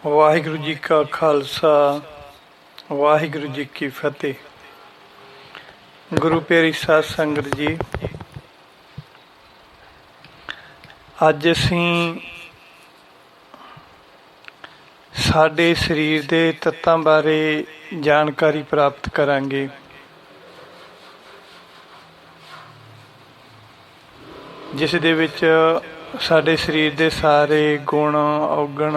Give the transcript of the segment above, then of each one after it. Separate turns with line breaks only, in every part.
ਵਾਹਿਗੁਰੂ ਜੀ ਕਾ ਖਾਲਸਾ ਵਾਹਿਗੁਰੂ ਜੀ ਕੀ ਫਤਿਹ। ਗੁਰੂ ਪਿਆਰੀ ਸਾਧ ਸੰਗਤ ਜੀ, ਅੱਜ ਅਸੀਂ ਸਾਡੇ ਸਰੀਰ ਦੇ ਤੱਤਾਂ ਬਾਰੇ ਜਾਣਕਾਰੀ ਪ੍ਰਾਪਤ ਕਰਾਂਗੇ। ਜਿਸ ਦੇ ਵਿੱਚ ਸਾਡੇ ਸਰੀਰ ਦੇ ਸਾਰੇ ਗੁਣ ਔਗਣ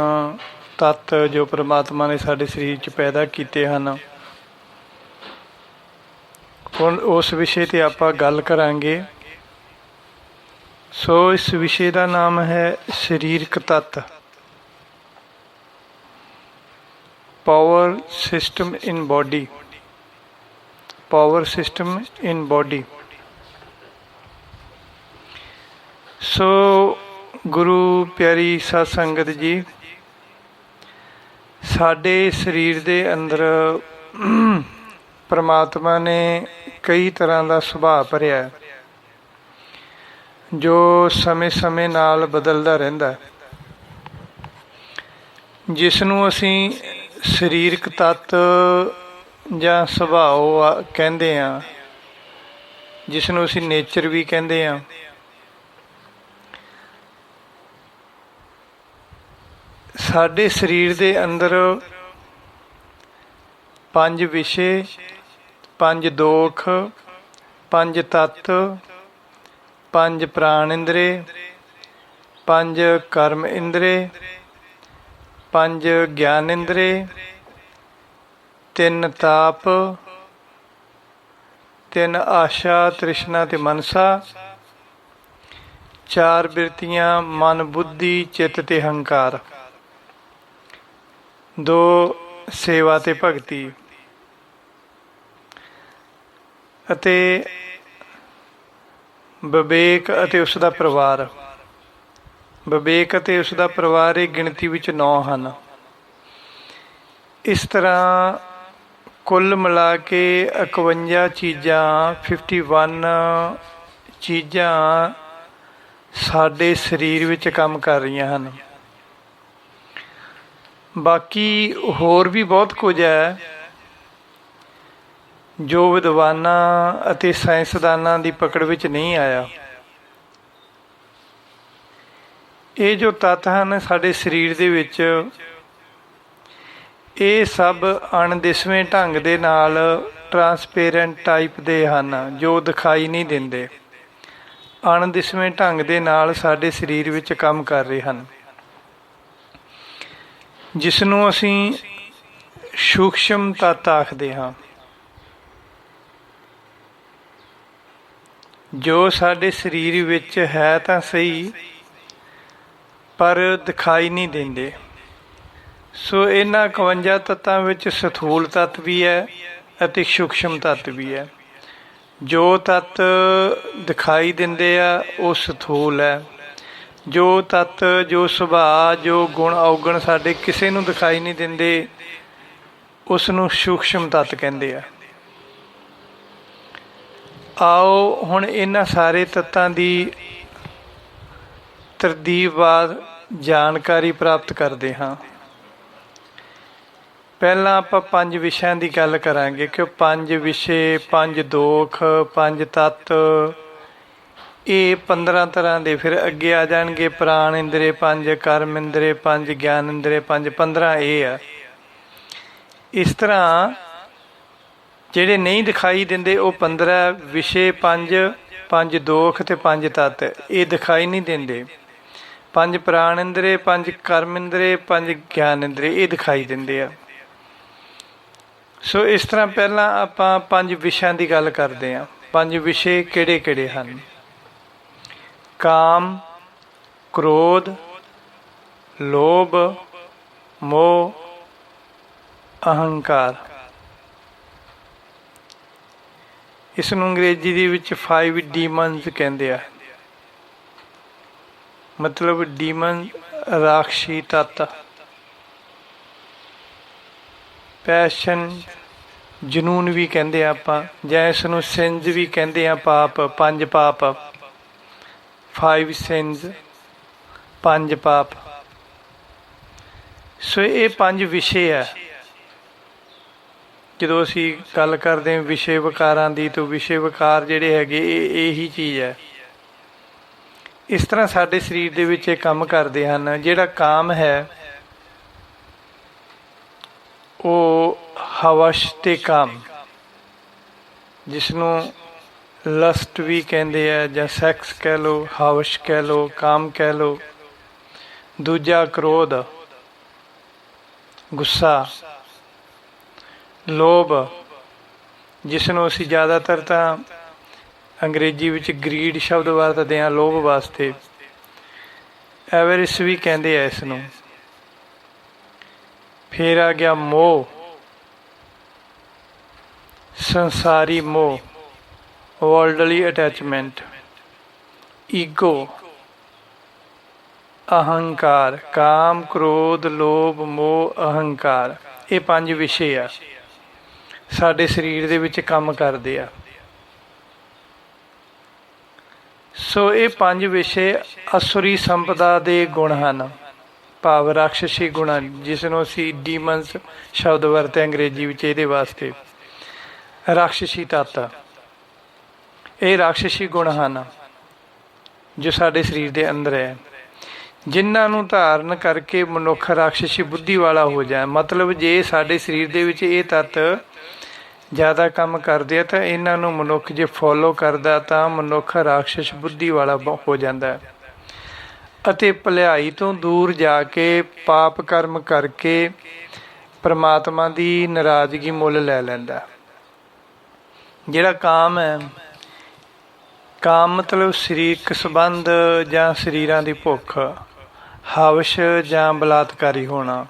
ਤੱਤ ਜੋ ਪ੍ਰਮਾਤਮਾ ਨੇ ਸਾਡੇ ਸਰੀਰ 'ਚ ਪੈਦਾ ਕੀਤੇ ਹਨ, ਹੁਣ ਉਸ ਵਿਸ਼ੇ 'ਤੇ ਆਪਾਂ ਗੱਲ ਕਰਾਂਗੇ। ਸੋ ਇਸ ਵਿਸ਼ੇ ਦਾ ਨਾਮ ਹੈ ਸਰੀਰਕ ਤੱਤ, power system in body, power system in body. So ਗੁਰੂ ਪਿਆਰੀ ਸਾਧ ਸੰਗਤ ਜੀ, ਸਾਡੇ ਸਰੀਰ ਦੇ ਅੰਦਰ ਪ੍ਰਮਾਤਮਾ ਨੇ ਕਈ ਤਰ੍ਹਾਂ ਦਾ ਸੁਭਾਅ ਭਰਿਆ, ਜੋ ਸਮੇਂ-ਸਮੇਂ ਨਾਲ ਬਦਲਦਾ ਰਹਿੰਦਾ, ਜਿਸ ਨੂੰ ਅਸੀਂ ਸਰੀਰਕ ਤੱਤ ਜਾਂ ਸੁਭਾਅ ਕਹਿੰਦੇ ਹਾਂ, ਜਿਸ ਨੂੰ ਅਸੀਂ ਨੇਚਰ ਵੀ ਕਹਿੰਦੇ ਹਾਂ। ਸਾਡੇ ਸਰੀਰ ਦੇ ਅੰਦਰ 5 ਵਿਸ਼ੇ, 5 ਦੋਖ, 5 ਤੱਤ, 5 ਪ੍ਰਾਣ ਇੰਦਰੇ, 5 ਕਰਮ ਇੰਦਰੇ, 5 ਗਿਆਨ ਇੰਦਰੇ, 3 ਤਾਪ, 3 ਆਸ਼ਾ ਤ੍ਰਿਸ਼ਨਾ ਤੇ ਮਨਸਾ, 4 ਬਿਰਤੀਆਂ ਮਨ ਬੁੱਧੀ ਚਿੱਤ ਤੇ ਹੰਕਾਰ, 2 ਸੇਵਾ ਤੇ ਭਗਤੀ, ਅਤੇ ਵਿਵੇਕ ਅਤੇ ਉਸ ਦਾ ਪਰਿਵਾਰ। ਵਿਵੇਕ ਅਤੇ ਉਸ ਦਾ ਪਰਿਵਾਰ ਇਹ ਗਿਣਤੀ ਵਿੱਚ 9 ਹਨ। ਇਸ ਤਰ੍ਹਾਂ ਕੁੱਲ ਮਿਲਾ ਕੇ 51 ਚੀਜ਼ਾਂ, 51 ਚੀਜ਼ਾਂ ਸਾਡੇ ਸਰੀਰ ਵਿੱਚ ਕੰਮ ਕਰ ਰਹੀਆਂ ਹਨ। ਬਾਕੀ ਹੋਰ ਵੀ ਬਹੁਤ ਕੁਝ ਹੈ ਜੋ ਵਿਦਵਾਨਾਂ ਅਤੇ ਸਾਇੰਸਦਾਨਾਂ ਦੀ ਪਕੜ ਵਿੱਚ ਨਹੀਂ ਆਇਆ। ਇਹ ਜੋ ਤੱਤ ਹਨ ਸਾਡੇ ਸਰੀਰ ਦੇ ਵਿੱਚ, ਇਹ ਸਭ ਅਣਦਿਸਵੇਂ ਢੰਗ ਦੇ ਨਾਲ ਟਰਾਂਸਪੇਰੈਂਟ ਟਾਈਪ ਦੇ ਹਨ, ਜੋ ਦਿਖਾਈ ਨਹੀਂ ਦਿੰਦੇ, ਅਣਦਿਸਵੇਂ ਢੰਗ ਦੇ ਨਾਲ ਸਾਡੇ ਸਰੀਰ ਵਿੱਚ ਕੰਮ ਕਰ ਰਹੇ ਹਨ, ਜਿਸ ਨੂੰ ਅਸੀਂ ਸੂਖਸ਼ਮ ਤੱਤ ਆਖਦੇ ਹਾਂ, ਜੋ ਸਾਡੇ ਸਰੀਰ ਵਿੱਚ ਹੈ ਤਾਂ ਸਹੀ, ਪਰ ਦਿਖਾਈ ਨਹੀਂ ਦਿੰਦੇ। ਸੋ ਇਹਨਾਂ 51 ਤੱਤਾਂ ਵਿੱਚ ਸਥੂਲ ਤੱਤ ਵੀ ਹੈ ਅਤੇ ਸੂਖਸ਼ਮ ਤੱਤ ਵੀ ਹੈ। ਜੋ ਤੱਤ ਦਿਖਾਈ ਦਿੰਦੇ ਆ ਉਹ ਸਥੂਲ ਹੈ, ਜੋ ਤੱਤ, ਜੋ ਸੁਭਾਅ, ਜੋ ਗੁਣ ਔਗਣ ਸਾਡੇ ਕਿਸੇ ਨੂੰ ਦਿਖਾਈ ਨਹੀਂ ਦਿੰਦੇ, ਉਸ ਨੂੰ ਸੂਖਸ਼ਮ ਤੱਤ ਕਹਿੰਦੇ ਆ। ਆਓ ਹੁਣ ਇਹਨਾਂ ਸਾਰੇ ਤੱਤਾਂ ਦੀ ਤਰਤੀਬਵਾਰ ਜਾਣਕਾਰੀ ਪ੍ਰਾਪਤ ਕਰਦੇ ਹਾਂ। ਪਹਿਲਾਂ ਆਪਾਂ 5 ਵਿਸ਼ਿਆਂ ਦੀ ਗੱਲ ਕਰਾਂਗੇ ਕਿ 5 ਵਿਸ਼ੇ, 5 ਦੋਖ, 5 ਤੱਤ, ਇਹ 15 ਤਰ੍ਹਾਂ ਦੇ ਫਿਰ ਅੱਗੇ ਆ ਜਾਣਗੇ। ਪ੍ਰਾਣ ਇੰਦਰੇ 5, ਕਰਮ ਇੰਦਰੇ 5, ਗਿਆਨ ਇੰਦਰੇ 5, 15 ਇਹ ਆ। ਇਸ ਤਰ੍ਹਾਂ ਜਿਹੜੇ ਨਹੀਂ ਦਿਖਾਈ ਦਿੰਦੇ ਉਹ 15 ਵਿਸ਼ੇ, 5 ਦੋਖ ਤੇ 5 ਤੱਤ, ਇਹ ਦਿਖਾਈ ਨਹੀਂ ਦਿੰਦੇ। 5 ਪ੍ਰਾਣ ਇੰਦਰੇ, 5 ਕਰਮ ਇੰਦਰੇ, 5 ਗਿਆਨ ਇੰਦਰੇ, ਇਹ ਦਿਖਾਈ ਦਿੰਦੇ ਆ। ਸੋ ਇਸ ਤਰ੍ਹਾਂ ਪਹਿਲਾਂ ਆਪਾਂ 5 ਵਿਸ਼ਿਆਂ ਦੀ ਗੱਲ ਕਰਦੇ ਹਾਂ। 5 ਵਿਸ਼ੇ ਕਿਹੜੇ ਕਿਹੜੇ ਹਨ? ਕਾਮ, ਕ੍ਰੋਧ, ਲੋਭ, ਮੋਹ, ਅਹੰਕਾਰ। ਇਸ ਨੂੰ ਅੰਗਰੇਜ਼ੀ ਦੇ ਵਿੱਚ 5 ਡੀਮਨਸ ਕਹਿੰਦੇ ਆ, ਮਤਲਬ ਡੀਮਨ ਰਾਖਸ਼ੀ ਤੱਤ। ਪੈਸ਼ਨ, ਜਨੂਨ ਵੀ ਕਹਿੰਦੇ ਆ ਆਪਾਂ, ਜਾਂ ਇਸ ਨੂੰ ਸਿੰਜ ਵੀ ਕਹਿੰਦੇ ਆ, ਪਾਪ, 5 ਪਾਪ, 5 sins, 5 ਪਾਪ। ਸੋ ਇਹ 5 ਵਿਸ਼ੇ ਹੈ। ਜਦੋਂ ਅਸੀਂ ਗੱਲ ਕਰਦੇ ਹਾਂ ਵਿਸ਼ੇ ਵਿਕਾਰਾਂ ਦੀ, ਤਾਂ ਵਿਸ਼ੇ ਵਿਕਾਰ ਜਿਹੜੇ ਹੈਗੇ ਇਹ ਇਹੀ ਚੀਜ਼ ਹੈ। ਇਸ ਤਰ੍ਹਾਂ ਸਾਡੇ ਸਰੀਰ ਦੇ ਵਿੱਚ ਇਹ ਕੰਮ ਕਰਦੇ ਹਨ। ਜਿਹੜਾ ਕਾਮ ਹੈ ਉਹ ਹਵਸ਼ ਤੇ ਕਾਮ, ਜਿਸ ਨੂੰ ਲਸਟ ਵੀ ਕਹਿੰਦੇ ਆ, ਜਾਂ ਸੈਕਸ ਕਹਿ ਲਓ, ਹਵਸ਼ ਕਹਿ ਲਓ, ਕਾਮ ਕਹਿ ਲਓ। ਦੂਜਾ ਕ੍ਰੋਧ, ਗੁੱਸਾ, ਲੋਭ, ਜਿਸ ਨੂੰ ਅਸੀਂ ਜ਼ਿਆਦਾਤਰ ਤਾਂ ਅੰਗਰੇਜ਼ੀ ਵਿੱਚ ਗਰੀਡ ਸ਼ਬਦ ਵਰਤਦੇ ਹਾਂ ਲੋਭ ਵਾਸਤੇ। ਐਵਰਿਸ ਵੀ ਕਹਿੰਦੇ ਆ ਇਸ ਨੂੰ। ਫਿਰ ਆ ਗਿਆ ਮੋਹ, ਸੰਸਾਰੀ ਮੋਹ, ਵਰਲਡਲੀ ਅਟੈਚਮੈਂਟ। ਈਗੋ, ਅਹੰਕਾਰ, ਕਾਮ, ਕ੍ਰੋਧ, ਲੋਭ, ਮੋਹ, ਅਹੰਕਾਰ। ਇਹ 5 ਵਿਸ਼ੇ ਆ, ਸਾਡੇ ਸਰੀਰ ਦੇ ਵਿੱਚ ਕੰਮ ਕਰਦੇ ਆ। ਸੋ ਇਹ 5 ਵਿਸ਼ੇ ਅਸੁਰੀ ਸੰਪਦਾ ਦੇ ਗੁਣ ਹਨ, ਭਾਵ ਰਾਖਸ਼ੀ ਗੁਣ, ਜਿਸ ਨੂੰ ਅਸੀਂ ਡੀਮਨਸ ਸ਼ਬਦ ਵਰਤੇ ਅੰਗਰੇਜ਼ੀ ਵਿੱਚ ਇਹਦੇ ਵਾਸਤੇ। ਰਾਖਸ਼ੀ ਤੱਤ, ਇਹ ਰਾਖਸ਼ੀ ਗੁਣ ਹਨ ਜੋ ਸਾਡੇ ਸਰੀਰ ਦੇ ਅੰਦਰ ਹੈ, ਜਿਨ੍ਹਾਂ ਨੂੰ ਧਾਰਨ ਕਰਕੇ ਮਨੁੱਖ ਰਾਖਸ਼ੀ ਬੁੱਧੀ ਵਾਲਾ ਹੋ ਜਾਏ। ਮਤਲਬ ਜੇ ਸਾਡੇ ਸਰੀਰ ਦੇ ਵਿੱਚ ਇਹ ਤੱਤ ਜ਼ਿਆਦਾ ਕੰਮ ਕਰਦੇ ਆ ਤਾਂ ਇਹਨਾਂ ਨੂੰ ਮਨੁੱਖ ਜੇ ਫੋਲੋ ਕਰਦਾ ਤਾਂ ਮਨੁੱਖ ਰਾਖਸ਼ ਬੁੱਧੀ ਵਾਲਾ ਹੋ ਜਾਂਦਾ ਹੈ, ਅਤੇ ਭਲਾਈ ਤੋਂ ਦੂਰ ਜਾ ਕੇ ਪਾਪ ਕਰਮ ਕਰਕੇ ਪਰਮਾਤਮਾ ਦੀ ਨਾਰਾਜ਼ਗੀ ਮੁੱਲ ਲੈ ਲੈਂਦਾ। ਜਿਹੜਾ ਕਾਮ ਹੈ, ਕਾਮ ਮਤਲਬ ਸਰੀਰਕ ਸੰਬੰਧ ਜਾਂ ਸਰੀਰਾਂ ਦੀ ਭੁੱਖ, ਹਵਸ਼ ਜਾਂ ਬਲਾਤਕਾਰੀ ਹੋਣਾ।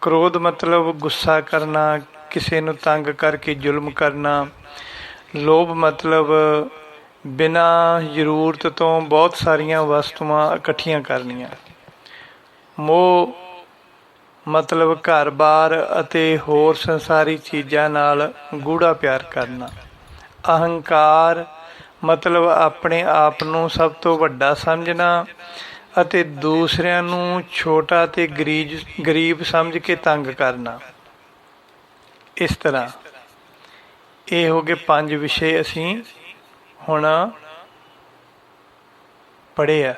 ਕ੍ਰੋਧ ਮਤਲਬ ਗੁੱਸਾ ਕਰਨਾ, ਕਿਸੇ ਨੂੰ ਤੰਗ ਕਰਕੇ ਜ਼ੁਲਮ ਕਰਨਾ। ਲੋਭ ਮਤਲਬ ਬਿਨਾਂ ਜ਼ਰੂਰਤ ਤੋਂ ਬਹੁਤ ਸਾਰੀਆਂ ਵਸਤੂਆਂ ਇਕੱਠੀਆਂ ਕਰਨੀਆਂ। ਮੋਹ ਮਤਲਬ ਘਰ-ਬਾਰ ਅਤੇ ਹੋਰ ਸੰਸਾਰੀ ਚੀਜ਼ਾਂ ਨਾਲ ਗੂੜਾ ਪਿਆਰ ਕਰਨਾ। ਅਹੰਕਾਰ ਮਤਲਬ ਆਪਣੇ ਆਪ ਨੂੰ ਸਭ ਤੋਂ ਵੱਡਾ ਸਮਝਣਾ ਅਤੇ ਦੂਸਰਿਆਂ ਨੂੰ ਛੋਟਾ ਅਤੇ ਗਰੀਬ ਸਮਝ ਕੇ ਤੰਗ ਕਰਨਾ। ਇਸ ਤਰ੍ਹਾਂ ਇਹ ਹੋ ਗਏ 5 ਵਿਸ਼ੇ ਅਸੀਂ ਹੁਣ ਪੜ੍ਹੇ ਆ।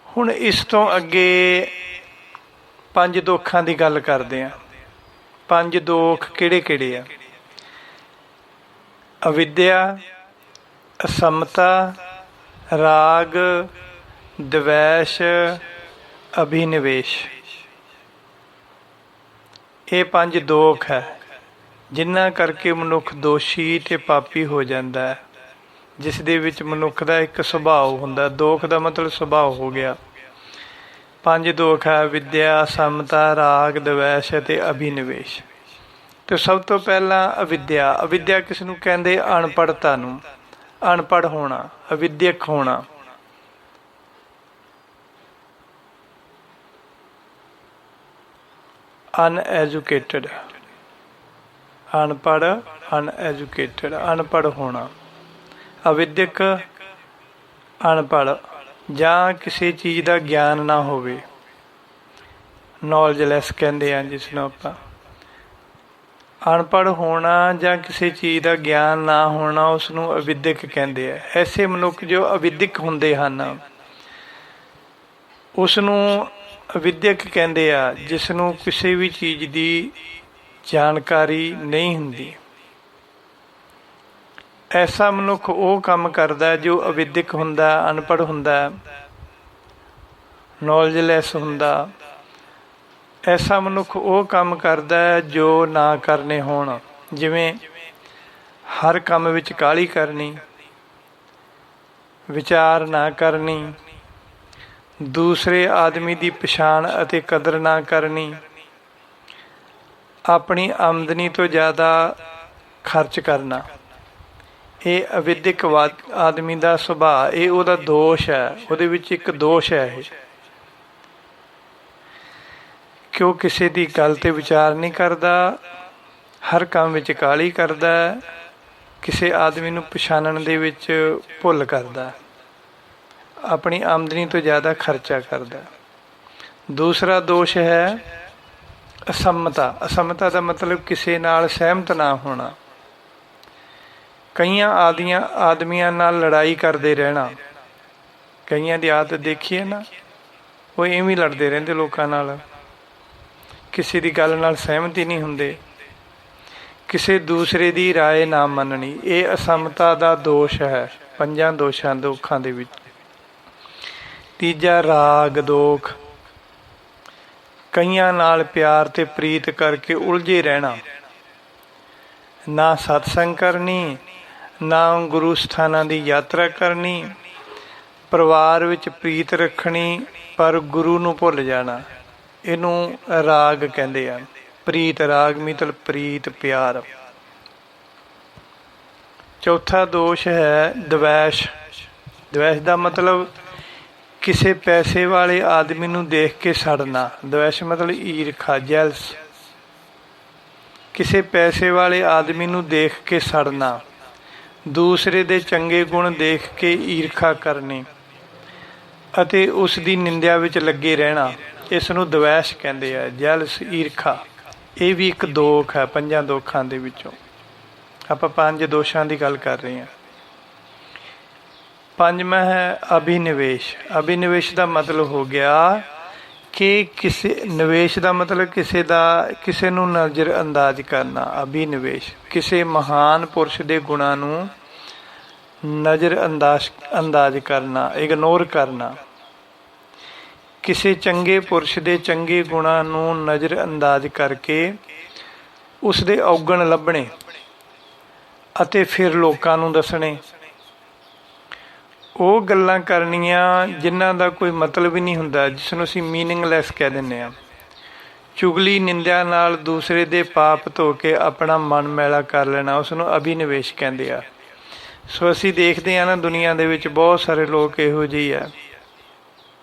ਹੁਣ ਇਸ ਤੋਂ ਅੱਗੇ 5 ਦੋਖਾਂ ਦੀ ਗੱਲ ਕਰਦੇ ਹਾਂ। 5 ਦੋਖ ਕਿਹੜੇ ਕਿਹੜੇ ਆ? ਅਵਿਦਿਆ, ਅਸਮਤਾ, ਰਾਗ, ਦਵੈਸ਼, ਅਭਿਨਿਵੇਸ਼। ਇਹ 5 ਦੋਖ ਹੈ ਜਿਨ੍ਹਾਂ ਕਰਕੇ ਮਨੁੱਖ ਦੋਸ਼ੀ ਤੇ ਪਾਪੀ ਹੋ ਜਾਂਦਾ ਹੈ, ਜਿਸ ਦੇ ਵਿੱਚ ਮਨੁੱਖ ਦਾ ਇੱਕ ਸੁਭਾਅ ਹੁੰਦਾ। ਦੋਖ ਦਾ ਮਤਲਬ ਸੁਭਾਅ ਹੋ ਗਿਆ। 5 ਦੋਖ ਹੈ: ਵਿਦਿਆ, ਅਸਮਤਾ, ਰਾਗ, ਦਵੈਸ਼ ਅਤੇ ਅਭਿਨਿਵੇਸ਼। ਤੇ ਸਭ ਤੋਂ ਪਹਿਲਾਂ ਅਵਿਦਿਆ। ਅਵਿਦਿਆ ਕਿਸ ਨੂੰ ਕਹਿੰਦੇ? ਅਨਪੜ੍ਹਤਾ ਨੂੰ। ਅਨਪੜ੍ਹ ਹੋਣਾ, ਅਵਿਦਿਅਕ ਹੋਣਾ। ਅਨਐਜੂਕੇਟਡ, ਅਨਪੜ੍ਹ, ਅਨਐਜੂਕੇਟਡ, ਅਨਪੜ੍ਹ ਹੋਣਾ। ਅਵਿਦਿਅਕ, ਅਨਪੜ੍ਹ, ਜਾਂ ਕਿਸੇ ਚੀਜ਼ ਦਾ ਗਿਆਨ ਨਾ ਹੋਵੇ। ਨੌਲੇਜਲੈਸ ਕਹਿੰਦੇ ਆ ਜਿਸ ਨੂੰ ਆਪਾਂ। ਅਨਪੜ੍ਹ ਹੋਣਾ ਜਾਂ ਕਿਸੇ ਚੀਜ਼ ਦਾ ਗਿਆਨ ਨਾ ਹੋਣਾ, ਉਸ ਨੂੰ ਅਵਿਦਿਅਕ ਕਹਿੰਦੇ ਆ। ਐਸੇ ਮਨੁੱਖ ਜੋ ਅਵਿਦਿਅਕ ਹੁੰਦੇ ਹਨ ਉਸ ਨੂੰ ਅਵਿਦਿਅਕ ਕਹਿੰਦੇ ਆ, ਜਿਸ ਨੂੰ ਕਿਸੇ ਵੀ ਚੀਜ਼ ਦੀ ਜਾਣਕਾਰੀ ਨਹੀਂ ਹੁੰਦੀ। ਐਸਾ ਮਨੁੱਖ ਉਹ ਕੰਮ ਕਰਦਾ ਜੋ ਅਵਿਦਿਅਕ ਹੁੰਦਾ, ਅਨਪੜ੍ਹ ਹੁੰਦਾ, ਨੌਲੇਜਲੈਸ ਹੁੰਦਾ। ਐਸਾ ਮਨੁੱਖ ਉਹ ਕੰਮ ਕਰਦਾ ਜੋ ਨਾ ਕਰਨੇ ਹੋਣ, ਜਿਵੇਂ ਹਰ ਕੰਮ ਵਿੱਚ ਕਾਹਲੀ ਕਰਨੀ, ਵਿਚਾਰ ਨਾ ਕਰਨੀ, ਦੂਸਰੇ ਆਦਮੀ ਦੀ ਪਛਾਣ ਅਤੇ ਕਦਰ ਨਾ ਕਰਨੀ, ਆਪਣੀ ਆਮਦਨੀ ਤੋਂ ਜ਼ਿਆਦਾ ਖਰਚ ਕਰਨਾ। ਇਹ ਅਵਿਦਿਅਕ ਆਦਮੀ ਦਾ ਸੁਭਾਅ, ਇਹ ਉਹਦਾ ਦੋਸ਼ ਹੈ। ਉਹਦੇ ਵਿੱਚ ਇੱਕ ਦੋਸ਼ ਹੈ ਇਹ, ਕਿ ਉਹ ਕਿਸੇ ਦੀ ਗੱਲ 'ਤੇ ਵਿਚਾਰ ਨਹੀਂ ਕਰਦਾ, ਹਰ ਕੰਮ ਵਿੱਚ ਕਾਹਲੀ ਕਰਦਾ, ਕਿਸੇ ਆਦਮੀ ਨੂੰ ਪਛਾਣਨ ਦੇ ਵਿੱਚ ਭੁੱਲ ਕਰਦਾ, ਆਪਣੀ ਆਮਦਨੀ ਤੋਂ ਜ਼ਿਆਦਾ ਖਰਚਾ ਕਰਦਾ। ਦੂਸਰਾ ਦੋਸ਼ ਹੈ ਅਸੰਮਤਾ। ਅਸੰਮਤਾ ਦਾ ਮਤਲਬ ਕਿਸੇ ਨਾਲ ਸਹਿਮਤ ਨਾ ਹੋਣਾ। ਕਈਆਂ ਆਦਮੀਆਂ ਨਾਲ ਲੜਾਈ ਕਰਦੇ ਰਹਿਣਾ। ਕਈਆਂ ਦੀ ਆਦਤ ਦੇਖੀਏ ਨਾ, ਉਹ ਇਵੇਂ ਲੜਦੇ ਰਹਿੰਦੇ ਲੋਕਾਂ ਨਾਲ, ਕਿਸੇ ਦੀ ਗੱਲ ਨਾਲ ਸਹਿਮਤ ਹੀ ਨਹੀਂ ਹੁੰਦੇ। ਕਿਸੇ ਦੂਸਰੇ ਦੀ ਰਾਏ ਨਾ ਮੰਨਣੀ, ਇਹ ਅਸੰਮਤਾ ਦਾ ਦੋਸ਼ ਹੈ 5 ਦੋਖਾਂ ਦੇ ਵਿੱਚ। ਤੀਜਾ ਰਾਗ ਦੋਖ। ਕਈਆਂ ਨਾਲ ਪਿਆਰ ਤੇ ਪ੍ਰੀਤ ਕਰਕੇ ਉਲਝੇ ਰਹਿਣਾ। ਨਾ ਸਤਸੰਗ ਕਰਨੀ, ਨਾ ਗੁਰੂ ਸਥਾਨਾਂ ਦੀ ਯਾਤਰਾ ਕਰਨੀ, ਪਰਿਵਾਰ ਵਿੱਚ ਪ੍ਰੀਤ ਰੱਖਣੀ ਪਰ ਗੁਰੂ ਨੂੰ ਭੁੱਲ ਜਾਣਾ। ਇਹਨੂੰ ਰਾਗ ਕਹਿੰਦੇ ਆ। ਪ੍ਰੀਤ ਰਾਗ ਮਤਲਬ ਪ੍ਰੀਤ ਪਿਆਰ। ਚੌਥਾ ਦੋਸ਼ ਹੈ ਦਵੈਸ਼। ਦਵੈਸ਼ ਦਾ ਮਤਲਬ ਕਿਸੇ ਪੈਸੇ ਵਾਲੇ ਆਦਮੀ ਨੂੰ ਦੇਖ ਕੇ ਸੜਨਾ। ਦਵੈਸ਼ ਮਤਲਬ ਈਰਖਾ, ਜੈਲਸ। ਕਿਸੇ ਪੈਸੇ ਵਾਲੇ ਆਦਮੀ ਨੂੰ ਦੇਖ ਕੇ ਸੜਨਾ, ਦੂਸਰੇ ਦੇ ਚੰਗੇ ਗੁਣ ਦੇਖ ਕੇ ਈਰਖਾ ਕਰਨੀ ਅਤੇ ਉਸ ਦੀ ਨਿੰਦਿਆ ਵਿੱਚ ਲੱਗੇ ਰਹਿਣਾ। ਇਸ ਨੂੰ ਦਵੈਸ਼ ਕਹਿੰਦੇ ਆ, ਜੈਲਸ, ਈਰਖਾ। ਇਹ ਵੀ ਇੱਕ ਦੋਖ ਹੈ 5 ਦੋਖਾਂ ਦੇ ਵਿੱਚੋਂ। ਆਪਾਂ 5 ਦੋਸ਼ਾਂ ਦੀ ਗੱਲ ਕਰ ਰਹੇ ਹਾਂ। ਪੰਜਵਾਂ ਹੈ ਅਭਿਨਿਵੇਸ਼। ਅਭਿਨਿਵੇਸ਼ ਦਾ ਮਤਲਬ ਹੋ ਗਿਆ ਕਿ ਨਿਵੇਸ਼ ਦਾ ਮਤਲਬ ਕਿਸੇ ਨੂੰ ਨਜ਼ਰ ਅੰਦਾਜ਼ ਕਰਨਾ। ਅਭਿਨਿਵੇਸ਼ ਕਿਸੇ ਮਹਾਨ ਪੁਰਸ਼ ਦੇ ਗੁਣਾਂ ਨੂੰ ਨਜ਼ਰ ਅੰਦਾਜ਼ ਕਰਨਾ, ਇਗਨੋਰ ਕਰਨਾ। ਕਿਸੇ ਚੰਗੇ ਪੁਰਸ਼ ਦੇ ਚੰਗੇ ਗੁਣਾਂ ਨੂੰ ਨਜ਼ਰ ਅੰਦਾਜ਼ ਕਰਕੇ ਉਸ ਦੇ ਔਗਣ ਲੱਭਣੇ ਅਤੇ ਫਿਰ ਲੋਕਾਂ ਨੂੰ ਦੱਸਣੇ। ਉਹ ਗੱਲਾਂ ਕਰਨੀਆਂ ਜਿਨ੍ਹਾਂ ਦਾ ਕੋਈ ਮਤਲਬ ਹੀ ਨਹੀਂ ਹੁੰਦਾ, ਜਿਸ ਨੂੰ ਅਸੀਂ ਮੀਨਿੰਗਲੈਸ ਕਹਿ ਦਿੰਦੇ ਹਾਂ। ਚੁਗਲੀ ਨਿੰਦਿਆ ਨਾਲ ਦੂਸਰੇ ਦੇ ਪਾਪ ਧੋ ਕੇ ਆਪਣਾ ਮਨ ਮੈਲਾ ਕਰ ਲੈਣਾ, ਉਸ ਨੂੰ ਅਭਿਨਿਵੇਸ਼ ਕਹਿੰਦੇ ਆ। ਸੋ ਅਸੀਂ ਦੇਖਦੇ ਹਾਂ ਨਾ, ਦੁਨੀਆ ਦੇ ਵਿੱਚ ਬਹੁਤ ਸਾਰੇ ਲੋਕ ਇਹੋ ਜਿਹੇ ਆ,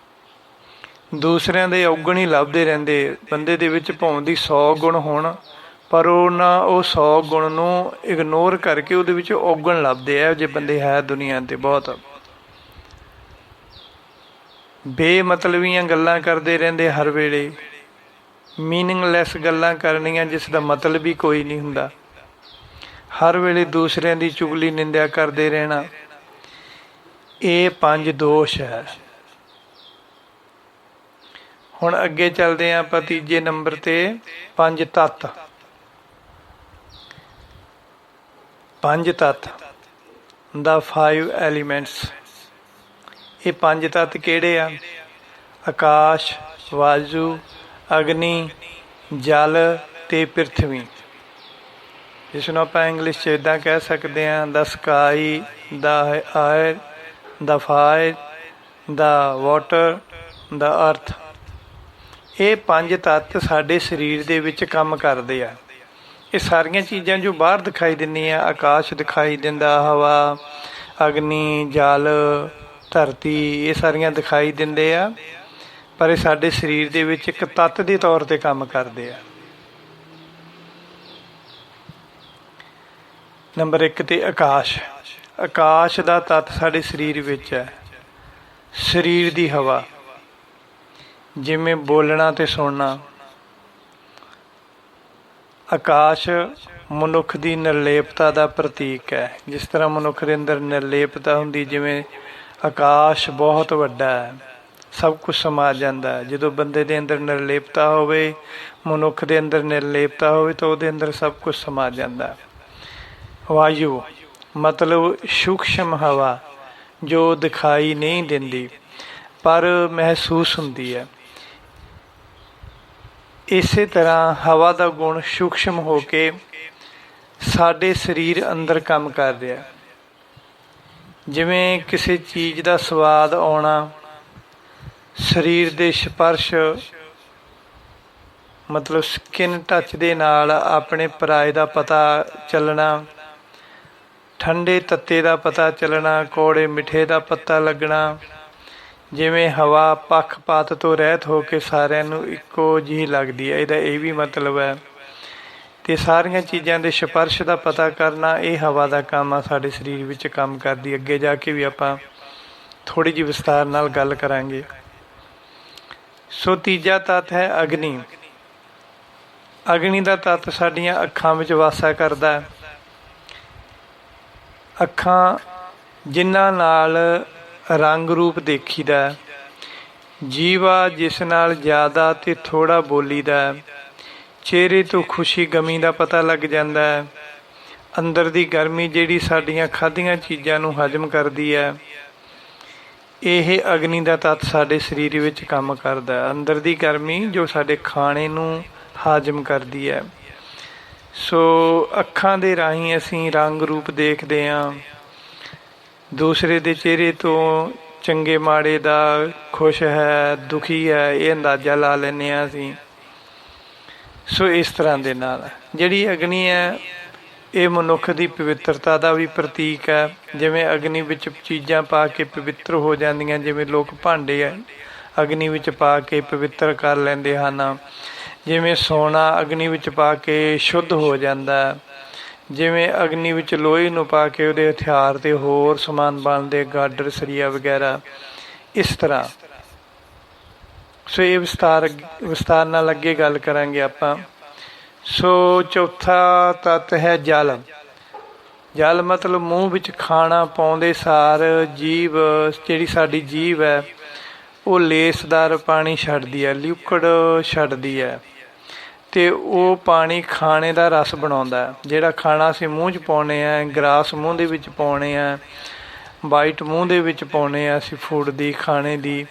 ਦੂਸਰਿਆਂ ਦੇ ਔਗਣ ਹੀ ਲੱਭਦੇ ਰਹਿੰਦੇ। ਬੰਦੇ ਦੇ ਵਿੱਚ ਭਾਵੇਂ ਦੀ 100 ਗੁਣ ਹੋਣ, ਪਰ ਉਹ 100 ਗੁਣ ਨੂੰ ਇਗਨੋਰ ਕਰਕੇ ਉਹਦੇ ਵਿੱਚ ਔਗਣ ਲੱਭਦੇ ਆ। ਜੇ ਬੰਦੇ ਹੈ ਦੁਨੀਆ 'ਤੇ ਬਹੁਤ ਬੇਮਤਲਬੀਆਂ ਗੱਲਾਂ ਕਰਦੇ ਰਹਿੰਦੇ ਹਰ ਵੇਲੇ, ਮੀਨਿੰਗਲੈਸ ਗੱਲਾਂ ਕਰਨੀਆਂ ਜਿਸ ਦਾ ਮਤਲਬ ਹੀ ਕੋਈ ਨਹੀਂ ਹੁੰਦਾ। ਹਰ ਵੇਲੇ ਦੂਸਰਿਆਂ ਦੀ ਚੁਗਲੀ ਨਿੰਦਿਆ ਕਰਦੇ ਰਹਿਣਾ। ਇਹ 5 ਦੋਸ਼ ਹੈ। ਹੁਣ ਅੱਗੇ ਚੱਲਦੇ ਹਾਂ ਆਪਾਂ ਤੀਜੇ ਨੰਬਰ ਤੇ 5 ਤੱਤ। 5 ਤੱਤ ਦਾ 5 ਐਲੀਮੈਂਟਸ। ਇਹ 5 ਤੱਤ ਕਿਹੜੇ ਆ? ਆਕਾਸ਼, ਵਾਯੂ, ਅਗਨੀ, ਜਲ ਤੇ ਪ੍ਰਿਥਵੀ। ਜਿਸ ਨੂੰ ਆਪਾਂ ਇੰਗਲਿਸ਼ 'ਚ ਇੱਦਾਂ ਕਹਿ ਸਕਦੇ ਹਾਂ, ਦਾ ਸਕਾਈ, ਦਾ ਆਇਰ, ਦਾ ਫਾਇਰ, ਦਾ ਵਾਟਰ, ਦਾ ਅਰਥ। ਇਹ 5 ਤੱਤ ਸਾਡੇ ਸਰੀਰ ਦੇ ਵਿੱਚ ਕੰਮ ਕਰਦੇ ਆ। ਇਹ ਸਾਰੀਆਂ ਚੀਜ਼ਾਂ ਜੋ ਬਾਹਰ ਦਿਖਾਈ ਦਿੰਦੀਆਂ, ਆਕਾਸ਼ ਦਿਖਾਈ ਦਿੰਦਾ, ਹਵਾ, ਅਗਨੀ, ਜਲ, ਧਰਤੀ, ਇਹ ਸਾਰੀਆਂ ਦਿਖਾਈ ਦਿੰਦੇ ਆ, ਪਰ ਇਹ ਸਾਡੇ ਸਰੀਰ ਦੇ ਵਿੱਚ ਇੱਕ ਤੱਤ ਦੇ ਤੌਰ 'ਤੇ ਕੰਮ ਕਰਦੇ ਆ। ਨੰਬਰ 1 ਤੇ ਆਕਾਸ਼। ਆਕਾਸ਼ ਦਾ ਤੱਤ ਸਾਡੇ ਸਰੀਰ ਵਿੱਚ ਹੈ। ਸਰੀਰ ਦੀ ਹਵਾ, ਜਿਵੇਂ ਬੋਲਣਾ ਤੇ ਸੁਣਨਾ। ਆਕਾਸ਼ ਮਨੁੱਖ ਦੀ ਨਿਰਲੇਪਤਾ ਦਾ ਪ੍ਰਤੀਕ ਹੈ। ਜਿਸ ਤਰ੍ਹਾਂ ਮਨੁੱਖ ਦੇ ਅੰਦਰ ਨਿਰਲੇਪਤਾ ਹੁੰਦੀ, ਜਿਵੇਂ ਆਕਾਸ਼ ਬਹੁਤ ਵੱਡਾ ਹੈ, ਸਭ ਕੁਝ ਸਮਾ ਜਾਂਦਾ ਹੈ। ਜਦੋਂ ਬੰਦੇ ਦੇ ਅੰਦਰ ਨਿਰਲੇਪਤਾ ਹੋਵੇ, ਮਨੁੱਖ ਦੇ ਅੰਦਰ ਨਿਰਲੇਪਤਾ ਹੋਵੇ, ਤਾਂ ਉਹਦੇ ਅੰਦਰ ਸਭ ਕੁਝ ਸਮਾ ਜਾਂਦਾ ਹੈ। ਵਾਯੂ ਮਤਲਬ ਸੂਖਸ਼ਮ ਹਵਾ, ਜੋ ਦਿਖਾਈ ਨਹੀਂ ਦਿੰਦੀ ਪਰ ਮਹਿਸੂਸ ਹੁੰਦੀ ਹੈ। ਇਸੇ ਤਰ੍ਹਾਂ ਹਵਾ ਦਾ ਗੁਣ ਸੂਖਸ਼ਮ ਹੋ ਕੇ ਸਾਡੇ ਸਰੀਰ ਅੰਦਰ ਕੰਮ ਕਰ ਰਿਹਾ। ਜਿਵੇਂ ਕਿਸੇ ਚੀਜ਼ ਦਾ ਸਵਾਦ ਆਉਣਾ, ਸਰੀਰ ਦੇ ਸਪਰਸ਼ ਮਤਲਬ ਸਕਿਨ ਟੱਚ ਦੇ ਨਾਲ ਆਪਣੇ ਪਰਾਏ ਦਾ ਪਤਾ ਚੱਲਣਾ, ਠੰਡੇ ਤੱਤੇ ਦਾ ਪਤਾ ਚੱਲਣਾ, ਕੌੜੇ ਮਿੱਠੇ ਦਾ ਪਤਾ ਲੱਗਣਾ। ਜਿਵੇਂ ਹਵਾ ਪੱਖਪਾਤ ਤੋਂ ਰਹਿਤ ਹੋ ਕੇ ਸਾਰਿਆਂ ਨੂੰ ਇੱਕੋ ਜਿਹੀ ਲੱਗਦੀ ਹੈ, ਇਹਦਾ ਇਹ ਵੀ ਮਤਲਬ ਹੈ। ਅਤੇ ਸਾਰੀਆਂ ਚੀਜ਼ਾਂ ਦੇ ਸਪਰਸ਼ ਦਾ ਪਤਾ ਕਰਨਾ, ਇਹ ਹਵਾ ਦਾ ਕੰਮ ਆ, ਸਾਡੇ ਸਰੀਰ ਵਿੱਚ ਕੰਮ ਕਰਦੀ। ਅੱਗੇ ਜਾ ਕੇ ਵੀ ਆਪਾਂ ਥੋੜ੍ਹੀ ਜਿਹੀ ਵਿਸਤਾਰ ਨਾਲ ਗੱਲ ਕਰਾਂਗੇ। ਸੋ ਤੀਜਾ ਤੱਤ ਹੈ ਅਗਨੀ। ਅਗਨੀ ਦਾ ਤੱਤ ਸਾਡੀਆਂ ਅੱਖਾਂ ਵਿੱਚ ਵਾਸਾ ਕਰਦਾ ਹੈ। ਅੱਖਾਂ ਜਿਨ੍ਹਾਂ ਨਾਲ ਰੰਗ ਰੂਪ ਦੇਖੀਦਾ, ਜੀਵਾ ਜਿਸ ਨਾਲ ਜ਼ਿਆਦਾ ਅਤੇ ਥੋੜ੍ਹਾ ਬੋਲੀਦਾ, ਚਿਹਰੇ ਤੋਂ ਖੁਸ਼ੀ ਗਮੀ ਦਾ ਪਤਾ ਲੱਗ ਜਾਂਦਾ ਹੈ, ਅੰਦਰ ਦੀ ਗਰਮੀ ਜਿਹੜੀ ਸਾਡੀਆਂ ਖਾਧੀਆਂ ਚੀਜ਼ਾਂ ਨੂੰ ਹਜ਼ਮ ਕਰਦੀ ਹੈ, ਇਹ ਅਗਨੀ ਦਾ ਤੱਤ ਸਾਡੇ ਸਰੀਰ ਵਿੱਚ ਕੰਮ ਕਰਦਾ ਹੈ। ਅੰਦਰ ਦੀ ਗਰਮੀ ਜੋ ਸਾਡੇ ਖਾਣੇ ਨੂੰ ਹਾਜ਼ਮ ਕਰਦੀ ਹੈ। ਸੋ ਅੱਖਾਂ ਦੇ ਰਾਹੀਂ ਅਸੀਂ ਰੰਗ ਰੂਪ ਦੇਖਦੇ ਹਾਂ, ਦੂਸਰੇ ਦੇ ਚਿਹਰੇ ਤੋਂ ਚੰਗੇ ਮਾੜੇ ਦਾ, ਖੁਸ਼ ਹੈ ਦੁਖੀ ਹੈ, ਇਹ ਅੰਦਾਜ਼ਾ ਲਾ ਲੈਂਦੇ ਹਾਂ ਅਸੀਂ। ਸੋ ਇਸ ਤਰ੍ਹਾਂ ਦੇ ਨਾਲ ਜਿਹੜੀ ਅਗਨੀ ਹੈ ਇਹ ਮਨੁੱਖ ਦੀ ਪਵਿੱਤਰਤਾ ਦਾ ਵੀ ਪ੍ਰਤੀਕ ਹੈ। ਜਿਵੇਂ ਅਗਨੀ ਵਿੱਚ ਚੀਜ਼ਾਂ ਪਾ ਕੇ ਪਵਿੱਤਰ ਹੋ ਜਾਂਦੀਆਂ, ਜਿਵੇਂ ਲੋਕ ਭਾਂਡੇ ਹੈ ਅਗਨੀ ਵਿੱਚ ਪਾ ਕੇ ਪਵਿੱਤਰ ਕਰ ਲੈਂਦੇ ਹਨ, ਜਿਵੇਂ ਸੋਨਾ ਅਗਨੀ ਵਿੱਚ ਪਾ ਕੇ ਸ਼ੁੱਧ ਹੋ ਜਾਂਦਾ, ਜਿਵੇਂ ਅਗਨੀ ਵਿੱਚ ਲੋਹੇ ਨੂੰ ਪਾ ਕੇ ਉਹਦੇ ਹਥਿਆਰ ਅਤੇ ਹੋਰ ਸਮਾਨ ਬਣਦੇ, ਗਾਡਰ ਸਰੀਆ ਵਗੈਰਾ, ਇਸ ਤਰ੍ਹਾਂ। ਸੋ ਇਹ ਵਿਸਤਾਰ ਨਾਲ ਅੱਗੇ ਗੱਲ ਕਰਾਂਗੇ ਆਪਾਂ। ਸੋ ਚੌਥਾ ਤੱਤ ਹੈ ਜਲ। ਜਲ ਮਤਲਬ ਮੂੰਹ ਵਿੱਚ ਖਾਣਾ ਪਾਉਂਦੇ ਸਾਰ ਜੀਭ, ਜਿਹੜੀ ਸਾਡੀ ਜੀਭ ਹੈ ਉਹ ਲੇਸਦਾਰ ਪਾਣੀ ਛੱਡਦੀ ਹੈ, ਲਿਕੁਇਡ ਛੱਡਦੀ ਹੈ, ਅਤੇ ਉਹ ਪਾਣੀ ਖਾਣੇ ਦਾ ਰਸ ਬਣਾਉਂਦਾ। ਜਿਹੜਾ ਖਾਣਾ ਅਸੀਂ ਮੂੰਹ 'ਚ ਪਾਉਂਦੇ ਹਾਂ, ਗਰਾਸ ਮੂੰਹ ਦੇ ਵਿੱਚ ਪਾਉਂਦੇ ਹਾਂ, ਬਾਈਟ ਮੂੰਹ ਦੇ ਵਿੱਚ ਪਾਉਂਦੇ ਹਾਂ ਅਸੀਂ ਫੂਡ ਦੀ, ਖਾਣੇ ਦੀ,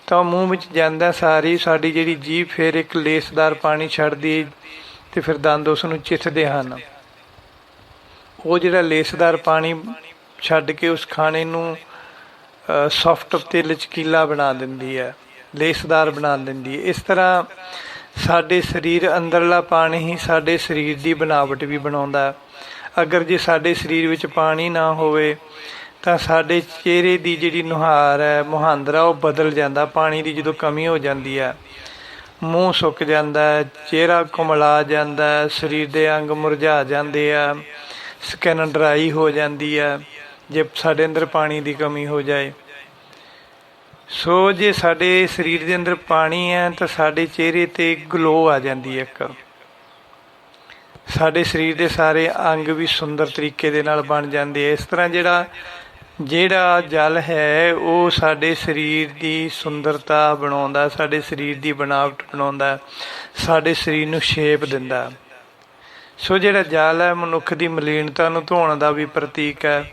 ਤਾਂ ਮੂੰਹ ਵਿੱਚ ਜਾਂਦਾ ਸਾਰੀ ਸਾਡੀ ਜਿਹੜੀ ਜੀਭ ਫਿਰ ਇੱਕ ਲੇਸਦਾਰ ਪਾਣੀ ਛੱਡਦੀ ਅਤੇ ਫਿਰ ਦੰਦ ਉਸ ਨੂੰ ਚਿੱਥਦੇ ਹਨ। ਉਹ ਜਿਹੜਾ ਲੇਸਦਾਰ ਪਾਣੀ ਛੱਡ ਕੇ ਉਸ ਖਾਣੇ ਨੂੰ ਸੌਫਟ ਅਤੇ ਲਚਕੀਲਾ ਬਣਾ ਦਿੰਦੀ ਹੈ, ਲੇਸਦਾਰ ਬਣਾ ਦਿੰਦੀ ਹੈ। ਇਸ ਤਰ੍ਹਾਂ ਸਾਡੇ ਸਰੀਰ ਅੰਦਰਲਾ ਪਾਣੀ ਹੀ ਸਾਡੇ ਸਰੀਰ ਦੀ ਬਣਾਵਟ ਵੀ ਬਣਾਉਂਦਾ। ਅਗਰ ਜੇ ਸਾਡੇ ਸਰੀਰ ਵਿੱਚ ਪਾਣੀ ਨਾ ਹੋਵੇ ਤਾਂ ਸਾਡੇ ਚਿਹਰੇ ਦੀ ਜਿਹੜੀ ਨੁਹਾਰ ਹੈ, ਮੁਹਾਂਦਰਾ, ਉਹ ਬਦਲ ਜਾਂਦਾ। ਪਾਣੀ ਦੀ ਜਦੋਂ ਕਮੀ ਹੋ ਜਾਂਦੀ ਹੈ, ਮੂੰਹ ਸੁੱਕ ਜਾਂਦਾ, ਚਿਹਰਾ ਕੁਮਲਾ ਜਾਂਦਾ, ਸਰੀਰ ਦੇ ਅੰਗ ਮੁਰਝਾ ਜਾਂਦੇ ਆ, ਸਕਿਨ ਡਰਾਈ ਹੋ ਜਾਂਦੀ ਹੈ ਜੇ ਸਾਡੇ ਅੰਦਰ ਪਾਣੀ ਦੀ ਕਮੀ ਹੋ ਜਾਏ। ਸੋ ਜੇ ਸਾਡੇ ਸਰੀਰ ਦੇ ਅੰਦਰ ਪਾਣੀ ਹੈ ਤਾਂ ਸਾਡੇ ਚਿਹਰੇ 'ਤੇ ਗਲੋ ਆ ਜਾਂਦੀ ਹੈ। ਇੱਕ ਸਾਡੇ ਸਰੀਰ ਦੇ ਸਾਰੇ ਅੰਗ ਵੀ ਸੁੰਦਰ ਤਰੀਕੇ ਦੇ ਨਾਲ ਬਣ ਜਾਂਦੇ ਆ। ਇਸ ਤਰ੍ਹਾਂ ਜਿਹੜਾ ਜਲ ਹੈ ਉਹ ਸਾਡੇ ਸਰੀਰ ਦੀ ਸੁੰਦਰਤਾ ਬਣਾਉਂਦਾ, ਸਾਡੇ ਸਰੀਰ ਦੀ ਬਣਾਵਟ ਬਣਾਉਂਦਾ, ਸਾਡੇ ਸਰੀਰ ਨੂੰ ਸ਼ੇਪ ਦਿੰਦਾ। ਸੋ ਜਿਹੜਾ ਜਲ ਹੈ ਮਨੁੱਖ ਦੀ ਮਲੀਨਤਾ ਨੂੰ ਧੋਣ ਦਾ ਵੀ ਪ੍ਰਤੀਕ ਹੈ।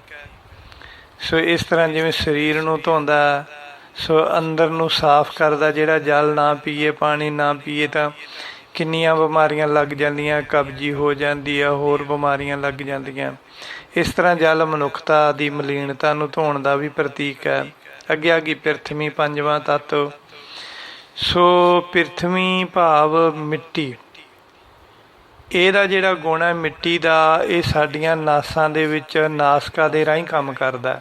ਸੋ ਇਸ ਤਰ੍ਹਾਂ ਜਿਵੇਂ ਸਰੀਰ ਨੂੰ ਧੋਂਦਾ, ਸੋ ਅੰਦਰ ਨੂੰ ਸਾਫ਼ ਕਰਦਾ। ਜਿਹੜਾ ਜਲ ਨਾ ਪੀਏ, ਪਾਣੀ ਨਾ ਪੀਏ ਤਾਂ ਕਿੰਨੀਆਂ ਬਿਮਾਰੀਆਂ ਲੱਗ ਜਾਂਦੀਆਂ, ਕਬਜੀ ਹੋ ਜਾਂਦੀ ਆ, ਹੋਰ ਬਿਮਾਰੀਆਂ ਲੱਗ ਜਾਂਦੀਆਂ। ਇਸ ਤਰ੍ਹਾਂ ਜਲ ਮਨੁੱਖਤਾ ਦੀ ਮਲੀਨਤਾ ਨੂੰ ਧੋਣ ਦਾ ਵੀ ਪ੍ਰਤੀਕ ਹੈ। ਅੱਗੇ ਆ ਗਈ ਪਿਰਥਵੀ, ਪੰਜਵਾਂ ਤੱਤ। ਸੋ ਪਿਰਥਵੀ ਭਾਵ ਮਿੱਟੀ, ਇਹਦਾ ਜਿਹੜਾ ਗੁਣ ਹੈ ਮਿੱਟੀ ਦਾ, ਇਹ ਸਾਡੀਆਂ ਨਾਸਾਂ ਦੇ ਵਿੱਚ ਨਾਸਕਾ ਦੇ ਰਾਹੀਂ ਕੰਮ ਕਰਦਾ।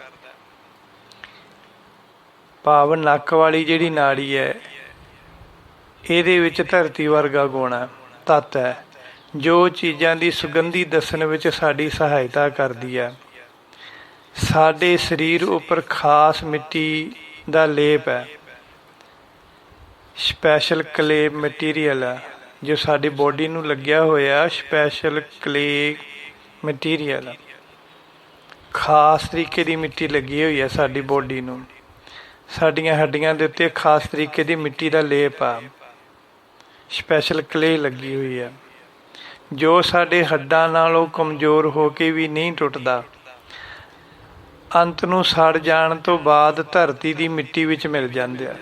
ਭਾਵ ਨੱਕ ਵਾਲੀ ਜਿਹੜੀ ਨਾੜੀ ਹੈ ਇਹਦੇ ਵਿੱਚ ਧਰਤੀ ਵਰਗਾ ਗੁਣ ਹੈ, ਤੱਤ ਹੈ, ਜੋ ਚੀਜ਼ਾਂ ਦੀ ਸੁਗੰਧੀ ਦੱਸਣ ਵਿੱਚ ਸਾਡੀ ਸਹਾਇਤਾ ਕਰਦੀ ਹੈ। ਸਾਡੇ ਸਰੀਰ ਉੱਪਰ ਖਾਸ ਮਿੱਟੀ ਦਾ ਲੇਪ ਹੈ, ਸਪੈਸ਼ਲ ਕਲੇ ਮਟੀਰੀਅਲ ਹੈ ਜੋ ਸਾਡੀ ਬੋਡੀ ਨੂੰ ਲੱਗਿਆ ਹੋਇਆ, ਸਪੈਸ਼ਲ ਕਲੇ ਮਟੀਰੀਅਲ, ਖਾਸ ਤਰੀਕੇ ਦੀ ਮਿੱਟੀ ਲੱਗੀ ਹੋਈ ਹੈ ਸਾਡੀ ਬੋਡੀ ਨੂੰ। ਸਾਡੀਆਂ ਹੱਡੀਆਂ ਦੇ ਉੱਤੇ ਖਾਸ ਤਰੀਕੇ ਦੀ ਮਿੱਟੀ ਦਾ ਲੇਪ ਆ, ਸਪੈਸ਼ਲ ਕਲੇ ਲੱਗੀ ਹੋਈ ਹੈ, ਜੋ ਸਾਡੇ ਹੱਡਾਂ ਨਾਲੋਂ ਕਮਜ਼ੋਰ ਹੋ ਕੇ ਵੀ ਨਹੀਂ ਟੁੱਟਦਾ। ਅੰਤ ਨੂੰ ਸੜ ਜਾਣ ਤੋਂ ਬਾਅਦ ਧਰਤੀ ਦੀ ਮਿੱਟੀ ਵਿੱਚ ਮਿਲ ਜਾਂਦੇ ਆ।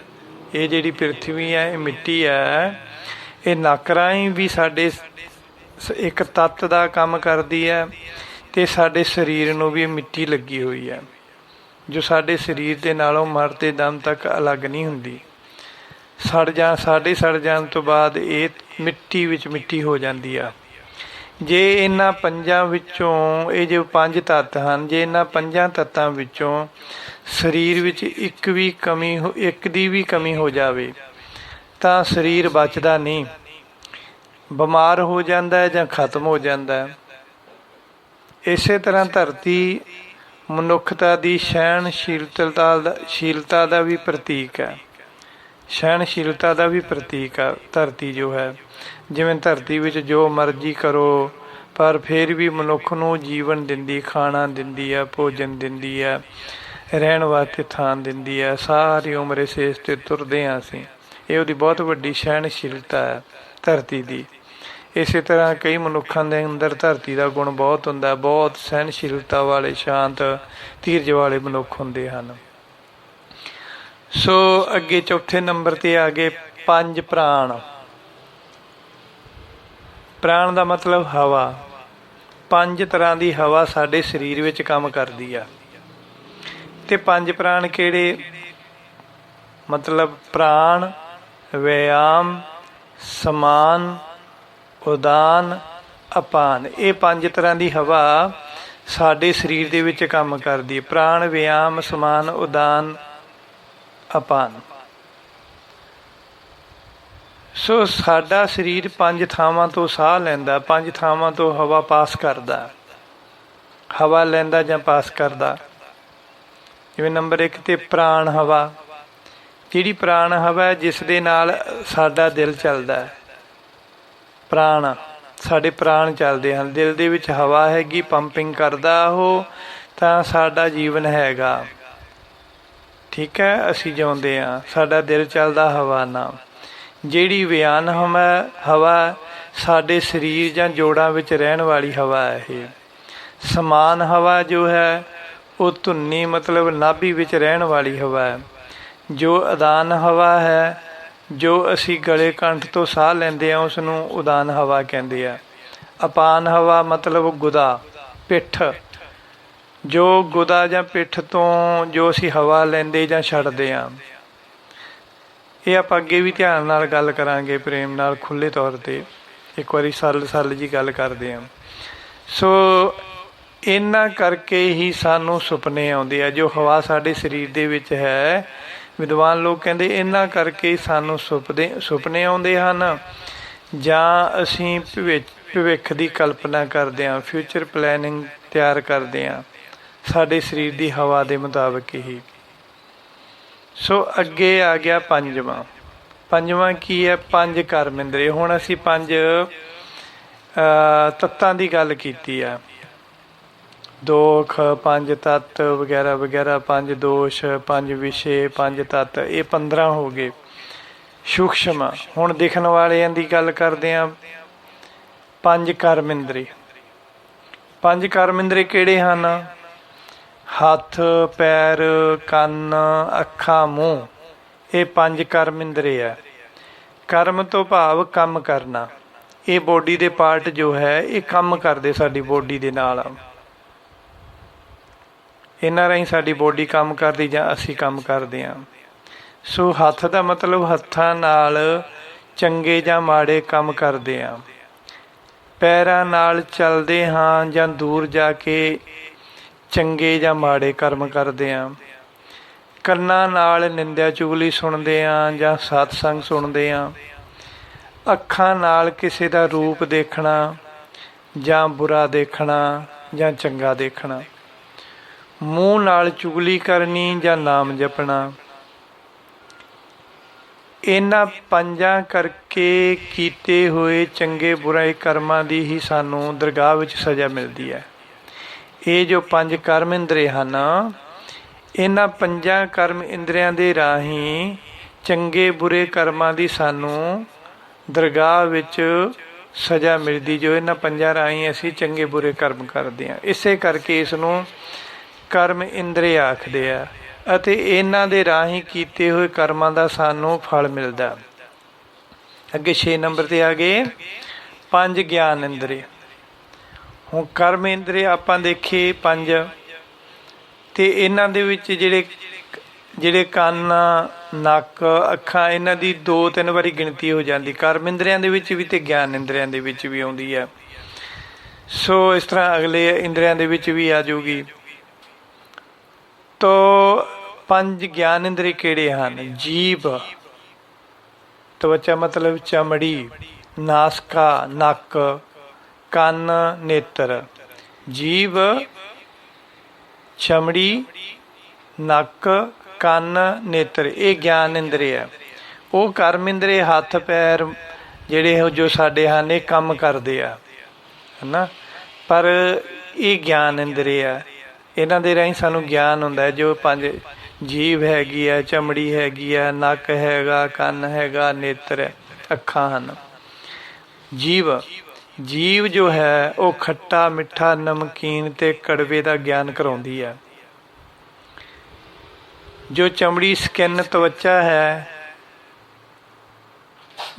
ਇਹ ਜਿਹੜੀ ਪਿਰਥਵੀ ਹੈ, ਇਹ ਮਿੱਟੀ ਹੈ, ਇਹ ਨੱਕ ਰਾਹੀਂ ਵੀ ਸਾਡੇ ਇੱਕ ਤੱਤ ਦਾ ਕੰਮ ਕਰਦੀ ਹੈ, ਅਤੇ ਸਾਡੇ ਸਰੀਰ ਨੂੰ ਵੀ ਮਿੱਟੀ ਲੱਗੀ ਹੋਈ ਹੈ ਜੋ ਸਾਡੇ ਸਰੀਰ ਦੇ ਨਾਲੋਂ ਮਰਦੇ ਦਮ ਤੱਕ ਅਲੱਗ ਨਹੀਂ ਹੁੰਦੀ। ਸਾਡੇ ਸੜ ਜਾਣ ਤੋਂ ਬਾਅਦ ਇਹ ਮਿੱਟੀ ਵਿੱਚ ਮਿੱਟੀ ਹੋ ਜਾਂਦੀ ਆ। ਜੇ ਇਹਨਾਂ ਪੰਜਾਂ ਵਿੱਚੋਂ, ਇਹ ਜੋ ਪੰਜ ਤੱਤ ਹਨ, ਜੇ ਇਹਨਾਂ ਪੰਜਾਂ ਤੱਤਾਂ ਵਿੱਚੋਂ ਸਰੀਰ ਵਿੱਚ ਇੱਕ ਦੀ ਵੀ ਕਮੀ ਹੋ ਜਾਵੇ ਤਾਂ ਸਰੀਰ ਬਚਦਾ ਨਹੀਂ, ਬਿਮਾਰ ਹੋ ਜਾਂਦਾ ਜਾਂ ਖਤਮ ਹੋ ਜਾਂਦਾ। ਇਸੇ ਤਰ੍ਹਾਂ ਧਰਤੀ ਮਨੁੱਖਤਾ ਦੀ ਸਹਿਣਸ਼ੀਲਤਾ ਦਾ ਵੀ ਪ੍ਰਤੀਕ ਹੈ। ਸਹਿਣਸ਼ੀਲਤਾ ਦਾ ਵੀ ਪ੍ਰਤੀਕ ਆ ਧਰਤੀ ਜੋ ਹੈ। ਜਿਵੇਂ ਧਰਤੀ ਵਿੱਚ ਜੋ ਮਰਜ਼ੀ ਕਰੋ ਪਰ ਫਿਰ ਵੀ ਮਨੁੱਖ ਨੂੰ ਜੀਵਨ ਦਿੰਦੀ, ਖਾਣਾ ਦਿੰਦੀ ਹੈ, ਭੋਜਨ ਦਿੰਦੀ ਹੈ, ਰਹਿਣ ਵਾਸਤੇ ਥਾਂ ਦਿੰਦੀ ਹੈ। ਸਾਰੀ ਉਮਰ ਇਸ ਤੇ ਤੁਰਦੇ ਹਾਂ ਅਸੀਂ। ਇਹ ਉਹਦੀ ਬਹੁਤ ਵੱਡੀ ਸਹਿਣਸ਼ੀਲਤਾ ਹੈ ਧਰਤੀ ਦੀ। ਇਸੇ ਤਰ੍ਹਾਂ ਕਈ ਮਨੁੱਖਾਂ ਦੇ ਅੰਦਰ ਧਰਤੀ ਦਾ ਗੁਣ ਬਹੁਤ ਹੁੰਦਾ, ਬਹੁਤ ਸਹਿਣਸ਼ੀਲਤਾ ਵਾਲੇ, ਸ਼ਾਂਤ, ਧੀਰਜ ਵਾਲੇ ਮਨੁੱਖ ਹੁੰਦੇ ਹਨ। ਸੋ ਅੱਗੇ ਚੌਥੇ ਨੰਬਰ 'ਤੇ ਆ ਗਏ ਪੰਜ ਪ੍ਰਾਣ। ਪ੍ਰਾਣ ਦਾ ਮਤਲਬ ਹਵਾ। ਪੰਜ ਤਰ੍ਹਾਂ ਦੀ ਹਵਾ ਸਾਡੇ ਸਰੀਰ ਵਿੱਚ ਕੰਮ ਕਰਦੀ ਆ। ਤੇ ਪੰਜ ਪ੍ਰਾਣ ਕਿਹੜੇ? ਮਤਲਬ ਪ੍ਰਾਣ, ਵਿਆਮ, ਸਮਾਨ, ਉਦਾਨ, ਅਪਾਨ। ਇਹ ਪੰਜ ਤਰ੍ਹਾਂ ਦੀ ਹਵਾ ਸਾਡੇ ਸਰੀਰ ਦੇ ਵਿੱਚ ਕੰਮ ਕਰਦੀ ਹੈ। ਪ੍ਰਾਣ, ਵਿਆਮ, ਸਮਾਨ, ਉਦਾਨ, ਅਪਾਨ। ਸੋ ਸਾਡਾ ਸਰੀਰ ਪੰਜ ਥਾਵਾਂ ਤੋਂ ਸਾਹ ਲੈਂਦਾ, ਪੰਜ ਥਾਵਾਂ ਤੋਂ ਹਵਾ ਪਾਸ ਕਰਦਾ, ਹਵਾ ਲੈਂਦਾ ਜਾਂ ਪਾਸ ਕਰਦਾ। ਜਿਵੇਂ ਨੰਬਰ 1 'ਤੇ ਪ੍ਰਾਣ ਹਵਾ। ਜਿਹੜੀ ਪ੍ਰਾਣ ਹਵਾ ਹੈ ਜਿਸ ਦੇ ਨਾਲ ਸਾਡਾ ਦਿਲ ਚੱਲਦਾ ਹੈ। ਪ੍ਰਾਣ, ਸਾਡੇ ਪ੍ਰਾਣ ਚੱਲਦੇ ਹਨ। ਦਿਲ ਦੇ ਵਿੱਚ ਹਵਾ ਹੈਗੀ, ਪੰਪਿੰਗ ਕਰਦਾ ਉਹ, ਤਾਂ ਸਾਡਾ ਜੀਵਨ ਹੈਗਾ। ਠੀਕ ਹੈ, ਅਸੀਂ ਜਿਉਂਦੇ ਹਾਂ, ਸਾਡਾ ਦਿਲ ਚੱਲਦਾ ਹਵਾ ਨਾਲ। ਜਿਹੜੀ ਵਿਆਨ ਹਵਾ ਸਾਡੇ ਸਰੀਰ ਜਾਂ ਜੋੜਾਂ ਵਿੱਚ ਰਹਿਣ ਵਾਲੀ ਹਵਾ ਹੈ ਇਹ। ਸਮਾਨ ਹਵਾ ਜੋ ਹੈ ਉਹ ਧੁੰਨੀ, ਮਤਲਬ ਨਾਭੀ ਵਿੱਚ ਰਹਿਣ ਵਾਲੀ ਹਵਾ ਹੈ। ਜੋ ਉਦਾਨ ਹਵਾ ਹੈ, ਜੋ ਅਸੀਂ ਗਲੇ ਕੰਠ ਤੋਂ ਸਾਹ ਲੈਂਦੇ ਹਾਂ, ਉਸ ਨੂੰ ਉਦਾਨ ਹਵਾ ਕਹਿੰਦੇ ਆ। ਅਪਾਨ ਹਵਾ ਮਤਲਬ ਗੁਦਾ, ਪਿੱਠ। ਜੋ ਗੁਦਾ ਜਾਂ ਪਿੱਠ ਤੋਂ ਜੋ ਅਸੀਂ ਹਵਾ ਲੈਂਦੇ ਜਾਂ ਛੱਡਦੇ ਹਾਂ। ਇਹ ਆਪਾਂ ਅੱਗੇ ਵੀ ਧਿਆਨ ਨਾਲ ਗੱਲ ਕਰਾਂਗੇ, ਪ੍ਰੇਮ ਨਾਲ, ਖੁੱਲ੍ਹੇ ਤੌਰ 'ਤੇ। ਇੱਕ ਵਾਰੀ ਸਰਲ ਜੀ ਗੱਲ ਕਰਦੇ ਹਾਂ। ਸੋ ਇਹਨਾਂ ਕਰਕੇ ਹੀ ਸਾਨੂੰ ਸੁਪਨੇ ਆਉਂਦੇ ਆ। ਜੋ ਹਵਾ ਸਾਡੇ ਸਰੀਰ ਦੇ ਵਿੱਚ ਹੈ, ਵਿਦਵਾਨ ਲੋਕ ਕਹਿੰਦੇ ਇਹਨਾਂ ਕਰਕੇ ਸਾਨੂੰ ਸੁਪਨੇ ਆਉਂਦੇ ਹਨ, ਜਾਂ ਅਸੀਂ ਭਵਿੱਖ ਦੀ ਕਲਪਨਾ ਕਰਦੇ ਹਾਂ, ਫਿਊਚਰ ਪਲੈਨਿੰਗ ਤਿਆਰ ਕਰਦੇ ਹਾਂ ਸਾਡੇ ਸਰੀਰ ਦੀ ਹਵਾ ਦੇ ਮੁਤਾਬਕ ਹੀ। ਸੋ ਅੱਗੇ ਆ ਗਿਆ ਪੰਜਵਾਂ। ਪੰਜਵਾਂ ਕੀ ਹੈ? ਪੰਜ ਕਰਮ ਇੰਦਰੀ। ਹੁਣ ਅਸੀਂ ਪੰਜ ਤੱਤਾਂ ਦੀ ਗੱਲ ਕੀਤੀ ਆ। ਦੋਖ, ਪੰਜ ਤੱਤ ਵਗੈਰਾ ਵਗੈਰਾ, ਪੰਜ ਦੋਸ਼, ਪੰਜ ਵਿਸ਼ੇ, ਪੰਜ ਤੱਤ, ਇਹ 15 ਹੋ ਗਏ ਸੂਖਸ਼ਮ। ਹੁਣ ਦਿਖਣ ਵਾਲਿਆਂ ਦੀ ਗੱਲ ਕਰਦੇ ਹਾਂ। ਪੰਜ ਕਰਮ ਇੰਦਰੀ। ਪੰਜ ਕਰਮ ਇੰਦਰੀ ਕਿਹੜੇ ਹਨ? ਹੱਥ, ਪੈਰ, ਕੰਨ, ਅੱਖਾਂ, ਮੂੰਹ। ਇਹ ਪੰਜ ਕਰਮ ਇੰਦਰੀ ਹੈ। ਕਰਮ ਤੋਂ ਭਾਵ ਕੰਮ ਕਰਨਾ। ਇਹ ਬੋਡੀ ਦੇ ਪਾਰਟ ਜੋ ਹੈ ਇਹ ਕੰਮ ਕਰਦੇ ਸਾਡੀ ਬੋਡੀ ਦੇ ਨਾਲ। ਇਹਨਾਂ ਰਾਹੀਂ ਸਾਡੀ ਬੋਡੀ ਕੰਮ ਕਰਦੀ ਜਾਂ ਅਸੀਂ ਕੰਮ ਕਰਦੇ ਹਾਂ। ਸੋ ਹੱਥ ਦਾ ਮਤਲਬ ਹੱਥਾਂ ਨਾਲ ਚੰਗੇ ਜਾਂ ਮਾੜੇ ਕੰਮ ਕਰਦੇ ਹਾਂ। ਪੈਰਾਂ ਨਾਲ ਚੱਲਦੇ ਹਾਂ ਜਾਂ ਦੂਰ ਜਾ ਕੇ ਚੰਗੇ ਜਾਂ ਮਾੜੇ ਕਰਮ ਕਰਦੇ ਹਾਂ। ਕੰਨਾਂ ਨਾਲ ਨਿੰਦਿਆ ਚੁਗਲੀ ਸੁਣਦੇ ਹਾਂ ਜਾਂ ਸਤਸੰਗ ਸੁਣਦੇ ਹਾਂ। ਅੱਖਾਂ ਨਾਲ ਕਿਸੇ ਦਾ ਰੂਪ ਦੇਖਣਾ ਜਾਂ ਬੁਰਾ ਦੇਖਣਾ ਜਾਂ ਚੰਗਾ ਦੇਖਣਾ। ਮੂੰਹ ਨਾਲ ਚੁਗਲੀ ਕਰਨੀ ਜਾਂ ਨਾਮ ਜਪਣਾ। ਇਹਨਾਂ ਪੰਜਾਂ ਕਰਕੇ ਕੀਤੇ ਹੋਏ ਚੰਗੇ ਬੁਰੇ ਕਰਮਾਂ ਦੀ ਹੀ ਸਾਨੂੰ ਦਰਗਾਹ ਵਿੱਚ ਸਜ਼ਾ ਮਿਲਦੀ ਹੈ। ਇਹ ਜੋ ਪੰਜ ਕਰਮ ਇੰਦਰੀ ਹਨ, ਇਹਨਾਂ ਪੰਜਾਂ ਕਰਮ ਇੰਦਰੀਆਂ ਦੇ ਰਾਹੀਂ ਚੰਗੇ ਬੁਰੇ ਕਰਮਾਂ ਦੀ ਸਾਨੂੰ ਦਰਗਾਹ ਵਿੱਚ ਸਜ਼ਾ ਮਿਲਦੀ, ਜੋ ਇਹਨਾਂ ਪੰਜਾਂ ਰਾਹੀਂ ਅਸੀਂ ਚੰਗੇ ਬੁਰੇ ਕਰਮ ਕਰਦੇ ਹਾਂ। ਇਸੇ ਕਰਕੇ ਇਸ ਨੂੰ ਕਰਮ ਇੰਦਰੀ ਆਖਦੇ ਆ, ਅਤੇ ਇਹਨਾਂ ਦੇ ਰਾਹੀਂ ਕੀਤੇ ਹੋਏ ਕਰਮਾਂ ਦਾ ਸਾਨੂੰ ਫਲ ਮਿਲਦਾ। ਅੱਗੇ 6 ਨੰਬਰ 'ਤੇ ਆ ਗਏ ਪੰਜ ਗਿਆਨ ਇੰਦਰੀ। ਹੁਣ ਕਰਮ ਇੰਦਰੀ ਆਪਾਂ ਦੇਖੇ ਪੰਜ, ਅਤੇ ਇਹਨਾਂ ਦੇ ਵਿੱਚ ਜਿਹੜੇ ਕੰਨ, ਨੱਕ, ਅੱਖਾਂ, ਇਹਨਾਂ ਦੀ 2-3 ਵਾਰੀ ਗਿਣਤੀ ਹੋ ਜਾਂਦੀ। ਕਰਮ ਇੰਦਰੀਆਂ ਦੇ ਵਿੱਚ ਵੀ ਅਤੇ ਗਿਆਨ ਇੰਦਰੀਆਂ ਦੇ ਵਿੱਚ ਵੀ ਆਉਂਦੀ ਹੈ। ਸੋ ਇਸ ਤਰ੍ਹਾਂ ਅਗਲੇ ਇੰਦਰੀਆਂ ਦੇ ਵਿੱਚ ਵੀ ਆ ਜਾਊਗੀ। ਤੋ ਪੰਜ ਗਿਆਨ ਇੰਦਰੀ ਕਿਹੜੇ ਹਨ? ਜੀਭ, ਤਵਚਾ ਮਤਲਬ ਚਮੜੀ, ਨਾਸਕਾ ਨੱਕ, ਕੰਨ, ਨੇਤਰ। ਜੀਭ, ਚਮੜੀ, ਨੱਕ, ਕੰਨ, ਨੇਤਰ, ਇਹ ਗਿਆਨ ਇੰਦਰੀ ਹੈ। ਉਹ ਕਰਮ ਇੰਦਰੀ ਹੱਥ ਪੈਰ ਜਿਹੜੇ ਜੋ ਸਾਡੇ ਹਨ ਇਹ ਕੰਮ ਕਰਦੇ ਆ, ਹੈ ਨਾ। ਪਰ ਇਹ ਗਿਆਨ ਇੰਦਰੀ ਆ, ਇਹਨਾਂ ਦੇ ਰਾਹੀਂ ਸਾਨੂੰ ਗਿਆਨ ਹੁੰਦਾ ਹੈ। ਜੋ ਪੰਜ ਜੀਭ ਹੈਗੀ ਆ, ਚਮੜੀ ਹੈਗੀ ਆ, ਨੱਕ ਹੈਗਾ, ਕੰਨ ਹੈਗਾ, ਨੇਤਰ ਹੈ, ਅੱਖਾਂ ਹਨ। ਜੀਭ ਜੋ ਹੈ ਉਹ ਖੱਟਾ ਮਿੱਠਾ ਨਮਕੀਨ ਤੇ ਕੜਵੇ ਦਾ ਗਿਆਨ ਕਰਾਉਂਦੀ ਹੈ। ਜੋ ਚਮੜੀ ਸਕਿਨ ਤਵਚਾ ਹੈ,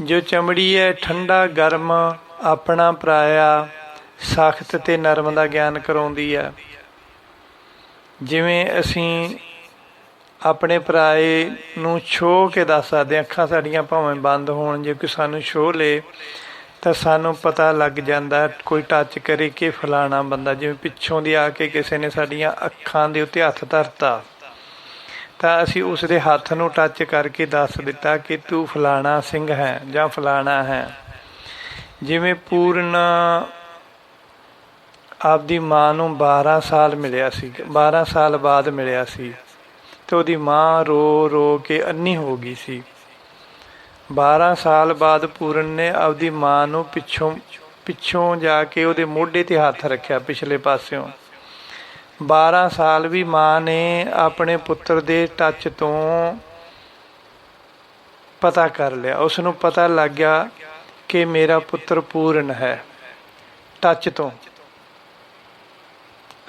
ਜੋ ਚਮੜੀ ਹੈ ਠੰਡਾ ਗਰਮ ਆਪਣਾ ਪਰਾਇਆ ਸਖਤ ਤੇ ਨਰਮ ਦਾ ਗਿਆਨ ਕਰਾਉਂਦੀ ਹੈ। ਜਿਵੇਂ ਅਸੀਂ ਆਪਣੇ ਪਰਾਏ ਨੂੰ ਛੋਹ ਕੇ ਦੱਸ ਸਕਦੇ ਹਾਂ, ਅੱਖਾਂ ਸਾਡੀਆਂ ਭਾਵੇਂ ਬੰਦ ਹੋਣ, ਜੇ ਕੋਈ ਸਾਨੂੰ ਛੋਹ ਲੇ ਤਾਂ ਸਾਨੂੰ ਪਤਾ ਲੱਗ ਜਾਂਦਾ, ਕੋਈ ਟੱਚ ਕਰੇ ਕਿ ਫਲਾਣਾ ਬੰਦਾ, ਜਿਵੇਂ ਪਿੱਛੋਂ ਦੀ ਆ ਕੇ ਕਿਸੇ ਨੇ ਸਾਡੀਆਂ ਅੱਖਾਂ ਦੇ ਉੱਤੇ ਹੱਥ ਧਰਤਾ ਤਾਂ ਅਸੀਂ ਉਸ ਦੇ ਹੱਥ ਨੂੰ ਟੱਚ ਕਰਕੇ ਦੱਸ ਦਿੱਤਾ ਕਿ ਤੂੰ ਫਲਾਣਾ ਸਿੰਘ ਹੈ ਜਾਂ ਫਲਾਣਾ ਹੈ। ਜਿਵੇਂ ਪੂਰਨ ਆਪਦੀ ਮਾਂ ਨੂੰ 12 ਸਾਲ ਮਿਲਿਆ ਸੀ, 12 ਸਾਲ ਬਾਅਦ ਮਿਲਿਆ ਸੀ ਅਤੇ ਉਹਦੀ ਮਾਂ ਰੋ ਰੋ ਕੇ ਅੰਨ੍ਹੀ ਹੋ ਗਈ ਸੀ। 12 ਸਾਲ ਬਾਅਦ ਪੂਰਨ ਨੇ ਆਪਦੀ ਮਾਂ ਨੂੰ ਪਿੱਛੋਂ ਜਾ ਕੇ ਉਹਦੇ ਮੋਢੇ 'ਤੇ ਹੱਥ ਰੱਖਿਆ, ਪਿਛਲੇ ਪਾਸਿਓਂ। 12 ਸਾਲ ਵੀ ਮਾਂ ਨੇ ਆਪਣੇ ਪੁੱਤਰ ਦੇ ਟੱਚ ਤੋਂ ਪਤਾ ਕਰ ਲਿਆ, ਉਸ ਨੂੰ ਪਤਾ ਲੱਗ ਗਿਆ ਕਿ ਮੇਰਾ ਪੁੱਤਰ ਪੂਰਨ ਹੈ। ਟੱਚ ਤੋਂ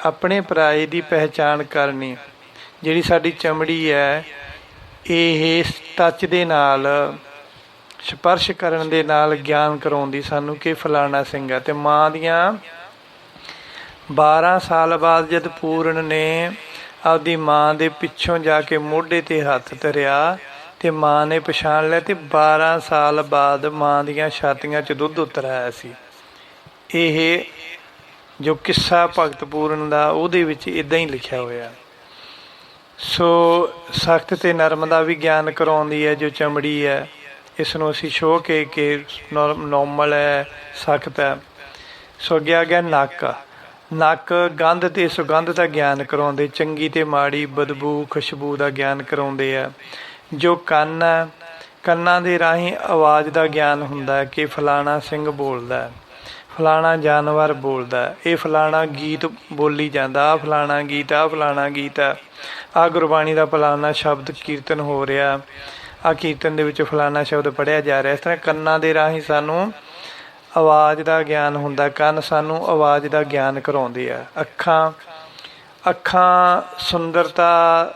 ਆਪਣੇ ਪਰਾਏ ਦੀ ਪਹਿਚਾਣ ਕਰਨੀ। ਜਿਹੜੀ ਸਾਡੀ ਚਮੜੀ ਹੈ ਇਹ ਟੱਚ ਦੇ ਨਾਲ, ਸਪਰਸ਼ ਕਰਨ ਦੇ ਨਾਲ ਗਿਆਨ ਕਰਾਉਂਦੀ ਸਾਨੂੰ ਕਿ ਫਲਾਣਾ ਸਿੰਘ ਹੈ। ਅਤੇ ਮਾਂ ਦੀਆਂ 12 ਸਾਲ ਬਾਅਦ ਜਦ ਪੂਰਨ ਨੇ ਆਪਦੀ ਮਾਂ ਦੇ ਪਿੱਛੋਂ ਜਾ ਕੇ ਮੋਢੇ 'ਤੇ ਹੱਥ ਧਰਿਆ ਅਤੇ ਮਾਂ ਨੇ ਪਛਾਣ ਲਿਆ, ਅਤੇ 12 ਸਾਲ ਬਾਅਦ ਮਾਂ ਦੀਆਂ ਛਾਤੀਆਂ 'ਚ ਦੁੱਧ ਉਤਰ ਆਇਆ ਸੀ। ਇਹ ਜੋ ਕਿੱਸਾ ਭਗਤ ਪੂਰਨ ਦਾ ਉਹਦੇ ਵਿੱਚ ਇੱਦਾਂ ਹੀ ਲਿਖਿਆ ਹੋਇਆ। ਸੋ ਸਖਤ ਅਤੇ ਨਰਮ ਦਾ ਵੀ ਗਿਆਨ ਕਰਾਉਂਦੀ ਹੈ ਜੋ ਚਮੜੀ ਹੈ। ਇਸ ਨੂੰ ਅਸੀਂ ਛੋਹ ਕੇ ਨੋਰਮਲ ਹੈ, ਸਖਤ ਹੈ। ਸੋ ਅੱਗੇ ਆ ਗਿਆ ਨੱਕ ਗੰਧ ਅਤੇ ਸੁਗੰਧ ਦਾ ਗਿਆਨ ਕਰਾਉਂਦੇ, ਚੰਗੀ ਅਤੇ ਮਾੜੀ ਬਦਬੂ ਖੁਸ਼ਬੂ ਦਾ ਗਿਆਨ ਕਰਾਉਂਦੇ ਆ। ਜੋ ਕੰਨ ਹੈ, ਕੰਨਾਂ ਦੇ ਰਾਹੀਂ ਆਵਾਜ਼ ਦਾ ਗਿਆਨ ਹੁੰਦਾ ਕਿ ਫਲਾਣਾ ਸਿੰਘ ਬੋਲਦਾ, ਫਲਾਣਾ ਜਾਨਵਰ ਬੋਲਦਾ, ਇਹ ਫਲਾਣਾ ਗੀਤ ਬੋਲੀ ਜਾਂਦਾ, ਆਹ ਫਲਾਣਾ ਗੀਤ, ਆਹ ਫਲਾਣਾ ਗੀਤ ਹੈ, ਆਹ ਗੁਰਬਾਣੀ ਦਾ ਫਲਾਣਾ ਸ਼ਬਦ ਕੀਰਤਨ ਹੋ ਰਿਹਾ, ਆਹ ਕੀਰਤਨ ਦੇ ਵਿੱਚ ਫਲਾਣਾ ਸ਼ਬਦ ਪੜ੍ਹਿਆ ਜਾ ਰਿਹਾ। ਇਸ ਤਰ੍ਹਾਂ ਕੰਨਾਂ ਦੇ ਰਾਹੀਂ ਸਾਨੂੰ ਆਵਾਜ਼ ਦਾ ਗਿਆਨ ਹੁੰਦਾ, ਕੰਨ ਸਾਨੂੰ ਆਵਾਜ਼ ਦਾ ਗਿਆਨ ਕਰਾਉਂਦੇ ਆ। ਅੱਖਾਂ ਸੁੰਦਰਤਾ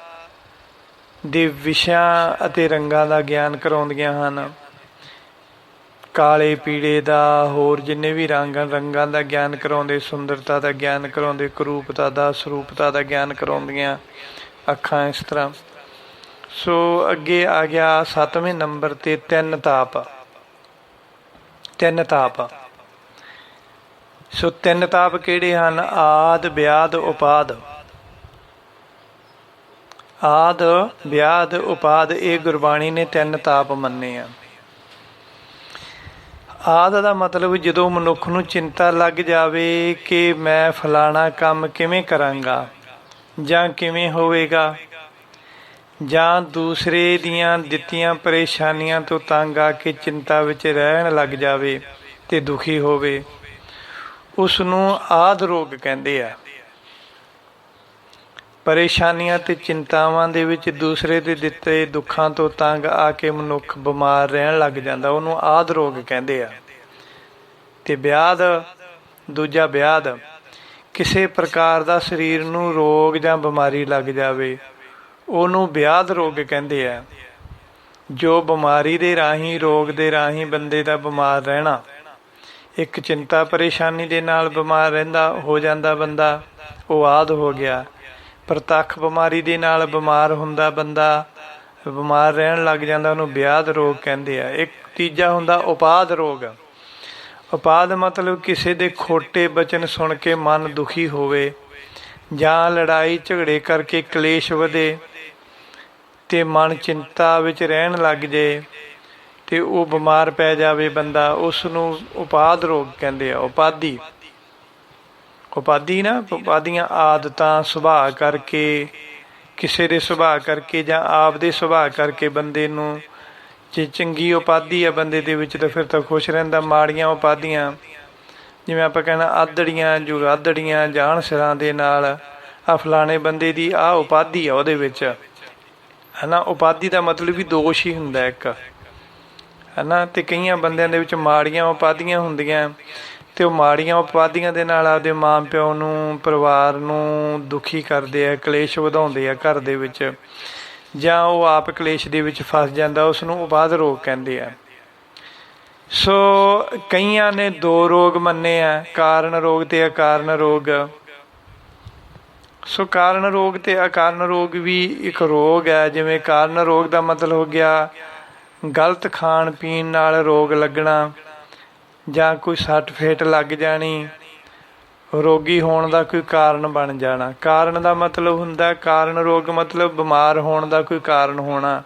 ਦੇ ਵਿਸ਼ਿਆਂ ਅਤੇ ਰੰਗਾਂ ਦਾ ਗਿਆਨ ਕਰਾਉਂਦੀਆਂ ਹਨ, ਕਾਲੇ ਪੀਲੇ ਦਾ, ਹੋਰ ਜਿੰਨੇ ਵੀ ਰੰਗਾਂ ਦਾ ਗਿਆਨ ਕਰਾਉਂਦੇ, ਸੁੰਦਰਤਾ ਦਾ ਗਿਆਨ ਕਰਾਉਂਦੇ, ਕਰੂਪਤਾ ਦਾ, ਸਰੂਪਤਾ ਦਾ ਗਿਆਨ ਕਰਾਉਂਦੀਆਂ ਅੱਖਾਂ। ਇਸ ਤਰ੍ਹਾਂ ਸੋ ਅੱਗੇ ਆ ਗਿਆ 7ਵੇਂ ਨੰਬਰ 'ਤੇ ਤਿੰਨ ਤਾਪ। ਸੋ ਤਿੰਨ ਤਾਪ ਕਿਹੜੇ ਹਨ? ਆਦਿ ਵਿਆਦ ਉਪਾਦ। ਆਦਿ ਵਿਆਦ ਉਪਾਦ, ਇਹ ਗੁਰਬਾਣੀ ਨੇ ਤਿੰਨ ਤਾਪ ਮੰਨੇ ਆ। ਆਦਿ ਦਾ ਮਤਲਬ ਜਦੋਂ ਮਨੁੱਖ ਨੂੰ ਚਿੰਤਾ ਲੱਗ ਜਾਵੇ ਕਿ ਮੈਂ ਫਲਾਣਾ ਕੰਮ ਕਿਵੇਂ ਕਰਾਂਗਾ ਜਾਂ ਕਿਵੇਂ ਹੋਵੇਗਾ, ਜਾਂ ਦੂਸਰੇ ਦੀਆਂ ਦਿੱਤੀਆਂ ਪਰੇਸ਼ਾਨੀਆਂ ਤੋਂ ਤੰਗ ਆ ਕੇ ਚਿੰਤਾ ਵਿੱਚ ਰਹਿਣ ਲੱਗ ਜਾਵੇ ਅਤੇ ਦੁਖੀ ਹੋਵੇ, ਉਸ ਨੂੰ ਆਦਿ ਰੋਗ ਕਹਿੰਦੇ ਆ। ਪਰੇਸ਼ਾਨੀਆਂ ਅਤੇ ਚਿੰਤਾਵਾਂ ਦੇ ਵਿੱਚ ਦੂਸਰੇ ਦੇ ਦਿੱਤੇ ਦੁੱਖਾਂ ਤੋਂ ਤੰਗ ਆ ਕੇ ਮਨੁੱਖ ਬਿਮਾਰ ਰਹਿਣ ਲੱਗ ਜਾਂਦਾ, ਉਹਨੂੰ ਆਦਿ ਰੋਗ ਕਹਿੰਦੇ ਆ। ਅਤੇ ਦੂਜਾ ਵਿਆਦ, ਕਿਸੇ ਪ੍ਰਕਾਰ ਦਾ ਸਰੀਰ ਨੂੰ ਰੋਗ ਜਾਂ ਬਿਮਾਰੀ ਲੱਗ ਜਾਵੇ, ਉਹਨੂੰ ਵਿਆਦ ਰੋਗ ਕਹਿੰਦੇ ਆ। ਜੋ ਬਿਮਾਰੀ ਦੇ ਰਾਹੀਂ, ਰੋਗ ਦੇ ਰਾਹੀਂ ਬੰਦੇ ਦਾ ਬਿਮਾਰ ਰਹਿਣਾ, ਇੱਕ ਚਿੰਤਾ ਪਰੇਸ਼ਾਨੀ ਦੇ ਨਾਲ ਬਿਮਾਰ ਹੋ ਜਾਂਦਾ ਬੰਦਾ, ਉਹ ਆਦਿ ਹੋ ਗਿਆ। ਪ੍ਰਤੱਖ ਬਿਮਾਰੀ ਦੇ ਨਾਲ ਬਿਮਾਰ ਹੁੰਦਾ ਬੰਦਾ, ਬਿਮਾਰ ਰਹਿਣ ਲੱਗ ਜਾਂਦਾ, ਉਹਨੂੰ ਵਿਆਦ ਰੋਗ ਕਹਿੰਦੇ ਆ। ਇੱਕ ਤੀਜਾ ਹੁੰਦਾ ਉਪਾਦ ਰੋਗ। ਉਪਾਦ ਮਤਲਬ ਕਿਸੇ ਦੇ ਖੋਟੇ ਬਚਨ ਸੁਣ ਕੇ ਮਨ ਦੁਖੀ ਹੋਵੇ, ਜਾਂ ਲੜਾਈ ਝਗੜੇ ਕਰਕੇ ਕਲੇਸ਼ ਵਧੇ ਅਤੇ ਮਨ ਚਿੰਤਾ ਵਿੱਚ ਰਹਿਣ ਲੱਗ ਜੇ ਅਤੇ ਉਹ ਬਿਮਾਰ ਪੈ ਜਾਵੇ ਬੰਦਾ, ਉਸ ਨੂੰ ਉਪਾਦ ਰੋਗ ਕਹਿੰਦੇ ਆ। ਉਪਾਦੀਆਂ ਆਦਤਾਂ ਸੁਭਾਅ ਕਰਕੇ, ਕਿਸੇ ਦੇ ਸੁਭਾਅ ਕਰਕੇ ਜਾਂ ਆਪ ਦੇ ਸੁਭਾਅ ਕਰਕੇ ਬੰਦੇ ਨੂੰ ਜੇ ਚੰਗੀ ਉਪਾਧੀ ਆ ਬੰਦੇ ਦੇ ਵਿੱਚ ਤਾਂ ਫਿਰ ਤਾਂ ਖੁਸ਼ ਰਹਿੰਦਾ। ਮਾੜੀਆਂ ਉਪਾਧੀਆਂ, ਜਿਵੇਂ ਆਪਾਂ ਕਹਿਣਾ ਆਦੜੀਆਂ ਜੁਗਾਦੜੀਆਂ ਜਾਣ ਸਿਰਾਂ ਦੇ ਨਾਲ, ਆ ਫਲਾਣੇ ਬੰਦੇ ਦੀ ਆਹ ਉਪਾਧੀ ਆ ਉਹਦੇ ਵਿੱਚ, ਹੈ ਨਾ। ਉਪਾਧੀ ਦਾ ਮਤਲਬ ਵੀ ਦੋਸ਼ ਹੀ ਹੁੰਦਾ ਇੱਕ, ਹੈ ਨਾ। ਅਤੇ ਕਈਆਂ ਬੰਦਿਆਂ ਦੇ ਵਿੱਚ ਮਾੜੀਆਂ ਉਪਾਧੀਆਂ ਹੁੰਦੀਆਂ, ਅਤੇ ਉਹ ਮਾੜੀਆਂ ਉਪਾਧੀਆਂ ਦੇ ਨਾਲ ਆਪਦੇ ਮਾਂ ਪਿਓ ਨੂੰ, ਪਰਿਵਾਰ ਨੂੰ ਦੁਖੀ ਕਰਦੇ ਆ, ਕਲੇਸ਼ ਵਧਾਉਂਦੇ ਆ ਘਰ ਦੇ ਵਿੱਚ, ਜਾਂ ਉਹ ਆਪ ਕਲੇਸ਼ ਦੇ ਵਿੱਚ ਫਸ ਜਾਂਦਾ, ਉਸ ਨੂੰ ਉਪਾਧ ਰੋਗ ਕਹਿੰਦੇ ਆ। ਸੋ ਕਈਆਂ ਨੇ ਦੋ ਰੋਗ ਮੰਨੇ ਆ, ਕਾਰਨ ਰੋਗ ਅਤੇ ਅਕਾਰਨ ਰੋਗ। ਸੋ ਕਾਰਨ ਰੋਗ ਅਤੇ ਅਕਾਰਨ ਰੋਗ ਵੀ ਇੱਕ ਰੋਗ ਹੈ। ਜਿਵੇਂ ਕਾਰਨ ਰੋਗ ਦਾ ਮਤਲਬ ਹੋ ਗਿਆ ਗਲਤ ਖਾਣ ਪੀਣ ਨਾਲ ਰੋਗ ਲੱਗਣਾ, ਜਾਂ ਕੋਈ ਸੱਟ ਫੇਟ ਲੱਗ ਜਾਣੀ, ਰੋਗੀ ਹੋਣ ਦਾ ਕੋਈ ਕਾਰਨ ਬਣ ਜਾਣਾ। ਕਾਰਨ ਦਾ ਮਤਲਬ ਹੁੰਦਾ, ਕਾਰਨ ਰੋਗ ਮਤਲਬ ਬਿਮਾਰ ਹੋਣ ਦਾ ਕੋਈ ਕਾਰਨ ਹੋਣਾ।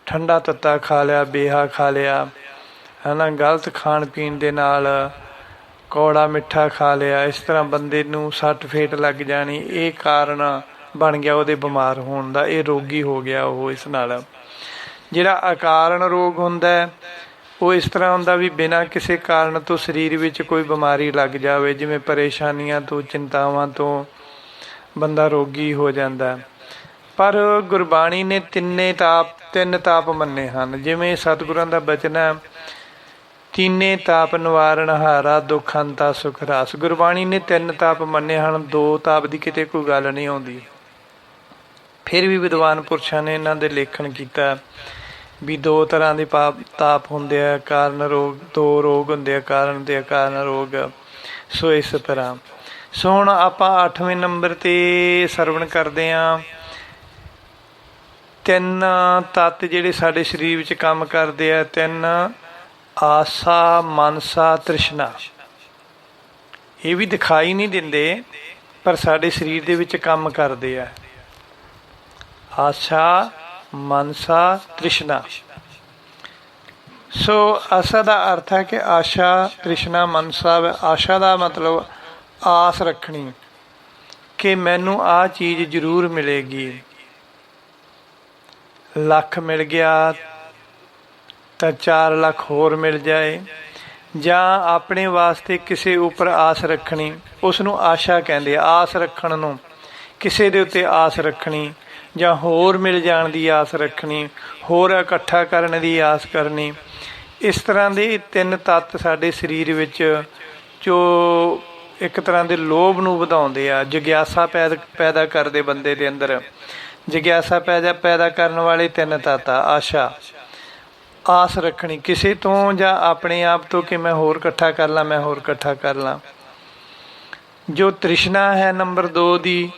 ਠੰਡਾ ਤੱਤਾ ਖਾ ਲਿਆ, ਬੇਹਾ ਖਾ ਲਿਆ, ਹੈ ਨਾ, ਗਲਤ ਖਾਣ ਪੀਣ ਦੇ ਨਾਲ, ਕੌੜਾ ਮਿੱਠਾ ਖਾ ਲਿਆ, ਇਸ ਤਰ੍ਹਾਂ ਬੰਦੇ ਨੂੰ ਸੱਟ ਫੇਟ ਲੱਗ ਜਾਣੀ, ਇਹ ਕਾਰਨ ਬਣ ਗਿਆ ਉਹਦੇ ਬਿਮਾਰ ਹੋਣ ਦਾ, ਇਹ ਰੋਗੀ ਹੋ ਗਿਆ ਉਹ ਇਸ ਨਾਲ। ਜਿਹੜਾ ਅਕਾਰਨ ਰੋਗ ਹੁੰਦਾ ਉਹ ਇਸ ਤਰ੍ਹਾਂ ਹੁੰਦਾ ਵੀ ਬਿਨਾਂ ਕਿਸੇ ਕਾਰਨ ਤੋਂ ਸਰੀਰ ਵਿੱਚ ਕੋਈ ਬਿਮਾਰੀ ਲੱਗ ਜਾਵੇ, ਜਿਵੇਂ ਪਰੇਸ਼ਾਨੀਆਂ ਤੋਂ, ਚਿੰਤਾਵਾਂ ਤੋਂ ਬੰਦਾ ਰੋਗੀ ਹੋ ਜਾਂਦਾ। ਪਰ ਗੁਰਬਾਣੀ ਨੇ ਤਿੰਨ ਤਾਪ ਮੰਨੇ ਹਨ। ਜਿਵੇਂ ਸਤਿਗੁਰਾਂ ਦਾ ਬਚਨ ਹੈ, ਤੀਨੇ ਤਾਪ ਨਿਵਾਰਨ ਹਾਰਾ, ਦੁੱਖ ਅੰਤਾ ਸੁਖ ਰਾਸ। ਗੁਰਬਾਣੀ ਨੇ ਤਿੰਨ ਤਾਪ ਮੰਨੇ ਹਨ, ਦੋ ਤਾਪ ਦੀ ਕਿਤੇ ਕੋਈ ਗੱਲ ਨਹੀਂ ਆਉਂਦੀ। ਫਿਰ ਵੀ ਵਿਦਵਾਨ ਪੁਰਸ਼ਾਂ ਨੇ ਇਹਨਾਂ ਦੇ ਲੇਖਣ ਕੀਤਾ ਵੀ ਦੋ ਤਰ੍ਹਾਂ ਦੇ ਤਾਪ ਹੁੰਦੇ ਆ, ਕਾਰਨ ਰੋਗ, ਦੋ ਰੋਗ ਹੁੰਦੇ ਆ, ਕਾਰਨ ਅਤੇ ਅਕਾਰਨ ਰੋਗ। ਸੋ ਇਸ ਤਰ੍ਹਾਂ। ਸੋ ਹੁਣ ਆਪਾਂ 8ਵੇਂ ਨੰਬਰ 'ਤੇ ਸਰਵਣ ਕਰਦੇ ਹਾਂ। ਤਿੰਨ ਤੱਤ ਜਿਹੜੇ ਸਾਡੇ ਸਰੀਰ ਵਿੱਚ ਕੰਮ ਕਰਦੇ ਆ, ਤਿੰਨ, ਆਸਾ, ਮਨਸਾ, ਤ੍ਰਿਸ਼ਨਾ। ਇਹ ਵੀ ਦਿਖਾਈ ਨਹੀਂ ਦਿੰਦੇ ਪਰ ਸਾਡੇ ਸਰੀਰ ਦੇ ਵਿੱਚ ਕੰਮ ਕਰਦੇ ਆ। ਆਸਾ, ਮਨਸਾ, ਤ੍ਰਿਸ਼ਨਾ। ਸੋ ਆਸਾ ਦਾ ਅਰਥ ਹੈ ਕਿ ਆਸ਼ਾ, ਤ੍ਰਿਸ਼ਨਾ, ਮਨਸਾ। ਆਸ਼ਾ ਦਾ ਮਤਲਬ ਆਸ ਰੱਖਣੀ ਕਿ ਮੈਨੂੰ ਆਹ ਚੀਜ਼ ਜ਼ਰੂਰ ਮਿਲੇਗੀ। ਲੱਖ ਮਿਲ ਗਿਆ ਤਾਂ 4 ਲੱਖ ਹੋਰ ਮਿਲ ਜਾਏ, ਜਾਂ ਆਪਣੇ ਵਾਸਤੇ ਕਿਸੇ ਉੱਪਰ ਆਸ ਰੱਖਣੀ, ਉਸ ਨੂੰ ਆਸ਼ਾ ਕਹਿੰਦੇ ਆ। ਆਸ ਰੱਖਣ ਨੂੰ, ਕਿਸੇ ਦੇ ਉੱਤੇ ਆਸ ਰੱਖਣੀ, ਜਾਂ ਹੋਰ ਮਿਲ ਜਾਣ ਦੀ ਆਸ ਰੱਖਣੀ, ਹੋਰ ਇਕੱਠਾ ਕਰਨ ਦੀ ਆਸ ਕਰਨੀ। ਇਸ ਤਰ੍ਹਾਂ ਦੇ ਤਿੰਨ ਤੱਤ ਸਾਡੇ ਸਰੀਰ ਵਿੱਚ ਜੋ ਇੱਕ ਤਰ੍ਹਾਂ ਦੇ ਲੋਭ ਨੂੰ ਵਧਾਉਂਦੇ ਆ, ਜਗਿਆਸਾ ਪੈਦਾ ਕਰਦੇ ਬੰਦੇ ਦੇ ਅੰਦਰ। ਜਗਿਆਸਾ ਪੈਦਾ ਕਰਨ ਵਾਲੇ ਤਿੰਨ ਤੱਤ ਆ। ਆਸ਼ਾ, ਆਸ ਰੱਖਣੀ ਕਿਸੇ ਤੋਂ ਜਾਂ ਆਪਣੇ ਆਪ ਤੋਂ ਕਿ ਮੈਂ ਹੋਰ ਇਕੱਠਾ ਕਰ ਲਾਂ, ਮੈਂ ਹੋਰ ਇਕੱਠਾ ਕਰ ਲਾਂ। ਜੋ ਤ੍ਰਿਸ਼ਨਾ ਹੈ ਨੰਬਰ 2 ਦੀ,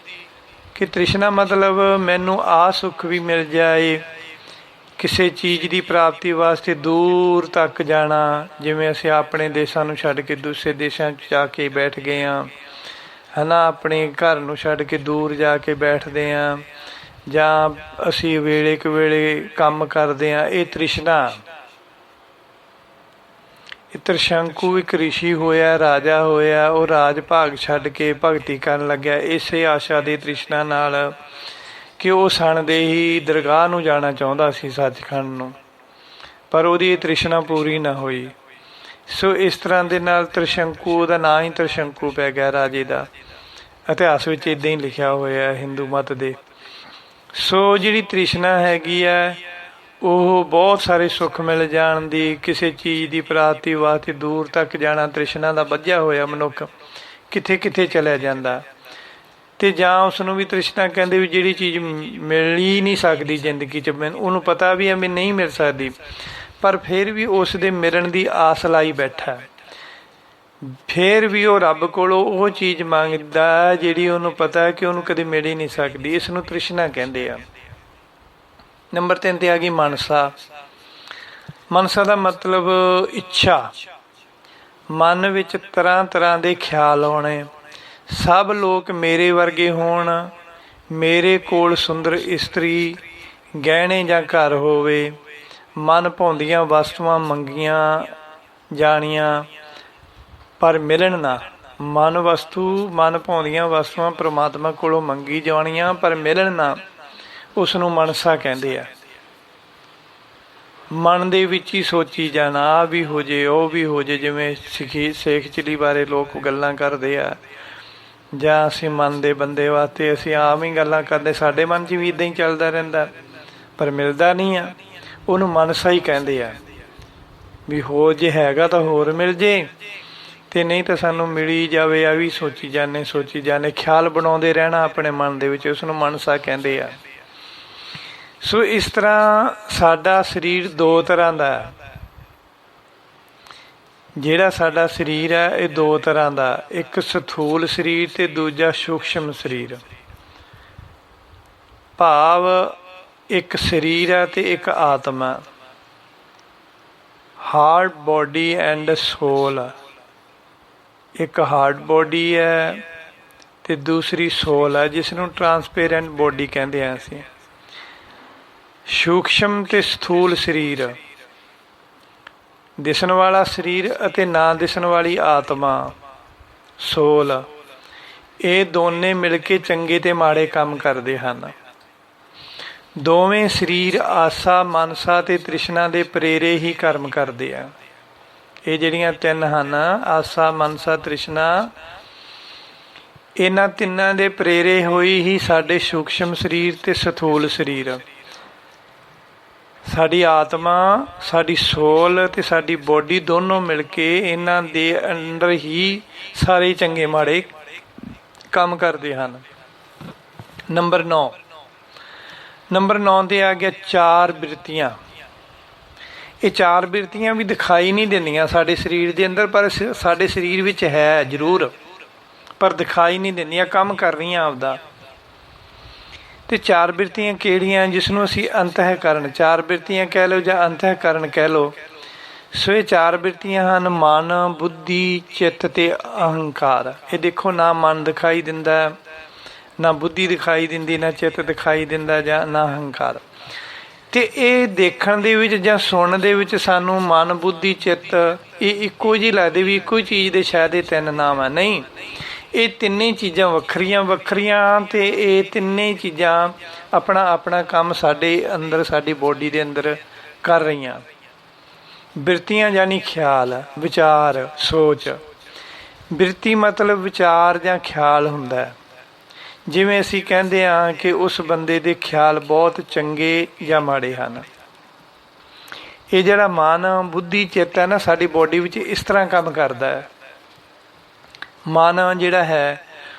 ਕਿ ਤ੍ਰਿਸ਼ਨਾ ਮਤਲਬ ਮੈਨੂੰ ਆਹ ਸੁੱਖ ਵੀ ਮਿਲ ਜਾਏ, ਕਿਸੇ ਚੀਜ਼ ਦੀ ਪ੍ਰਾਪਤੀ ਵਾਸਤੇ ਦੂਰ ਤੱਕ ਜਾਣਾ। ਜਿਵੇਂ ਅਸੀਂ ਆਪਣੇ ਦੇਸ਼ਾਂ ਨੂੰ ਛੱਡ ਕੇ ਦੂਸਰੇ ਦੇਸ਼ਾਂ 'ਚ ਜਾ ਕੇ ਬੈਠ ਗਏ ਹਾਂ, ਹੈ ਨਾ, ਆਪਣੇ ਘਰ ਨੂੰ ਛੱਡ ਕੇ ਦੂਰ ਜਾ ਕੇ ਬੈਠਦੇ ਹਾਂ, ਜਾਂ ਅਸੀਂ ਵੇਲੇ ਕੁ ਵੇਲੇ ਕੰਮ ਕਰਦੇ ਹਾਂ। ਇਹ ਤ੍ਰਿਸ਼ਨਾ। ਇਹ ਤ੍ਰਿਸ਼ੰਕੂ ਇੱਕ ਰਿਸ਼ੀ ਹੋਇਆ, ਰਾਜਾ ਹੋਇਆ, ਉਹ ਰਾਜ ਭਾਗ ਛੱਡ ਕੇ ਭਗਤੀ ਕਰਨ ਲੱਗਿਆ ਇਸੇ ਆਸ਼ਾ ਦੀ ਤ੍ਰਿਸ਼ਨਾ ਨਾਲ ਕਿ ਉਹ ਸਣ ਦੇ ਹੀ ਦਰਗਾਹ ਨੂੰ ਜਾਣਾ ਚਾਹੁੰਦਾ ਸੀ, ਸੱਚਖੰਡ ਨੂੰ, ਪਰ ਉਹਦੀ ਇਹ ਤ੍ਰਿਸ਼ਨਾ ਪੂਰੀ ਨਾ ਹੋਈ। ਸੋ ਇਸ ਤਰ੍ਹਾਂ ਦੇ ਨਾਲ ਤ੍ਰਿਸ਼ੰਕੂ, ਉਹਦਾ ਨਾਂ ਹੀ ਤ੍ਰਿਸ਼ੰਕੂ ਪੈ ਗਿਆ ਰਾਜੇ ਦਾ। ਇਤਿਹਾਸ ਵਿੱਚ ਇੱਦਾਂ ਹੀ ਲਿਖਿਆ ਹੋਇਆ ਹਿੰਦੂ ਮਤ ਦੇ। ਸੋ ਜਿਹੜੀ ਤ੍ਰਿਸ਼ਨਾ ਹੈਗੀ ਹੈ ਉਹ ਬਹੁਤ ਸਾਰੇ ਸੁੱਖ ਮਿਲ ਜਾਣ ਦੀ, ਕਿਸੇ ਚੀਜ਼ ਦੀ ਪ੍ਰਾਪਤੀ ਵਾਸਤੇ ਦੂਰ ਤੱਕ ਜਾਣਾ। ਤ੍ਰਿਸ਼ਨਾ ਦਾ ਬੱਝਿਆ ਹੋਇਆ ਮਨੁੱਖ ਕਿੱਥੇ ਕਿੱਥੇ ਚਲਿਆ ਜਾਂਦਾ। ਅਤੇ ਜਾਂ ਉਸ ਨੂੰ ਵੀ ਤ੍ਰਿਸ਼ਨਾ ਕਹਿੰਦੇ ਵੀ ਜਿਹੜੀ ਚੀਜ਼ ਮਿਲ ਹੀ ਨਹੀਂ ਸਕਦੀ ਜ਼ਿੰਦਗੀ 'ਚ, ਮੈਨੂੰ ਉਹਨੂੰ ਪਤਾ ਵੀ ਹੈ ਵੀ ਨਹੀਂ ਮਿਲ ਸਕਦੀ, ਪਰ ਫਿਰ ਵੀ ਉਸ ਦੇ ਮਿਲਣ ਦੀ ਆਸ ਲਾਈ ਬੈਠਾ। ਫਿਰ ਵੀ ਉਹ ਰੱਬ ਕੋਲੋਂ ਉਹ ਚੀਜ਼ ਮੰਗਦਾ ਜਿਹੜੀ ਉਹਨੂੰ ਪਤਾ ਕਿ ਉਹਨੂੰ ਕਦੇ ਮਿਲ ਹੀ ਨਹੀਂ ਸਕਦੀ। ਇਸ ਨੂੰ ਤ੍ਰਿਸ਼ਨਾ ਕਹਿੰਦੇ ਆ। ਨੰਬਰ 3 'ਤੇ ਆ ਗਈ ਮਨਸਾ। ਮਨਸਾ ਦਾ ਮਤਲਬ ਇੱਛਾ। ਮਨ ਵਿੱਚ ਤਰ੍ਹਾਂ ਤਰ੍ਹਾਂ ਦੇ ਖਿਆਲ ਆਉਣੇ, ਸਭ ਲੋਕ ਮੇਰੇ ਵਰਗੇ ਹੋਣ, ਮੇਰੇ ਕੋਲ ਸੁੰਦਰ ਇਸਤਰੀ, ਗਹਿਣੇ ਜਾਂ ਘਰ ਹੋਵੇ, ਮਨ ਭਾਉਂਦੀਆਂ ਵਸਤੂਆਂ ਮੰਗੀਆਂ ਜਾਣੀਆਂ ਪਰ ਮਿਲਣ ਨਾ। ਮਨ ਭਾਉਂਦੀਆਂ ਵਸਤੂਆਂ ਪ੍ਰਮਾਤਮਾ ਕੋਲੋਂ ਮੰਗੀ ਜਾਣੀਆਂ ਪਰ ਮਿਲਣ ਨਾ, ਉਸ ਨੂੰ ਮਨਸਾ ਕਹਿੰਦੇ ਆ। ਮਨ ਦੇ ਵਿੱਚ ਹੀ ਸੋਚੀ ਜਾਣਾ, ਆਹ ਵੀ ਹੋ ਜੇ, ਉਹ ਵੀ ਹੋ ਜੇ। ਜਿਵੇਂ ਸੇਖ ਚਿੱਲੀ ਬਾਰੇ ਲੋਕ ਗੱਲਾਂ ਕਰਦੇ ਆ, ਜਾਂ ਅਸੀਂ ਮਨ ਦੇ ਬੰਦੇ ਵਾਸਤੇ ਅਸੀਂ ਆਮ ਹੀ ਗੱਲਾਂ ਕਰਦੇ, ਸਾਡੇ ਮਨ 'ਚ ਵੀ ਇੱਦਾਂ ਹੀ ਚੱਲਦਾ ਰਹਿੰਦਾ, ਪਰ ਮਿਲਦਾ ਨਹੀਂ ਆ। ਉਹਨੂੰ ਮਨਸਾ ਹੀ ਕਹਿੰਦੇ ਆ ਵੀ ਹੋ ਜੇ ਹੈਗਾ ਤਾਂ ਹੋਰ ਮਿਲ ਜੇ, ਤੇ ਨਹੀਂ ਤਾਂ ਸਾਨੂੰ ਮਿਲੀ ਜਾਵੇ। ਆ ਵੀ ਸੋਚੀ ਜਾਂਦੇ, ਖਿਆਲ ਬਣਾਉਂਦੇ ਰਹਿਣਾ ਆਪਣੇ ਮਨ ਦੇ ਵਿੱਚ, ਉਸਨੂੰ ਮਨਸਾ ਕਹਿੰਦੇ ਆ। ਸੋ ਇਸ ਤਰ੍ਹਾਂ ਸਾਡਾ ਸਰੀਰ ਦੋ ਤਰ੍ਹਾਂ ਦਾ ਹੈ। ਜਿਹੜਾ ਸਾਡਾ ਸਰੀਰ ਹੈ ਇਹ ਦੋ ਤਰ੍ਹਾਂ ਦਾ, ਇੱਕ ਸਥੂਲ ਸਰੀਰ ਤੇ ਦੂਜਾ ਸੂਖਸ਼ਮ ਸਰੀਰ। ਭਾਵ ਇੱਕ ਸਰੀਰ ਹੈ ਤੇ ਇੱਕ ਆਤਮਾ, ਹਾਰਟ ਬੋਡੀ ਐਂਡ ਸੋਲ। ਇੱਕ ਹਾਰਟ ਬੋਡੀ ਹੈ ਤੇ ਦੂਸਰੀ ਸੋਲ ਹੈ, ਜਿਸ ਨੂੰ ਟਰਾਂਸਪੇਰੈਂਟ ਬੋਡੀ ਕਹਿੰਦੇ ਹਾਂ ਅਸੀਂ। ਸੂਖਸ਼ਮ ਤੇ ਸਥੂਲ ਸਰੀਰ, ਦਿਸਣ ਵਾਲਾ ਸਰੀਰ ਅਤੇ ਨਾ ਦਿਸਣ ਵਾਲੀ ਆਤਮਾ ਸੋਲ, ਇਹ ਦੋਨੇ ਮਿਲ ਕੇ ਚੰਗੇ ਤੇ ਮਾੜੇ ਕੰਮ ਕਰਦੇ ਹਨ। ਦੋਵੇਂ ਸਰੀਰ ਆਸਾ, ਮਨਸਾ ਤੇ ਤ੍ਰਿਸ਼ਨਾ ਦੇ ਪ੍ਰੇਰੇ ਹੀ ਕਰਮ ਕਰਦੇ ਆ। ਇਹ ਜਿਹੜੀਆਂ ਤਿੰਨ ਹਨ, ਆਸਾ, ਮਨਸਾ, ਤ੍ਰਿਸ਼ਨਾ, ਇਹਨਾਂ ਤਿੰਨਾਂ ਦੇ ਪ੍ਰੇਰੇ ਹੋਈ ਹੀ ਸਾਡੇ ਸੂਖਸ਼ਮ ਸਰੀਰ ਤੇ ਸਥੂਲ ਸਰੀਰ, ਸਾਡੀ ਆਤਮਾ, ਸਾਡੀ ਸੋਲ ਤੇ ਸਾਡੀ ਬੋਡੀ ਦੋਨੋਂ ਮਿਲ ਕੇ ਇਹਨਾਂ ਦੇ ਅੰਦਰ ਹੀ ਸਾਰੇ ਚੰਗੇ ਮਾੜੇ ਕੰਮ ਕਰਦੇ ਹਨ। ਨੰਬਰ 9 ਤੇ ਆ ਗਿਆ ਚਾਰ ਬਿਰਤੀਆਂ। ਇਹ ਚਾਰ ਬਿਰਤੀਆਂ ਵੀ ਦਿਖਾਈ ਨਹੀਂ ਦਿੰਦੀਆਂ ਸਾਡੇ ਸਰੀਰ ਦੇ ਅੰਦਰ, ਪਰ ਸਾਡੇ ਸਰੀਰ ਵਿੱਚ ਹੈ ਜ਼ਰੂਰ, ਪਰ ਦਿਖਾਈ ਨਹੀਂ ਦਿੰਦੀਆਂ, ਕੰਮ ਕਰ ਰਹੀਆਂ ਆਪਦਾ। ਤੇ ਚਾਰ ਬਿਰਤੀਆਂ ਕਿਹੜੀਆਂ, ਜਿਸ ਨੂੰ ਅਸੀਂ ਅੰਤःਕਰਨ, ਚਾਰ ਬਿਰਤੀਆਂ ਕਹਿ ਲਓ ਜਾਂ ਅੰਤःਕਰਨ ਕਹਿ ਲਓ। ਸੋ ਇਹ ਚਾਰ ਬਿਰਤੀਆਂ ਹਨ ਮਨ, ਬੁੱਧੀ, ਚਿੱਤ ਤੇ ਅਹੰਕਾਰ। ਇਹ ਦੇਖੋ, ਨਾ ਮਨ ਦਿਖਾਈ ਦਿੰਦਾ, ਨਾ ਬੁੱਧੀ ਦਿਖਾਈ ਦਿੰਦੀ, ਨਾ ਚਿੱਤ ਦਿਖਾਈ ਦਿੰਦਾ, ਜਾਂ ਨਾ ਅਹੰਕਾਰ। ਤੇ ਇਹ ਦੇਖਣ ਦੇ ਵਿੱਚ ਜਾਂ ਸੁਣਨ ਦੇ ਵਿੱਚ ਸਾਨੂੰ ਮਨ, ਬੁੱਧੀ, ਚਿੱਤ ਇਹ ਇੱਕੋ ਜਿਹੀ ਲੱਗਦੇ ਵੀ ਇੱਕੋ ਹੀ ਚੀਜ਼ ਦੇ ਸ਼ਾਇਦ ਇਹ ਤਿੰਨ ਨਾਮ ਹੈ। ਨਹੀਂ, ਇਹ ਤਿੰਨੇ ਚੀਜ਼ਾਂ ਵੱਖਰੀਆਂ ਤੇ ਇਹ ਤਿੰਨੇ ਚੀਜ਼ਾਂ ਆਪਣਾ ਆਪਣਾ ਕੰਮ ਸਾਡੇ ਅੰਦਰ, ਸਾਡੀ ਬੋਡੀ ਦੇ ਅੰਦਰ ਕਰ ਰਹੀਆਂ। ਬਿਰਤੀਆਂ ਯਾਨੀ ਖਿਆਲ, ਵਿਚਾਰ, ਸੋਚ। ਬਿਰਤੀ ਮਤਲਬ ਵਿਚਾਰ ਜਾਂ ਖਿਆਲ ਹੁੰਦਾ ਹੈ। ਜਿਵੇਂ ਅਸੀਂ ਕਹਿੰਦੇ ਹਾਂ ਕਿ ਉਸ ਬੰਦੇ ਦੇ ਖਿਆਲ ਬਹੁਤ ਚੰਗੇ ਜਾਂ ਮਾੜੇ ਹਨ। ਇਹ ਜਿਹੜਾ ਮਨ, ਬੁੱਧੀ, ਚਿੱਤ ਹੈ ਨਾ, ਸਾਡੀ ਬੋਡੀ ਵਿੱਚ ਇਸ ਤਰ੍ਹਾਂ ਕੰਮ ਕਰਦਾ ਹੈ। ਮਨ ਜਿਹੜਾ ਹੈ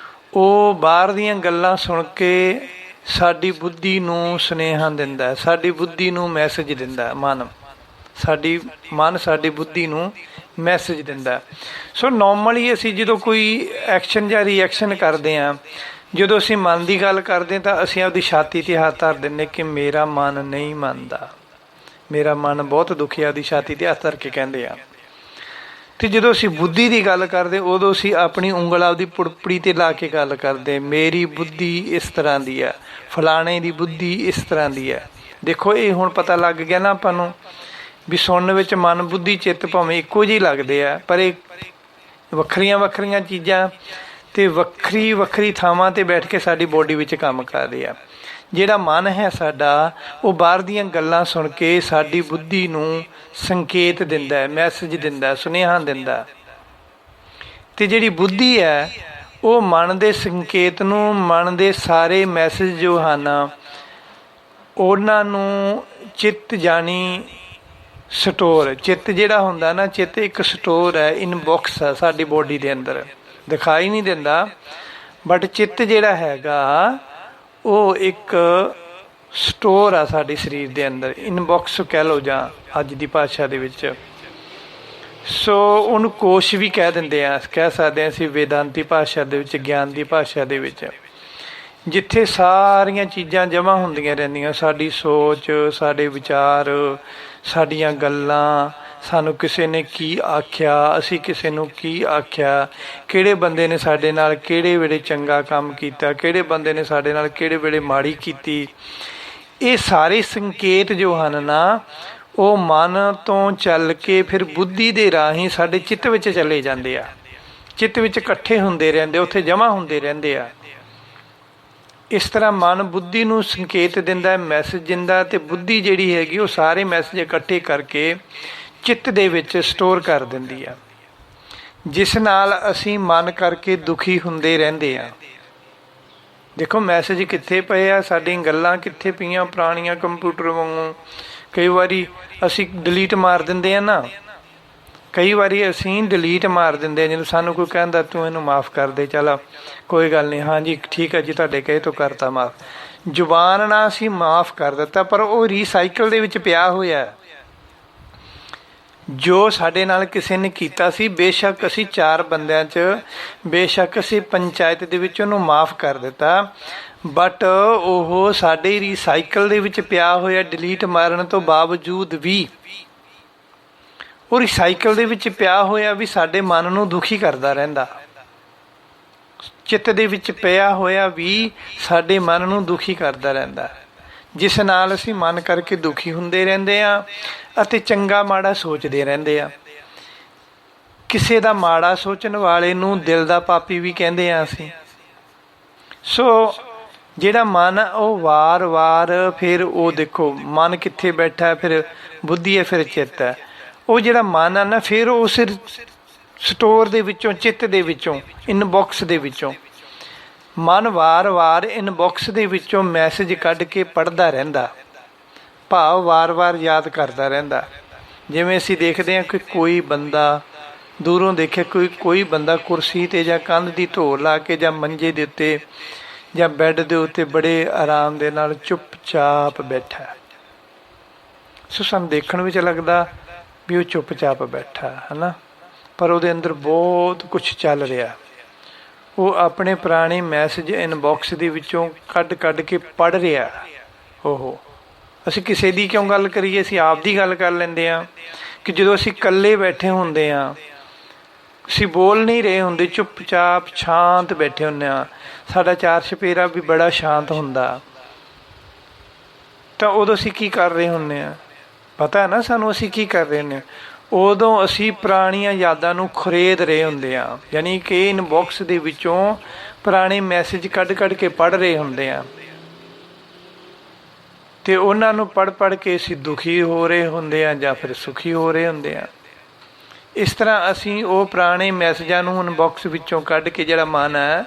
ਉਹ ਬਾਹਰ ਦੀਆਂ ਗੱਲਾਂ ਸੁਣ ਕੇ ਸਾਡੀ ਬੁੱਧੀ ਨੂੰ ਸੁਨੇਹਾ ਦਿੰਦਾ ਹੈ, ਸਾਡੀ ਬੁੱਧੀ ਨੂੰ ਮੈਸੇਜ ਦਿੰਦਾ ਹੈ। ਮਨ ਸਾਡੀ ਬੁੱਧੀ ਨੂੰ ਮੈਸੇਜ ਦਿੰਦਾ। ਸੋ ਨੋਰਮਲੀ ਅਸੀਂ ਜਦੋਂ ਕੋਈ ਐਕਸ਼ਨ ਜਾਂ ਰਿਐਕਸ਼ਨ ਕਰਦੇ ਹਾਂ, ਜਦੋਂ ਅਸੀਂ ਮਨ ਦੀ ਗੱਲ ਕਰਦੇ ਤਾਂ ਅਸੀਂ ਆਪਦੀ ਛਾਤੀ 'ਤੇ ਹੱਥ ਧਰ ਦਿੰਦੇ ਕਿ ਮੇਰਾ ਮਨ ਨਹੀਂ ਮੰਨਦਾ, ਮੇਰਾ ਮਨ ਬਹੁਤ ਦੁਖੀ, ਆਪਦੀ ਛਾਤੀ 'ਤੇ ਹੱਥ ਧਰ ਕੇ ਕਹਿੰਦੇ ਆ। ਅਤੇ ਜਦੋਂ ਅਸੀਂ ਬੁੱਧੀ ਦੀ ਗੱਲ ਕਰਦੇ ਉਦੋਂ ਅਸੀਂ ਆਪਣੀ ਉਂਗਲ ਆਪਦੀ ਪੁੜਪੜੀ 'ਤੇ ਲਾ ਕੇ ਗੱਲ ਕਰਦੇ, ਮੇਰੀ ਬੁੱਧੀ ਇਸ ਤਰ੍ਹਾਂ ਦੀ ਹੈ, ਫਲਾਣੇ ਦੀ ਬੁੱਧੀ ਇਸ ਤਰ੍ਹਾਂ ਦੀ ਹੈ। ਦੇਖੋ, ਇਹ ਹੁਣ ਪਤਾ ਲੱਗ ਗਿਆ ਨਾ ਆਪਾਂ ਨੂੰ ਵੀ ਸੁਣਨ ਵਿੱਚ ਮਨ, ਬੁੱਧੀ, ਚਿੱਤ ਭਾਵੇਂ ਇੱਕੋ ਜਿਹੇ ਲੱਗਦੇ ਆ, ਪਰ ਇਹ ਵੱਖਰੀਆਂ ਚੀਜ਼ਾਂ ਅਤੇ ਵੱਖਰੀ ਥਾਵਾਂ 'ਤੇ ਬੈਠ ਕੇ ਸਾਡੀ ਬੋਡੀ ਵਿੱਚ ਕੰਮ ਕਰ ਰਹੇ ਆ। ਜਿਹੜਾ ਮਨ ਹੈ ਸਾਡਾ, ਉਹ ਬਾਹਰ ਦੀਆਂ ਗੱਲਾਂ ਸੁਣ ਕੇ ਸਾਡੀ ਬੁੱਧੀ ਨੂੰ ਸੰਕੇਤ ਦਿੰਦਾ, ਮੈਸੇਜ ਦਿੰਦਾ, ਸੁਨੇਹਾ ਦਿੰਦਾ। ਅਤੇ ਜਿਹੜੀ ਬੁੱਧੀ ਹੈ ਉਹ ਮਨ ਦੇ ਸੰਕੇਤ ਨੂੰ, ਮਨ ਦੇ ਸਾਰੇ ਮੈਸੇਜ ਜੋ ਹਨ ਉਹਨਾਂ ਨੂੰ ਚਿੱਤ ਜਾਣੀ ਸਟੋਰ, ਚਿੱਤ ਜਿਹੜਾ ਹੁੰਦਾ ਨਾ, ਚਿੱਤ ਇੱਕ ਸਟੋਰ ਹੈ, ਇਨਬੋਕਸ ਹੈ ਸਾਡੀ ਬੋਡੀ ਦੇ ਅੰਦਰ, ਦਿਖਾਈ ਨਹੀਂ ਦਿੰਦਾ, ਬਟ ਚਿੱਤ ਜਿਹੜਾ ਹੈਗਾ ਉਹ ਇੱਕ ਸਟੋਰ ਆ ਸਾਡੇ ਸਰੀਰ ਦੇ ਅੰਦਰ, ਇਨਬੋਕਸ ਕਹਿ ਲਓ ਜਾਂ ਅੱਜ ਦੀ ਭਾਸ਼ਾ ਦੇ ਵਿੱਚ। ਸੋ ਉਹਨੂੰ ਕੋਸ਼ ਵੀ ਕਹਿ ਦਿੰਦੇ ਆ, ਕਹਿ ਸਕਦੇ ਹਾਂ ਅਸੀਂ ਵੇਦਾਂਤੀ ਭਾਸ਼ਾ ਦੇ ਵਿੱਚ, ਗਿਆਨ ਦੀ ਭਾਸ਼ਾ ਦੇ ਵਿੱਚ, ਜਿੱਥੇ ਸਾਰੀਆਂ ਚੀਜ਼ਾਂ ਜਮ੍ਹਾਂ ਹੁੰਦੀਆਂ ਰਹਿੰਦੀਆਂ, ਸਾਡੀ ਸੋਚ, ਸਾਡੇ ਵਿਚਾਰ, ਸਾਡੀਆਂ ਗੱਲਾਂ, ਸਾਨੂੰ ਕਿਸੇ ਨੇ ਕੀ ਆਖਿਆ, ਅਸੀਂ ਕਿਸੇ ਨੂੰ ਕੀ ਆਖਿਆ, ਕਿਹੜੇ ਬੰਦੇ ਨੇ ਸਾਡੇ ਨਾਲ ਕਿਹੜੇ ਵੇਲੇ ਚੰਗਾ ਕੰਮ ਕੀਤਾ, ਕਿਹੜੇ ਬੰਦੇ ਨੇ ਸਾਡੇ ਨਾਲ ਕਿਹੜੇ ਵੇਲੇ ਮਾੜੀ ਕੀਤੀ। ਇਹ ਸਾਰੇ ਸੰਕੇਤ ਜੋ ਹਨ ਨਾ, ਉਹ ਮਨ ਤੋਂ ਚੱਲ ਕੇ ਫਿਰ ਬੁੱਧੀ ਦੇ ਰਾਹੀਂ ਸਾਡੇ ਚਿੱਤ ਵਿੱਚ ਚਲੇ ਜਾਂਦੇ ਆ, ਚਿੱਤ ਵਿੱਚ ਇਕੱਠੇ ਹੁੰਦੇ ਰਹਿੰਦੇ, ਉੱਥੇ ਜਮ੍ਹਾਂ ਹੁੰਦੇ ਰਹਿੰਦੇ ਆ। ਇਸ ਤਰ੍ਹਾਂ ਮਨ ਬੁੱਧੀ ਨੂੰ ਸੰਕੇਤ ਦਿੰਦਾ, ਮੈਸੇਜ ਦਿੰਦਾ, ਅਤੇ ਬੁੱਧੀ ਜਿਹੜੀ ਹੈਗੀ ਉਹ ਸਾਰੇ ਮੈਸੇਜ ਇਕੱਠੇ ਕਰਕੇ ਚਿੱਤ ਦੇ ਵਿੱਚ ਸਟੋਰ ਕਰ ਦਿੰਦੀ ਆ, ਜਿਸ ਨਾਲ ਅਸੀਂ ਮਨ ਕਰਕੇ ਦੁਖੀ ਹੁੰਦੇ ਰਹਿੰਦੇ ਹਾਂ। ਦੇਖੋ ਮੈਸੇਜ ਕਿੱਥੇ ਪਏ ਆ, ਸਾਡੀਆਂ ਗੱਲਾਂ ਕਿੱਥੇ ਪਈਆਂ ਪੁਰਾਣੀਆਂ ਕੰਪਿਊਟਰ ਵਾਂਗੂ। ਕਈ ਵਾਰੀ ਅਸੀਂ ਡਿਲੀਟ ਮਾਰ ਦਿੰਦੇ ਹਾਂ ਨਾ, ਕਈ ਵਾਰੀ ਅਸੀਂ ਡਿਲੀਟ ਮਾਰ ਦਿੰਦੇ ਹਾਂ। ਜਦੋਂ ਸਾਨੂੰ ਕੋਈ ਕਹਿੰਦਾ ਤੂੰ ਇਹਨੂੰ ਮਾਫ਼ ਕਰ ਦੇ, ਚੱਲ ਕੋਈ ਗੱਲ ਨਹੀਂ, ਹਾਂਜੀ ਠੀਕ ਹੈ ਜੀ, ਤੁਹਾਡੇ ਕਹੇ ਤੋਂ ਕਰਤਾ ਮਾਫ਼। ਜ਼ੁਬਾਨ ਨਾਲ ਅਸੀਂ ਮਾਫ਼ ਕਰ ਦਿੱਤਾ, ਪਰ ਉਹ ਰੀਸਾਈਕਲ ਦੇ ਵਿੱਚ ਪਿਆ ਹੋਇਆ। ਜੋ ਸਾਡੇ ਨਾਲ ਕਿਸੇ ਨੇ ਕੀਤਾ ਸੀ, ਬੇਸ਼ੱਕ ਅਸੀਂ 4 ਬੰਦਿਆਂ 'ਚ, ਬੇਸ਼ੱਕ ਅਸੀਂ ਪੰਚਾਇਤ ਦੇ ਵਿੱਚ ਉਹਨੂੰ ਮਾਫ਼ ਕਰ ਦਿੱਤਾ, ਬਟ ਉਹ ਸਾਡੇ ਰੀਸਾਈਕਲ ਦੇ ਵਿੱਚ ਪਿਆ ਹੋਇਆ। ਡਿਲੀਟ ਮਾਰਨ ਤੋਂ ਬਾਵਜੂਦ ਵੀ ਉਹ ਰੀਸਾਈਕਲ ਦੇ ਵਿੱਚ ਪਿਆ ਹੋਇਆ ਵੀ ਸਾਡੇ ਮਨ ਨੂੰ ਦੁਖੀ ਕਰਦਾ ਰਹਿੰਦਾ। ਚਿੱਤ ਦੇ ਵਿੱਚ ਪਿਆ ਹੋਇਆ ਵੀ ਸਾਡੇ ਮਨ ਨੂੰ ਦੁਖੀ ਕਰਦਾ ਰਹਿੰਦਾ, ਜਿਸ ਨਾਲ ਅਸੀਂ ਮਨ ਕਰਕੇ ਦੁਖੀ ਹੁੰਦੇ ਰਹਿੰਦੇ ਹਾਂ ਅਤੇ ਚੰਗਾ ਮਾੜਾ ਸੋਚਦੇ ਰਹਿੰਦੇ ਹਾਂ। ਕਿਸੇ ਦਾ ਮਾੜਾ ਸੋਚਣ ਵਾਲੇ ਨੂੰ ਦਿਲ ਦਾ ਪਾਪੀ ਵੀ ਕਹਿੰਦੇ ਹਾਂ ਅਸੀਂ। ਸੋ ਜਿਹੜਾ ਮਨ ਉਹ ਵਾਰ-ਵਾਰ, ਫਿਰ ਉਹ ਦੇਖੋ ਮਨ ਕਿੱਥੇ ਬੈਠਾ, ਫਿਰ ਬੁੱਧੀ ਹੈ, ਫਿਰ ਚਿੱਤ ਹੈ। ਉਹ ਜਿਹੜਾ ਮਨ ਆ ਨਾ, ਫਿਰ ਉਸ ਸਟੋਰ ਦੇ ਵਿੱਚੋਂ, ਚਿੱਤ ਦੇ ਵਿੱਚੋਂ, ਇਨਬਾਕਸ ਦੇ ਵਿੱਚੋਂ ਮਨ ਵਾਰ-ਵਾਰ ਇਨਬਾਕਸ ਦੇ ਵਿੱਚੋਂ ਮੈਸੇਜ ਕੱਢ ਕੇ ਪੜ੍ਹਦਾ ਰਹਿੰਦਾ, ਭਾਵ ਵਾਰ-ਵਾਰ ਯਾਦ ਕਰਦਾ ਰਹਿੰਦਾ। ਜਿਵੇਂ ਅਸੀਂ ਦੇਖਦੇ ਹਾਂ ਕਿ ਕੋਈ ਬੰਦਾ, ਦੂਰੋਂ ਦੇਖਿਆ ਕੋਈ ਬੰਦਾ ਕੁਰਸੀ 'ਤੇ ਜਾਂ ਕੰਧ ਦੀ ਢੋ ਲਾ ਕੇ ਜਾਂ ਮੰਜੇ ਦੇ ਉੱਤੇ ਜਾਂ ਬੈੱਡ ਦੇ ਉੱਤੇ ਬੜੇ ਆਰਾਮ ਦੇ ਨਾਲ ਚੁੱਪ-ਚਾਪ ਬੈਠਾ। ਸੋ ਸਾਨੂੰ ਦੇਖਣ ਵਿੱਚ ਲੱਗਦਾ ਵੀ ਉਹ ਚੁੱਪ-ਚਾਪ ਬੈਠਾ ਹੈ ਨਾ, ਪਰ ਉਹਦੇ ਅੰਦਰ ਬਹੁਤ ਕੁਛ ਚੱਲ ਰਿਹਾ। ਉਹ ਆਪਣੇ ਪੁਰਾਣੇ ਮੈਸੇਜ ਇਨਬਾਕਸ ਦੇ ਵਿੱਚੋਂ ਕੱਢ ਕੇ ਪੜ੍ਹ ਰਿਹਾ। ਅਸੀਂ ਕਿਸੇ ਦੀ ਕਿਉਂ ਗੱਲ ਕਰੀਏ, ਅਸੀਂ ਆਪ ਦੀ ਗੱਲ ਕਰ ਲੈਂਦੇ ਹਾਂ ਕਿ ਜਦੋਂ ਅਸੀਂ ਇਕੱਲੇ ਬੈਠੇ ਹੁੰਦੇ ਹਾਂ, ਅਸੀਂ ਬੋਲ ਨਹੀਂ ਰਹੇ ਹੁੰਦੇ, ਚੁੱਪ-ਚਾਪ ਸ਼ਾਂਤ ਬੈਠੇ ਹੁੰਦੇ ਹਾਂ, ਸਾਡਾ 4 ਚੁਫੇਰਾ ਵੀ ਬੜਾ ਸ਼ਾਂਤ ਹੁੰਦਾ, ਤਾਂ ਉਦੋਂ ਅਸੀਂ ਕੀ ਕਰ ਰਹੇ ਹੁੰਦੇ ਹਾਂ, ਪਤਾ ਹੈ ਨਾ ਸਾਨੂੰ ਅਸੀਂ ਕੀ ਕਰ ਰਹੇ ਹੁੰਦੇ ਹਾਂ। ਉਦੋਂ ਅਸੀਂ ਪੁਰਾਣੀਆਂ ਯਾਦਾਂ ਨੂੰ ਖੁਰੇਦ ਰਹੇ ਹੁੰਦੇ ਹਾਂ, ਯਾਨੀ ਕਿ ਇਨਬਾਕਸ ਦੇ ਵਿੱਚੋਂ ਪੁਰਾਣੇ ਮੈਸੇਜ ਕੱਢ ਕੇ ਪੜ੍ਹ ਰਹੇ ਹੁੰਦੇ ਹਾਂ, ਅਤੇ ਉਹਨਾਂ ਨੂੰ ਪੜ੍ਹ ਕੇ ਅਸੀਂ ਦੁਖੀ ਹੋ ਰਹੇ ਹੁੰਦੇ ਹਾਂ ਜਾਂ ਫਿਰ ਸੁਖੀ ਹੋ ਰਹੇ ਹੁੰਦੇ ਹਾਂ। ਇਸ ਤਰ੍ਹਾਂ ਅਸੀਂ ਉਹ ਪੁਰਾਣੇ ਮੈਸੇਜਾਂ ਨੂੰ ਇਨਬਾਕਸ ਵਿੱਚੋਂ ਕੱਢ ਕੇ, ਜਿਹੜਾ ਮਨ ਹੈ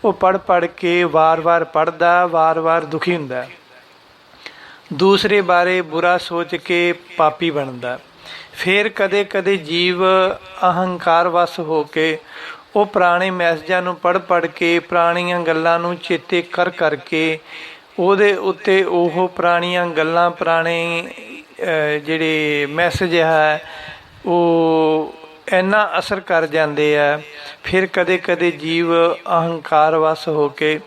ਉਹ ਪੜ੍ਹ ਕੇ ਵਾਰ-ਵਾਰ ਪੜ੍ਹਦਾ, ਵਾਰ-ਵਾਰ ਦੁਖੀ ਹੁੰਦਾ, ਦੂਸਰੇ ਬਾਰੇ ਬੁਰਾ ਸੋਚ ਕੇ ਪਾਪੀ ਬਣਦਾ। ਫਿਰ ਕਦੇ ਜੀਵ ਅਹੰਕਾਰ ਵਸ ਹੋ ਕੇ ਉਹ ਪੁਰਾਣੇ ਮੈਸੇਜਾਂ ਨੂੰ ਪੜ੍ਹ ਕੇ, ਪੁਰਾਣੀਆਂ ਗੱਲਾਂ ਨੂੰ ਚੇਤੇ ਕਰਕੇ ਉਹਦੇ ਉੱਤੇ ਉਹ ਪੁਰਾਣੀਆਂ ਗੱਲਾਂ, ਪੁਰਾਣੇ ਜਿਹੜੇ ਮੈਸੇਜ ਹੈ ਉਹ ਇੰਨਾ ਅਸਰ ਕਰ ਜਾਂਦੇ ਆ। ਫਿਰ ਕਦੇ ਜੀਵ ਅਹੰਕਾਰ ਵਸ ਹੋ ਕੇ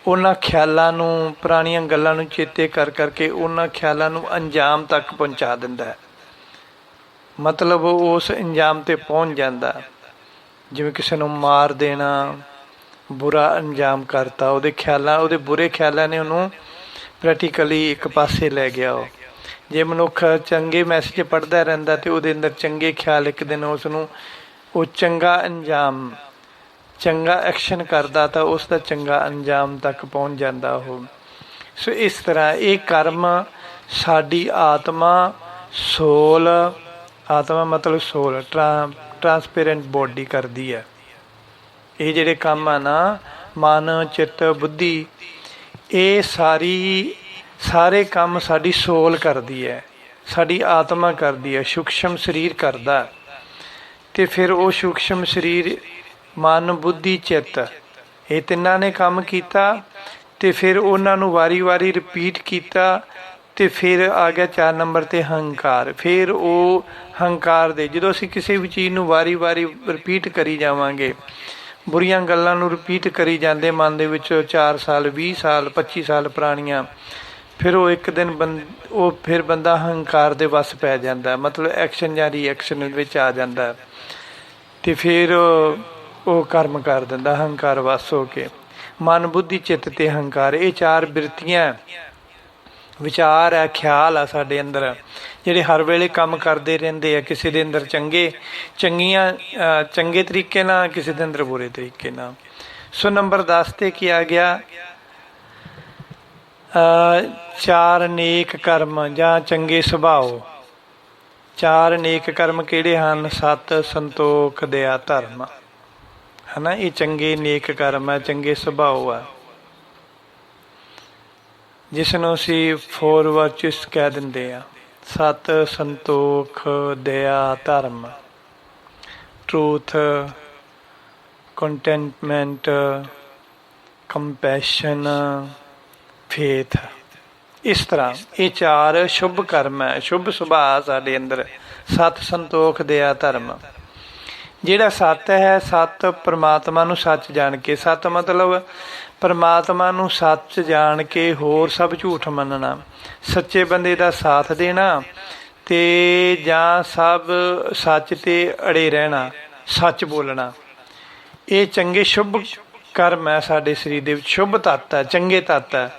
ਉਹਨਾਂ ਖਿਆਲਾਂ ਨੂੰ, ਪੁਰਾਣੀਆਂ ਗੱਲਾਂ ਨੂੰ ਚੇਤੇ ਕਰਕੇ ਉਹਨਾਂ ਖਿਆਲਾਂ ਨੂੰ ਅੰਜਾਮ ਤੱਕ ਪਹੁੰਚਾ ਦਿੰਦਾ, ਮਤਲਬ ਉਸ ਅੰਜਾਮ 'ਤੇ ਪਹੁੰਚ ਜਾਂਦਾ। ਜਿਵੇਂ ਕਿਸੇ ਨੂੰ ਮਾਰ ਦੇਣਾ, ਬੁਰਾ ਅੰਜਾਮ ਕਰਤਾ, ਉਹਦੇ ਖਿਆਲਾਂ, ਉਹਦੇ ਬੁਰੇ ਖਿਆਲਾਂ ਨੇ ਉਹਨੂੰ ਪ੍ਰੈਕਟੀਕਲੀ ਇੱਕ ਪਾਸੇ ਲੈ ਗਿਆ। ਉਹ ਜੇ ਮਨੁੱਖ ਚੰਗੇ ਮੈਸੇਜ ਪੜ੍ਹਦਾ ਰਹਿੰਦਾ ਅਤੇ ਉਹਦੇ ਅੰਦਰ ਚੰਗੇ ਖਿਆਲ, ਇੱਕ ਦਿਨ ਉਸ ਨੂੰ ਉਹ ਚੰਗਾ ਅੰਜਾਮ, ਚੰਗਾ ਐਕਸ਼ਨ ਕਰਦਾ ਤਾਂ ਉਸ ਦਾ ਚੰਗਾ ਅੰਜਾਮ ਤੱਕ ਪਹੁੰਚ ਜਾਂਦਾ ਉਹ। ਸੋ ਇਸ ਤਰ੍ਹਾਂ ਇਹ ਕਰਮ ਸਾਡੀ ਆਤਮਾ, ਸੋਲ, ਆਤਮਾ ਮਤਲਬ ਸੋਲ, ਟਰਾਂਸਪੇਰੈਂਟ ਬੋਡੀ ਕਰਦੀ ਹੈ। ਇਹ ਜਿਹੜੇ ਕੰਮ ਆ ਨਾ, ਮਨ, ਚਿੱਤ, ਬੁੱਧੀ, ਇਹ ਸਾਰੇ ਕੰਮ ਸਾਡੀ ਸੋਲ ਕਰਦੀ ਹੈ, ਸਾਡੀ ਆਤਮਾ ਕਰਦੀ ਹੈ, ਸੂਖਸ਼ਮ ਸਰੀਰ ਕਰਦਾ। ਅਤੇ ਫਿਰ ਉਹ ਸੂਖਸ਼ਮ ਸਰੀਰ, ਮਨ, ਬੁੱਧੀ, ਚਿੱਤ, ਇਹ ਤਿੰਨਾਂ ਨੇ ਕੰਮ ਕੀਤਾ ਅਤੇ ਫਿਰ ਉਹਨਾਂ ਨੂੰ ਵਾਰੀ ਰਿਪੀਟ ਕੀਤਾ। ਅਤੇ ਫਿਰ ਆ ਗਿਆ 4 ਨੰਬਰ 'ਤੇ ਹੰਕਾਰ। ਫਿਰ ਉਹ ਹੰਕਾਰ ਦੇ, ਜਦੋਂ ਅਸੀਂ ਕਿਸੇ ਵੀ ਚੀਜ਼ ਨੂੰ ਵਾਰੀ ਰਿਪੀਟ ਕਰੀ ਜਾਵਾਂਗੇ, ਬੁਰੀਆਂ ਗੱਲਾਂ ਨੂੰ ਰਿਪੀਟ ਕਰੀ ਜਾਂਦੇ ਮਨ ਦੇ ਵਿੱਚ 4 ਸਾਲ, 20 ਸਾਲ, 25 ਸਾਲ ਪੁਰਾਣੀਆਂ, ਫਿਰ ਉਹ ਇੱਕ ਦਿਨ ਫਿਰ ਬੰਦਾ ਹੰਕਾਰ ਦੇ ਵੱਸ ਪੈ ਜਾਂਦਾ, ਮਤਲਬ ਐਕਸ਼ਨ ਜਾਂ ਰੀਐਕਸ਼ਨ ਵਿੱਚ ਆ ਜਾਂਦਾ, ਅਤੇ ਫਿਰ ਉਹ ਕਰਮ ਕਰ ਦਿੰਦਾ ਹੰਕਾਰ ਵੱਸ ਹੋ ਕੇ। ਮਨ, ਬੁੱਧੀ, ਚਿੱਤ ਅਤੇ ਹੰਕਾਰ, ਇਹ 4 ਬਿਰਤੀਆਂ, ਵਿਚਾਰ ਹੈ, ਖਿਆਲ ਆ ਸਾਡੇ ਅੰਦਰ, ਜਿਹੜੇ ਹਰ ਵੇਲੇ ਕੰਮ ਕਰਦੇ ਰਹਿੰਦੇ ਆ। ਕਿਸੇ ਦੇ ਅੰਦਰ ਚੰਗੇ ਤਰੀਕੇ ਨਾਲ, ਕਿਸੇ ਦੇ ਅੰਦਰ ਬੁਰੇ ਤਰੀਕੇ ਨਾਲ। ਸੋ ਨੰਬਰ 10 'ਤੇ ਕੀ ਆ ਗਿਆ, ਚਾਰ ਨੇਕ ਕਰਮ ਜਾਂ ਚੰਗੇ ਸੁਭਾਅ। ਚਾਰ ਨੇਕ ਕਰਮ ਕਿਹੜੇ ਹਨ? ਸਤ, ਸੰਤੋਖ, ਦਇਆ, ਧਰਮ, ਹੈ ਨਾ। ਇਹ ਚੰਗੇ ਨੇਕ ਕਰਮ ਹੈ, ਚੰਗੇ ਸੁਭਾਅ ਆ, ਜਿਸ ਨੂੰ ਅਸੀਂ 4 ਵਰਚੂਸ ਕਹਿ ਦਿੰਦੇ ਆ। ਸਤ, ਸੰਤੋਖ, ਦਇਆ, ਧਰਮ, ਟਰੂਥ, ਕੰਟੈਂਟਮੈਂਟ, ਕੰਪੈਸ਼ਨ, ਫੇਥ। ਇਸ ਤਰ੍ਹਾਂ ਇਹ ਚਾਰ ਸ਼ੁਭ ਕਰਮ ਹੈ, ਸ਼ੁਭ ਸੁਭਾਅ ਸਾਡੇ ਅੰਦਰ। ਸਤ, ਸੰਤੋਖ, ਦਇਆ, ਧਰਮ। ਜਿਹੜਾ ਸੱਤ ਹੈ, ਸੱਤ ਪਰਮਾਤਮਾ ਨੂੰ ਸੱਚ ਜਾਣ ਕੇ। ਸੱਤ ਮਤਲਬ ਪਰਮਾਤਮਾ ਨੂੰ ਸੱਚ ਜਾਣ ਕੇ ਹੋਰ ਸਭ ਝੂਠ ਮੰਨਣਾ, ਸੱਚੇ ਬੰਦੇ ਦਾ ਸਾਥ ਦੇਣਾ, ਤੇ ਜਾਂ ਸਭ ਸੱਚ ਤੇ ਅੜੇ ਰਹਿਣਾ, ਸੱਚ ਬੋਲਣਾ। ਇਹ ਚੰਗੇ ਸ਼ੁਭ ਕਰਮ ਹੈ ਸਾਡੇ ਸਰੀਰ ਦੇ ਵਿੱਚ, ਸ਼ੁਭ ਤੱਤ ਹੈ, ਚੰਗੇ ਤੱਤ ਹੈ।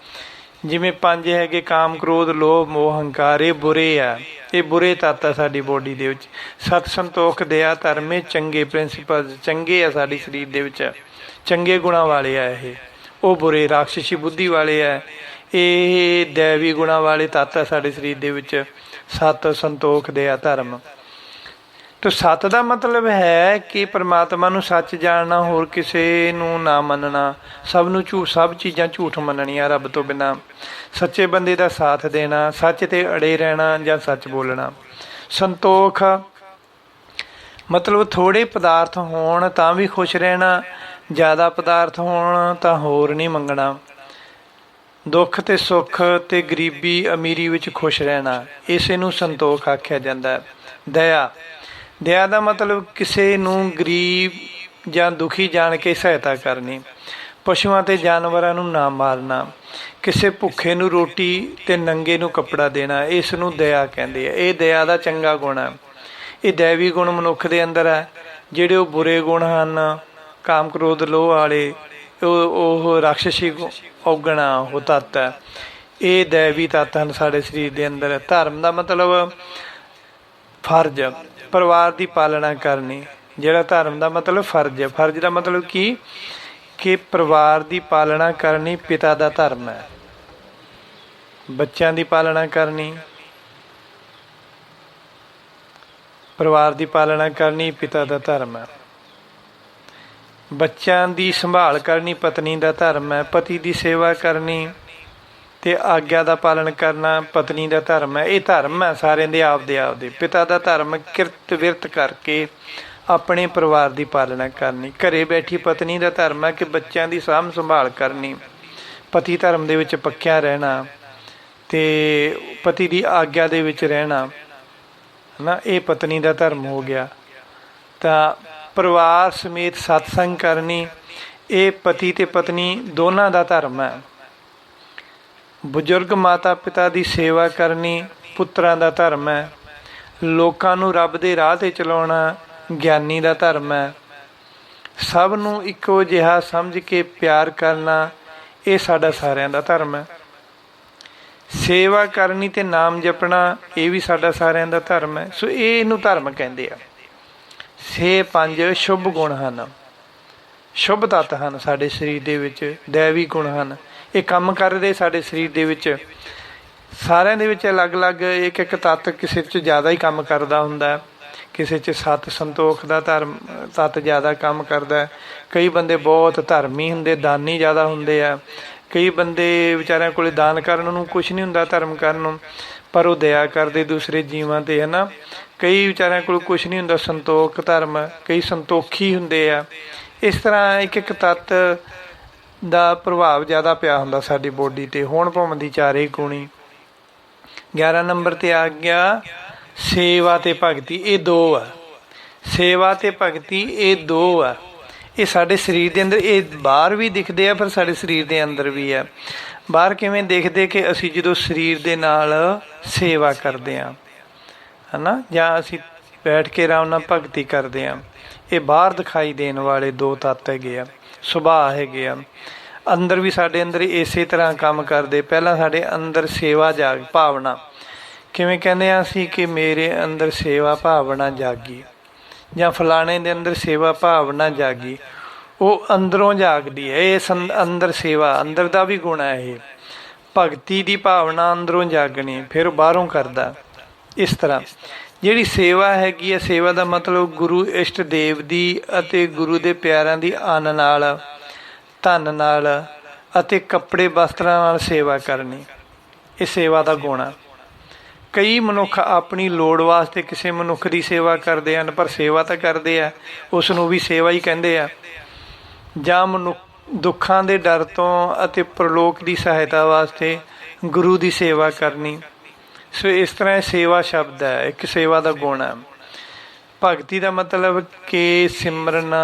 ਜਿਵੇਂ 5 ਹੈਗੇ ਕਾਮ, ਕ੍ਰੋਧ, ਲੋਭ, ਮੋਹ, ਹੰਕਾਰ, ਇਹ ਬੁਰੇ ਆ, ਇਹ ਬੁਰੇ ਤੱਤ ਆ ਸਾਡੀ ਬੋਡੀ ਦੇ ਵਿੱਚ। ਸਤ, ਸੰਤੋਖ, ਦਇਆ, ਧਰਮ, ਇਹ ਚੰਗੇ ਪ੍ਰਿੰਸੀਪਲ, ਚੰਗੇ ਆ ਸਾਡੇ ਸਰੀਰ ਦੇ ਵਿੱਚ, ਚੰਗੇ ਗੁਣਾਂ ਵਾਲੇ ਆ। ਇਹ ਉਹ ਬੁਰੇ ਰਾਖਸ਼ੀ ਬੁੱਧੀ ਵਾਲੇ ਆ, ਇਹ ਦੈਵੀ ਗੁਣਾਂ ਵਾਲੇ ਤੱਤ ਆ ਸਾਡੇ ਸਰੀਰ ਦੇ ਵਿੱਚ। ਸਤ, ਸੰਤੋਖ, ਦਇਆ, ਧਰਮ। ਤੋ ਸੱਤ ਦਾ ਮਤਲਬ ਹੈ ਕਿ ਪਰਮਾਤਮਾ ਨੂੰ ਸੱਚ ਜਾਣਨਾ, ਹੋਰ ਕਿਸੇ ਨੂੰ ਨਾ ਮੰਨਣਾ, ਸਭ ਨੂੰ ਝੂਠ, ਸਭ ਚੀਜ਼ਾਂ ਝੂਠ ਮੰਨਣੀਆਂ ਰੱਬ ਤੋਂ ਬਿਨਾਂ। ਸੱਚੇ ਬੰਦੇ ਦਾ ਸਾਥ ਦੇਣਾ, ਸੱਚ ਤੇ ਅੜੇ ਰਹਿਣਾ ਜਾਂ ਸੱਚ ਬੋਲਣਾ। ਸੰਤੋਖ ਮਤਲਬ ਥੋੜ੍ਹੇ ਪਦਾਰਥ ਹੋਣ ਤਾਂ ਵੀ ਖੁਸ਼ ਰਹਿਣਾ, ਜ਼ਿਆਦਾ ਪਦਾਰਥ ਹੋਣ ਤਾਂ ਹੋਰ ਨਹੀਂ ਮੰਗਣਾ। ਦੁੱਖ ਤੇ ਸੁੱਖ ਤੇ ਗਰੀਬੀ ਅਮੀਰੀ ਵਿੱਚ ਖੁਸ਼ ਰਹਿਣਾ, ਇਸੇ ਨੂੰ ਸੰਤੋਖ ਆਖਿਆ ਜਾਂਦਾ ਹੈ। ਦਇਆ, ਦਇਆ ਦਾ ਮਤਲਬ ਕਿਸੇ ਨੂੰ ਗਰੀਬ ਜਾਂ ਦੁਖੀ ਜਾਣ ਕੇ ਸਹਾਇਤਾ ਕਰਨੀ। ਪਸ਼ੂਆਂ ਤੇ ਜਾਨਵਰਾਂ ਨੂੰ ਨਾ ਮਾਰਨਾ, ਕਿਸੇ ਭੁੱਖੇ ਨੂੰ ਰੋਟੀ ਤੇ ਨੰਗੇ ਨੂੰ ਕੱਪੜਾ ਦੇਣਾ, ਇਸ ਨੂੰ ਦਇਆ ਕਹਿੰਦੇ ਆ। ਇਹ ਦਇਆ ਦਾ ਚੰਗਾ ਗੁਣ ਹੈ। ਇਹ ਦੈਵੀ ਗੁਣ ਮਨੁੱਖ ਦੇ ਅੰਦਰ ਹੈ। ਜਿਹੜੇ ਉਹ ਬੁਰੇ ਗੁਣ ਹਨ, ਕਾਮ, ਕ੍ਰੋਧ, ਲੋਭ ਵਾਲੇ, ਉਹ ਰਾਖਸ਼ੀ ਔਗਣਾ, ਉਹ ਤੱਤ ਹੈ। ਇਹ ਦੈਵੀ ਤੱਤ ਹਨ ਸਾਡੇ ਸਰੀਰ ਦੇ ਅੰਦਰ। ਧਰਮ ਦਾ ਮਤਲਬ ਫਰਜ਼, ਪਰਿਵਾਰ ਦੀ ਪਾਲਣਾ ਕਰਨੀ। ਜਿਹੜਾ ਧਰਮ ਦਾ ਮਤਲਬ ਫਰਜ਼ ਹੈ। ਫਰਜ਼ ਦਾ ਮਤਲਬ ਕੀ? ਕਿ ਪਰਿਵਾਰ ਦੀ ਪਾਲਣਾ ਕਰਨੀ ਪਿਤਾ ਦਾ ਧਰਮ ਹੈ। ਬੱਚਿਆਂ ਦੀ ਪਾਲਣਾ ਕਰਨੀ, ਪਰਿਵਾਰ ਦੀ ਪਾਲਣਾ ਕਰਨੀ ਪਿਤਾ ਦਾ ਧਰਮ ਹੈ। ਬੱਚਿਆਂ ਦੀ ਸੰਭਾਲ ਕਰਨੀ ਪਤਨੀ ਦਾ ਧਰਮ ਹੈ। ਪਤੀ ਦੀ ਸੇਵਾ ਕਰਨੀ ਤੇ ਆਗਿਆ ਦਾ ਪਾਲਣ ਕਰਨਾ ਪਤਨੀ ਦਾ ਧਰਮ ਹੈ। ਇਹ ਧਰਮ ਹੈ ਸਾਰਿਆਂ ਦੇ ਆਪਦੇ ਆਪਦੇ। ਪਿਤਾ ਦਾ ਧਰਮ ਕਿਰਤ ਵਿਰਤ ਕਰਕੇ ਆਪਣੇ ਪਰਿਵਾਰ ਦੀ ਪਾਲਣਾ ਕਰਨੀ। ਘਰੇ ਬੈਠੀ ਪਤਨੀ ਦਾ ਧਰਮ ਹੈ ਕਿ ਬੱਚਿਆਂ ਦੀ ਸਾਂਭ ਸੰਭਾਲ ਕਰਨੀ। ਪਤੀ ਧਰਮ ਦੇ ਵਿੱਚ ਪੱਕਿਆ ਰਹਿਣਾ ਤੇ ਪਤੀ ਦੀ ਆਗਿਆ ਦੇ ਵਿੱਚ ਰਹਿਣਾ, ਹੈ ਨਾ। ਇਹ ਪਤਨੀ ਦਾ ਧਰਮ ਹੋ ਗਿਆ। ਤਾਂ ਪਰਿਵਾਰ ਸਮੇਤ ਸਤਸੰਗ ਕਰਨੀ, ਇਹ ਪਤੀ ਤੇ ਪਤਨੀ ਦੋਨਾਂ ਦਾ ਧਰਮ ਹੈ। ਬਜ਼ੁਰਗ ਮਾਤਾ ਪਿਤਾ ਦੀ ਸੇਵਾ ਕਰਨੀ ਪੁੱਤਰਾਂ ਦਾ ਧਰਮ ਹੈ। ਲੋਕਾਂ ਨੂੰ ਰੱਬ ਦੇ ਰਾਹ 'ਤੇ ਚਲਾਉਣਾ ਗਿਆਨੀ ਦਾ ਧਰਮ ਹੈ। ਸਭ ਨੂੰ ਇੱਕੋ ਜਿਹਾ ਸਮਝ ਕੇ ਪਿਆਰ ਕਰਨਾ, ਇਹ ਸਾਡਾ ਸਾਰਿਆਂ ਦਾ ਧਰਮ ਹੈ। ਸੇਵਾ ਕਰਨੀ ਤੇ ਨਾਮ ਜਪਣਾ, ਇਹ ਵੀ ਸਾਡਾ ਸਾਰਿਆਂ ਦਾ ਧਰਮ ਹੈ। ਸੋ ਇਹਨੂੰ ਧਰਮ ਕਹਿੰਦੇ ਆ। ਇਹ 5 ਸ਼ੁਭ ਗੁਣ ਹਨ, ਸ਼ੁਭ ਤੱਤ ਹਨ ਸਾਡੇ ਸਰੀਰ ਦੇ ਵਿੱਚ, ਦੈਵੀ ਗੁਣ ਹਨ। ਇਹ ਕੰਮ ਕਰਦੇ ਸਾਡੇ ਸਰੀਰ ਦੇ ਵਿੱਚ। ਸਾਰਿਆਂ ਦੇ ਵਿੱਚ ਅਲੱਗ-ਅਲੱਗ ਇੱਕ ਇੱਕ ਤੱਤ ਕਿਸੇ 'ਚ ਜ਼ਿਆਦਾ ਹੀ ਕੰਮ ਕਰਦਾ ਹੁੰਦਾ, ਕਿਸੇ 'ਚ ਸਤ ਸੰਤੋਖ ਦਾ ਧਰਮ ਤੱਤ ਜ਼ਿਆਦਾ ਕੰਮ ਕਰਦਾ। ਕਈ ਬੰਦੇ ਬਹੁਤ ਧਰਮੀ ਹੁੰਦੇ, ਦਾਨੀ ਜ਼ਿਆਦਾ ਹੁੰਦੇ ਆ। ਕਈ ਬੰਦੇ ਵਿਚਾਰਿਆਂ ਕੋਲ ਦਾਨ ਕਰਨ ਨੂੰ ਕੁਛ ਨਹੀਂ ਹੁੰਦਾ, ਧਰਮ ਕਰਨ ਨੂੰ, ਪਰ ਉਹ ਦਇਆ ਕਰਦੇ ਦੂਸਰੇ ਜੀਵਾਂ 'ਤੇ, ਹੈ ਨਾ। ਕਈ ਵਿਚਾਰਿਆਂ ਕੋਲ ਕੁਛ ਨਹੀਂ ਹੁੰਦਾ, ਸੰਤੋਖ ਧਰਮ, ਕਈ ਸੰਤੋਖੀ ਹੁੰਦੇ ਆ। ਇਸ ਤਰ੍ਹਾਂ ਇੱਕ ਇੱਕ ਤੱਤ ਦਾ ਪ੍ਰਭਾਵ ਜ਼ਿਆਦਾ ਪਿਆ ਹੁੰਦਾ ਸਾਡੀ ਬੋਡੀ 'ਤੇ। ਹੁਣ ਭਾਵੇਂ ਦੀ ਚਾਰੇ ਗੁਣੀ। 11 ਨੰਬਰ 'ਤੇ ਆ ਗਿਆ ਸੇਵਾ ਅਤੇ ਭਗਤੀ। ਇਹ 2 ਆ। ਸੇਵਾ ਅਤੇ ਭਗਤੀ ਇਹ 2 ਆ। ਇਹ ਸਾਡੇ ਸਰੀਰ ਦੇ ਅੰਦਰ, ਇਹ ਬਾਹਰ ਵੀ ਦਿਖਦੇ ਆ ਪਰ ਸਾਡੇ ਸਰੀਰ ਦੇ ਅੰਦਰ ਵੀ ਆ। ਬਾਹਰ ਕਿਵੇਂ ਦਿਖਦੇ? ਕਿ ਅਸੀਂ ਜਦੋਂ ਸਰੀਰ ਦੇ ਨਾਲ ਸੇਵਾ ਕਰਦੇ ਹਾਂ, ਹੈ ਨਾ, ਜਾਂ ਅਸੀਂ ਬੈਠ ਕੇ ਆਰਾਮ ਨਾਲ ਭਗਤੀ ਕਰਦੇ ਹਾਂ, ਇਹ ਬਾਹਰ ਦਿਖਾਈ ਦੇਣ ਵਾਲੇ 2 ਤੱਤ ਹੈਗੇ ਆ, ਸੁਭਾਅ ਹੈਗੇ ਆ। ਅੰਦਰ ਵੀ ਸਾਡੇ ਅੰਦਰ ਇਸੇ ਤਰ੍ਹਾਂ ਕੰਮ ਕਰਦੇ। ਪਹਿਲਾਂ ਸਾਡੇ ਅੰਦਰ ਸੇਵਾ ਜਾਗ ਭਾਵਨਾ, ਕਿਵੇਂ ਕਹਿੰਦੇ ਹਾਂ ਅਸੀਂ ਕਿ ਮੇਰੇ ਅੰਦਰ ਸੇਵਾ ਭਾਵਨਾ ਜਾਗੀ, ਜਾਂ ਫਲਾਣੇ ਦੇ ਅੰਦਰ ਸੇਵਾ ਭਾਵਨਾ ਜਾਗੀ। ਉਹ ਅੰਦਰੋਂ ਜਾਗਦੀ ਹੈ। ਇਹ ਅੰਦਰ ਸੇਵਾ, ਅੰਦਰ ਦਾ ਵੀ ਗੁਣ ਹੈ ਇਹ। ਭਗਤੀ ਦੀ ਭਾਵਨਾ ਅੰਦਰੋਂ ਜਾਗਣੀ, ਫਿਰ ਬਾਹਰੋਂ ਕਰਦਾ। ਇਸ ਤਰ੍ਹਾਂ ਜਿਹੜੀ ਸੇਵਾ ਹੈਗੀ ਹੈ, ਸੇਵਾ ਦਾ ਮਤਲਬ ਗੁਰੂ ਇਸ਼ਟ ਦੇਵ ਦੀ ਅਤੇ ਗੁਰੂ ਦੇ ਪਿਆਰਿਆਂ ਦੀ ਅੰਨ ਨਾਲ, ਧਨ ਨਾਲ ਅਤੇ ਕੱਪੜੇ ਵਸਤਰਾਂ ਨਾਲ ਸੇਵਾ ਕਰਨੀ, ਇਹ ਸੇਵਾ ਦਾ ਗੁਣ ਆ। ਕਈ ਮਨੁੱਖ ਆਪਣੀ ਲੋੜ ਵਾਸਤੇ ਕਿਸੇ ਮਨੁੱਖ ਦੀ ਸੇਵਾ ਕਰਦੇ ਹਨ, ਪਰ ਸੇਵਾ ਤਾਂ ਕਰਦੇ ਆ, ਉਸ ਨੂੰ ਵੀ ਸੇਵਾ ਹੀ ਕਹਿੰਦੇ ਆ। ਜਾਂ ਦੁੱਖਾਂ ਦੇ ਡਰ ਤੋਂ ਅਤੇ ਪ੍ਰਲੋਕ ਦੀ ਸਹਾਇਤਾ ਵਾਸਤੇ ਗੁਰੂ ਦੀ ਸੇਵਾ ਕਰਨੀ। ਸੋ ਇਸ ਤਰ੍ਹਾਂ ਇਹ ਸੇਵਾ ਸ਼ਬਦ ਹੈ, ਇੱਕ ਸੇਵਾ ਦਾ ਗੁਣ ਹੈ। ਭਗਤੀ ਦਾ ਮਤਲਬ ਕਿ ਸਿਮਰਨ,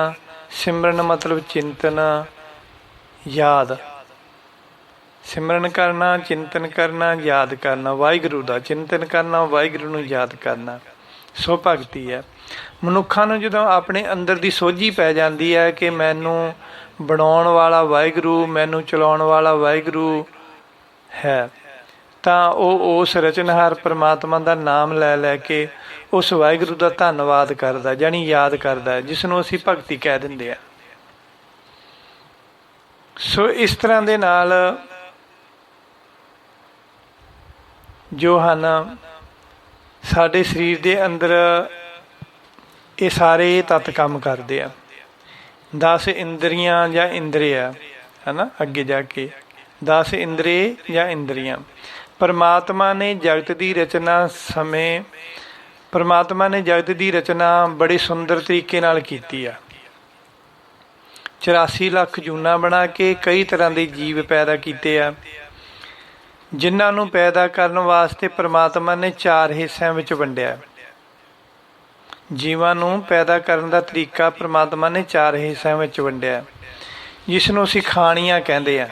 ਸਿਮਰਨ ਮਤਲਬ ਚਿੰਤਨ, ਯਾਦ, ਸਿਮਰਨ ਕਰਨਾ, ਚਿੰਤਨ ਕਰਨਾ, ਯਾਦ ਕਰਨਾ, ਵਾਹਿਗੁਰੂ ਦਾ ਚਿੰਤਨ ਕਰਨਾ, ਵਾਹਿਗੁਰੂ ਨੂੰ ਯਾਦ ਕਰਨਾ। ਸੋ ਭਗਤੀ ਹੈ। ਮਨੁੱਖਾਂ ਨੂੰ ਜਦੋਂ ਆਪਣੇ ਅੰਦਰ ਦੀ ਸੋਝੀ ਪੈ ਜਾਂਦੀ ਹੈ ਕਿ ਮੈਨੂੰ ਬਣਾਉਣ ਵਾਲਾ ਵਾਹਿਗੁਰੂ, ਮੈਨੂੰ ਚਲਾਉਣ ਵਾਲਾ ਵਾਹਿਗੁਰੂ ਹੈ, ਤਾਂ ਉਹ ਉਸ ਰਚਨਹਾਰ ਪਰਮਾਤਮਾ ਦਾ ਨਾਮ ਲੈ ਲੈ ਕੇ ਉਸ ਵਾਹਿਗੁਰੂ ਦਾ ਧੰਨਵਾਦ ਕਰਦਾ, ਜਾਣੀ ਯਾਦ ਕਰਦਾ, ਜਿਸ ਨੂੰ ਅਸੀਂ ਭਗਤੀ ਕਹਿ ਦਿੰਦੇ ਹਾਂ। ਸੋ ਇਸ ਤਰ੍ਹਾਂ ਦੇ ਨਾਲ ਜੋ ਹਨ ਸਾਡੇ ਸਰੀਰ ਦੇ ਅੰਦਰ ਇਹ ਸਾਰੇ ਤੱਤ ਕੰਮ ਕਰਦੇ ਆ। 10 ਇੰਦਰੀਆਂ ਜਾਂ ਇੰਦਰੀਆ ਹੈ ਨਾ, ਅੱਗੇ ਜਾ ਕੇ 10 ਇੰਦਰੀ ਜਾਂ ਇੰਦਰੀਆਂ। ਪਰਮਾਤਮਾ ਨੇ ਜਗਤ ਦੀ ਰਚਨਾ ਸਮੇਂ, ਪਰਮਾਤਮਾ ਨੇ ਜਗਤ ਦੀ ਰਚਨਾ ਬੜੇ ਸੁੰਦਰ ਤਰੀਕੇ ਨਾਲ ਕੀਤੀ ਆ। 84 ਲੱਖ ਜੂਨਾਂ ਬਣਾ ਕੇ ਕਈ ਤਰ੍ਹਾਂ ਦੇ ਜੀਵ ਪੈਦਾ ਕੀਤੇ ਆ, ਜਿਨ੍ਹਾਂ ਨੂੰ ਪੈਦਾ ਕਰਨ ਵਾਸਤੇ ਪਰਮਾਤਮਾ ਨੇ 4 ਹਿੱਸਿਆਂ ਵਿੱਚ ਵੰਡਿਆ। ਜੀਵਾਂ ਨੂੰ ਪੈਦਾ ਕਰਨ ਦਾ ਤਰੀਕਾ ਪਰਮਾਤਮਾ ਨੇ 4 ਹਿੱਸਿਆਂ ਵਿੱਚ ਵੰਡਿਆ, ਜਿਸ ਨੂੰ ਅਸੀਂ ਖਾਣੀਆਂ ਕਹਿੰਦੇ ਆ।